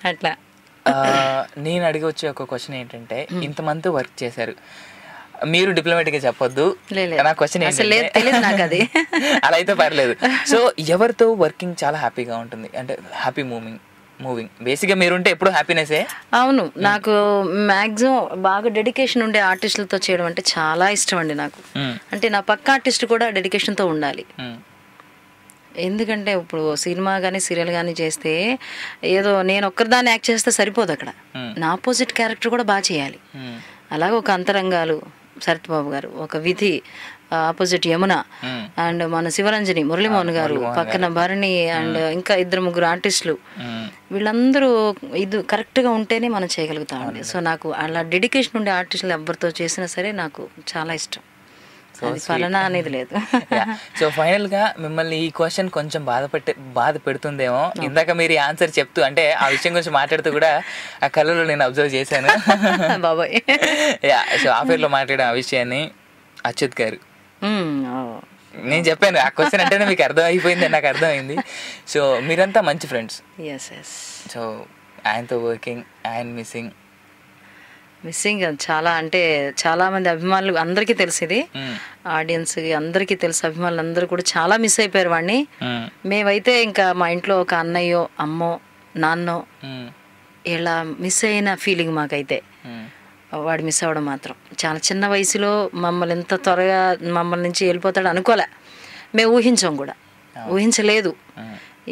అట్లా నేను అడిగి వచ్చే ఒక క్వశ్చన్ ఏంటంటే, ఇంతమంది వర్క్ చేశారు, మీరు డిప్లొమాటిక్ గా చెప్పొద్దు, నా క్వశ్చన్ అది అలా అయితే పర్లేదు. సో ఎవరితో వర్కింగ్ చాలా హ్యాపీగా ఉంటుంది అంటే హ్యాపీ మూవింగ్ బేసిక్ గా మీరుంటే ఎప్పుడు హ్యాపీనెస్? అవును, నాకు మాక్సిమం బాగా డెడికేషన్ ఉండే ఆర్టిస్టులతో చేయడం అంటే చాలా ఇష్టం అండి నాకు. అంటే నా పక్క ఆర్టిస్ట్ కూడా డెడికేషన్ తో ఉండాలి. ఎందుకంటే ఇప్పుడు సినిమా కానీ సీరియల్ కానీ చేస్తే ఏదో నేను ఒక్కరిదాన్ని యాక్ట్ చేస్తే సరిపోదు, అక్కడ నా ఆపోజిట్ క్యారెక్టర్ కూడా బాగా చేయాలి. అలాగే ఒక అంతరంగాలు శరత్ బాబు గారు, ఒక విధి ఆపోజిట్ యమున, అండ్ మన శివరంజని మురళీమోహన్ గారు, పక్కన భరణి, అండ్ ఇంకా 2-3 ఆర్టిస్టులు, వీళ్ళందరూ ఇది కరెక్ట్ గా ఉంటేనే మనం చేయగలుగుతామండి. సో నాకు అలా డెడికేషన్ ఉండే ఆర్టిస్టులు ఎవరితో చేసినా సరే నాకు చాలా ఇష్టం. ఫలనా అనేది లేదు. సో ఫైనల్ గా మిమ్మల్ని ఈ క్వశ్చన్ కొంచెం బాధ పెడుతుందేమో. ఇందాక మీరు ఆన్సర్ చెప్తూ అంటే ఆ విషయం గురించి మాట్లాడుతూ కూడా ఆ కళ్ళలో నేను అబ్జర్వ్ చేశాను బాబాయ్. సో ఆఫీర్ లో మాట్లాడిన ఆ విషయాన్ని అచ్యుత్ గారు, నేను చెప్పాను ఆ క్వశ్చన్ అంటేనే మీకు అర్థం అయిపోయింది, నాకు అర్థమైంది. సో మీరంతా మంచి ఫ్రెండ్స్. సో ఆయనతో వర్కింగ్, ఆయన మిస్సింగ్ చాలా అంటే చాలా మంది అభిమానులు అందరికీ తెలుసు, ఇది ఆడియన్స్ అందరికీ తెలుసు, అభిమానులు అందరూ కూడా చాలా మిస్ అయిపోయారు వాడిని. మేమైతే ఇంకా మా ఇంట్లో ఒక అన్నయ్యో అమ్మో నాన్నో ఇలా మిస్ అయిన ఫీలింగ్ మాకైతే. వాడు మిస్ అవ్వడం మాత్రం చాలా చిన్న వయసులో మమ్మల్ని ఎంత త్వరగా మమ్మల్ని నుంచి వెళ్ళిపోతాడు అనుకోలే, మేము ఊహించాం కూడా, ఊహించలేదు.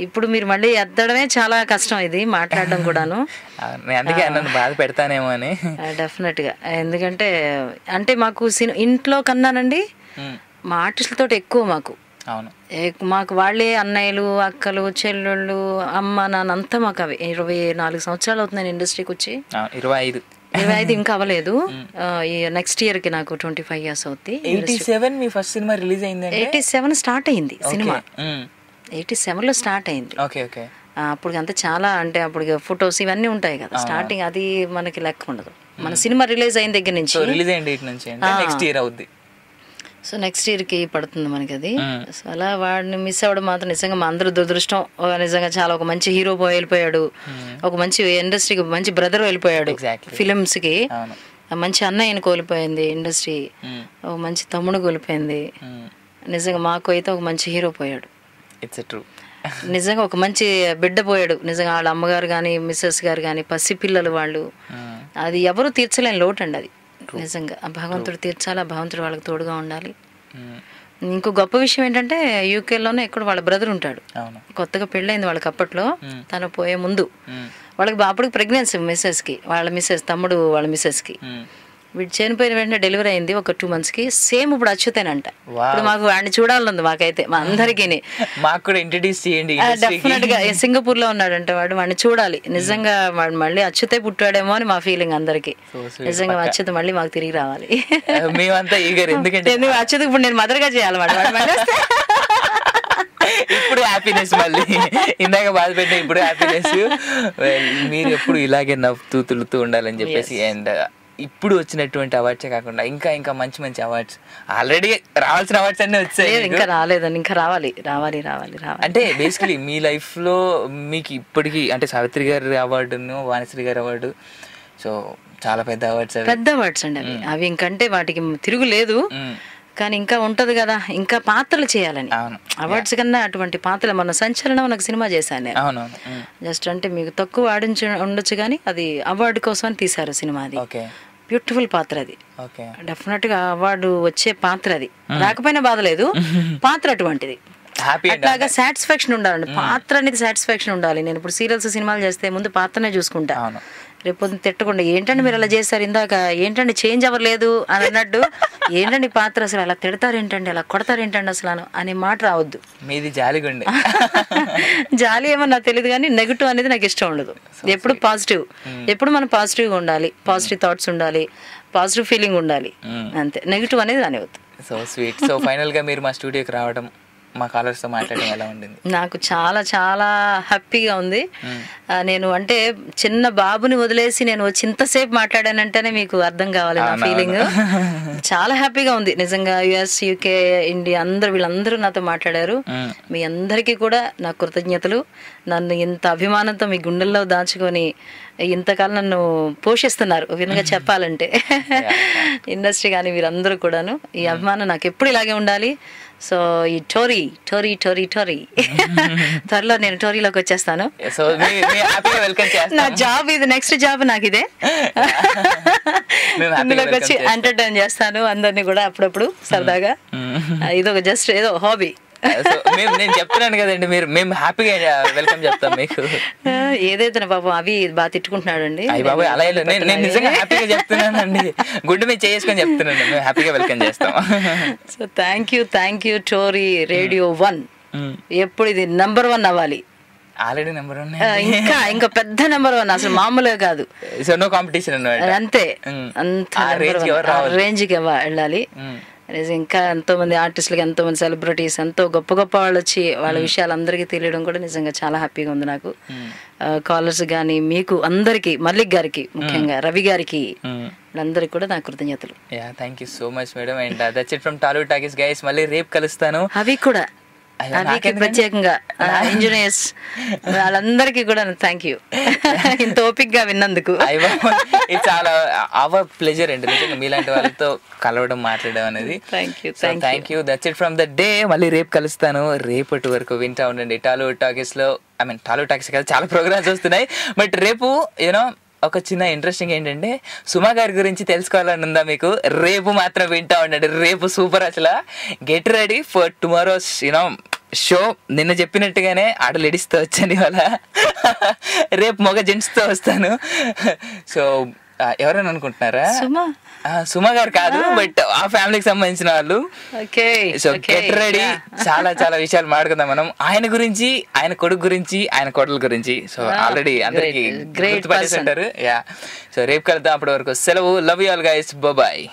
ఇప్పుడు మీరు మళ్ళీ ఎత్తడమే చాలా కష్టం, ఇది మాట్లాడడం కూడాను. అందుకే నన్ను బాధ పెడతానేమో అని. డెఫినెట్ గా, ఎందుకంటే అంటే మాకు ఇంట్లో కన్నానండి మా ఆర్టిస్టులతో ఎక్కువ మాకు వాళ్ళే అన్నయ్యలు, అక్కలు, చెల్లెళ్ళు, అమ్మ నాన్న అంతా మాకు. అవి 24 సంవత్సరాలు అవుతుంది నేను ఇండస్ట్రీకి వచ్చి. 25 ఇంకా అవ్వలేదు. నెక్స్ట్ ఇయర్ కి నాకు 25 years అవుతుంది. 87 మీ ఫస్ట్ సినిమా రిలీజ్ అయింది? 87 స్టార్ట్ అయింది సినిమా. 87లో స్టార్ట్ అయింది. Okay okay. అప్పుడు అంతా చాలా అంటే అప్పుడు ఫొటోస్ ఇవన్నీ ఉంటాయి కదా, స్టార్టింగ్ అది మనకి లెక్క ఉండదు. మన సినిమా రిలీజ్ అయిన దగ్గర నుంచి, రిలీజ్ అయిన డేట్ నుంచి నెక్స్ట్ ఇయర్ అవుద్ది. సో నెక్స్ట్ ఇయర్కి పడుతుంది మనకి అది. సో అలా వాడిని మిస్ అవ్వడం మాత్రం నిజంగా మా అందరూ దురదృష్టం. నిజంగా చాలా ఒక మంచి హీరో వెళ్ళిపోయాడు, ఒక మంచి ఇండస్ట్రీకి మంచి బ్రదర్ వెళ్ళిపోయాడు, ఫిలిమ్స్కి మంచి అన్నయ్యని కోల్పోయింది ఇండస్ట్రీ, ఒక మంచి తమ్ముడు కోల్పోయింది. నిజంగా మాకు అయితే ఒక మంచి హీరో పోయాడు. It's true. నిజంగా ఒక మంచి బిడ్డ పోయాడు. నిజంగా వాళ్ళ అమ్మగారు కానీ మిస్సెస్ గారు కానీ పసిపిల్లలు వాళ్ళు, అది ఎవరు తీర్చలేని లోటు అండి అది. నిజంగా ఆ భగవంతుడు తీర్చాలి, ఆ భగవంతుడు వాళ్ళకి తోడుగా ఉండాలి. ఇంకో గొప్ప విషయం ఏంటంటే యూకేలోనే ఎక్కడ వాళ్ళ బ్రదర్ ఉంటాడు, కొత్తగా పెళ్ళైంది వాళ్ళకి అప్పట్లో, తను పోయే ముందు వాళ్ళకి అప్పటికి ప్రెగ్నెన్సీ మిస్సెస్కి, వాళ్ళ మిస్సెస్ తమ్ముడు వాళ్ళ మిస్సెస్కి. వీడు చనిపోయిన వెంటనే డెలివరీ అయింది ఒక 2 monthsకి. సేమ్ ఇప్పుడు అచ్యుతేనంట. ఇప్పుడు మాకు వాడిని చూడాలనుంది, మాకైతే మా అందరికీ. మాకు కూడా ఇంట్రడ్యూస్ చేయండి. డెఫినెట్ గా సింగపూర్ లో ఉన్నాడంట వాడిని చూడాలి. నిజంగా వాడు మళ్ళీ అచ్యుతే పుట్టాడేమో అని మా ఫీలింగ్ అందరికి. నిజంగా అచ్యుత మళ్ళీ మాకు తిరిగి రావాలి. మేమంతా ఈగర్, ఎందుకంటే అచ్యుత ఇప్పుడు నేను మదర్ గా చేయాలి వాడు ఇప్పుడు హ్యాపీనెస్, మళ్ళీ ఇందాక బాధ పెట్టిన ఇప్పుడు హ్యాపీనెస్. మీరు ఎప్పుడు ఇలాగే నవ్వుతూ తులుతూ ఉండాలని చెప్పేసి. అండ్ ఇప్పుడు వచ్చినటువంటి అవార్డ్సే కాకుండా ఇంకా ఇంకా మంచి మంచి అవార్డ్స్, ఆల్రెడీ రావాల్సిన అవార్డ్స్ అన్నీ వచ్చాయి, ఇంకా రాలేదని, ఇంకా రావాలి రావాలి రావాలి రావాలి. అంటే బేసికలీ మీ లైఫ్ లో మీకు ఇప్పటికీ అంటే సావిత్రి గారి అవార్డును, వాణిశ్రీ గారి అవార్డు, సో చాలా పెద్ద అవార్డ్స్, పెద్ద అవార్డ్స్ అండి అవి. అవి ఇంకంటే వాటికి తిరుగులేదు. కానీ ఇంకా ఉంటది కదా, ఇంకా పాత్రలు చేయాలని. అవార్డ్స్ కన్నా అటువంటి పాత్రలు, మన సంచలనం నాకు సినిమా చేశాను నేను. జస్ట్ అంటే మీకు తక్కువ ఉండొచ్చు కానీ అది అవార్డు కోసం తీశారు సినిమా. అది బ్యూటిఫుల్ పాత్ర, అది డెఫినెట్ గా అవార్డు వచ్చే పాత్ర. అది రాకపోయినా బాధలేదు, పాత్ర అటువంటిది. అట్లాగా సాటిస్ఫాక్షన్ ఉండాలండి, పాత్ర అనేది సాటిస్ఫాక్షన్ ఉండాలి. నేను ఇప్పుడు సీరియల్స్ సినిమాలు చేస్తే ముందు పాత్రనే చూసుకుంటా. రేపు తిట్టకుండా ఏంటండి మీరు అలా చేశారు, ఇందాక ఏంటండి చేంజ్ అవ్వలేదు అని అన్నట్టు, ఏంటండి పాత్ర అసలు అలా తిడతారేంటండి, అలా కొడతారేంటండి అసలు అనే మాట రావద్దు. మీది జాలిగుండే. జాలి ఏమో నాకు తెలియదు కానీ నెగిటివ్ అనేది నాకు ఇష్టం ఉండదు. ఎప్పుడు పాజిటివ్, ఎప్పుడు మనం పాజిటివ్గా ఉండాలి, పాజిటివ్ థాట్స్ ఉండాలి, పాజిటివ్ ఫీలింగ్ ఉండాలి, అంతే. నెగిటివ్ అనేది రానివద్దు. So sweet. సో ఫైనల్ గా మీరు మా స్టూడియోకి రావడం, మా కాలర్స్ తో మాట్లాడడం ఎలా ఉండింది? నాకు చాలా చాలా హ్యాపీగా ఉంది. నేను అంటే చిన్న బాబుని వదిలేసి నేను వచ్చి ఇంతసేపు మాట్లాడానంటేనే మీకు అర్థం కావాలి నా ఫీలింగ్. చాలా హ్యాపీగా ఉంది నిజంగా. యుఎస్, యూకే, ఇండియా అందరూ వీళ్ళందరూ నాతో మాట్లాడారు. మీ అందరికీ కూడా నా కృతజ్ఞతలు. నన్ను ఇంత అభిమానంతో మీ గుండెల్లో దాచుకొని ఇంతకాలం నన్ను పోషిస్తున్నారు ఒక విధంగా చెప్పాలంటే. ఇండస్ట్రీ కానీ వీరందరూ కూడాను ఈ అభిమానం నాకు ఎప్పుడు ఇలాగే ఉండాలి. సో ఈ టోరీ టోరీ టోరీ టోరీ త్వరలో నేను టోరీలోకి వచ్చేస్తాను. నా జాబ్ ఇది, నెక్స్ట్ జాబ్ నాకు ఇదే. ఇందులోకి వచ్చి ఎంటర్టైన్ చేస్తాను అందరినీ కూడా అప్పుడప్పుడు సరదాగా. ఇదొక జస్ట్ ఏదో హాబీ. నేను చెప్తున్నాను కదండి, మేము హ్యాపీగా వెల్కమ్ చెప్తాం మీకు. ఏదైతే పాపం అవి బాగా తిట్టుకుంటున్నాడు అండి. బాబు అలా నేను నిజంగా హ్యాపీగా చెప్తున్నానండి, గుడ్డు మీద చేసుకొని చెప్తున్నాను, మేము హ్యాపీగా వెల్కమ్ చేస్తాం. So thank you TORI radio 1. ఎప్పుడు ఇది నెంబర్ 1 అవ్వాలి. ఆల్రెడీ నెంబర్ 1, ఇంకా పెద్ద నెంబర్ 1, అసలు మామూలుగా కాదు. సో నో కాంపిటీషన్ అన్నమాట. అంతే, అంత రేంజ్కి వెళ్ళాలి. ఇంకా ఎంతో మంది ఆర్టిస్టులకి, ఎంతో మంది సెలబ్రిటీస్, ఎంతో గొప్ప గొప్ప వాళ్ళు వచ్చి వాళ్ళ విషయాలు అందరికీ తెలియడం కూడా నిజంగా చాలా హ్యాపీగా ఉంది నాకు. కాలర్స్ కానీ మీకు అందరికి, మల్లిక్ గారికి ముఖ్యంగా, రవి గారికి, అందరికి కూడా నా కృతజ్ఞతలు. Thank you so much madam. And that's it from Tollywood talkies guys. మళ్ళీ రేపు కలుస్తాను. అవి కూడా ప్రత్యేకంగా ఇంజనీర్స్ వాళ్ళందరికీ కూడా థ్యాంక్ యూ, ఇంత ఓపిక్ గా విన్నందుకు. చాలా అవర్ ప్లెజర్ అండి నిజంగా మీలాంటి వాళ్ళతో కలవడం, మాట్లాడడం అనేది. Thank you. That's it from the day. మళ్ళీ రేపు కలుస్తాను. రేపటి వరకు వింటా ఉండండి టాలీవుడ్ టాకీస్ లో. టాలీవుడ్ టాకీస్ కదా, చాలా ప్రోగ్రామ్స్ వస్తున్నాయి. బట్ రేపు యూనో ఒక చిన్న ఇంట్రెస్టింగ్ ఏంటంటే, సుమా గారి గురించి తెలుసుకోవాలని ఉందా మీకు? రేపు మాత్రం వింటా ఉండండి. రేపు సూపర్ అసలు. Get ready for tomorrow's show. నిన్న చెప్పినట్టుగానే ఆడ లేడీస్తో వచ్చాను ఇవాళ, రేపు మగ జెంట్స్తో వస్తాను. సో ఎవరైనా అనుకుంటున్నారా? సుమా గారు కాదు, బట్ ఆ ఫ్యామిలీకి సంబంధించిన వాళ్ళు. So get ready. చాలా చాలా విషయాలు మాట్లాడుకుందాం మనం. ఆయన గురించి, ఆయన కొడుకు గురించి, ఆయన కోడల గురించి. సో ఆల్రెడీ అందరికి గుర్తుపట్టేసి ఉంటారు. సో రేపు కలుద్దాం. అప్పటి వరకు సెలవు. Love you all guys. Bye.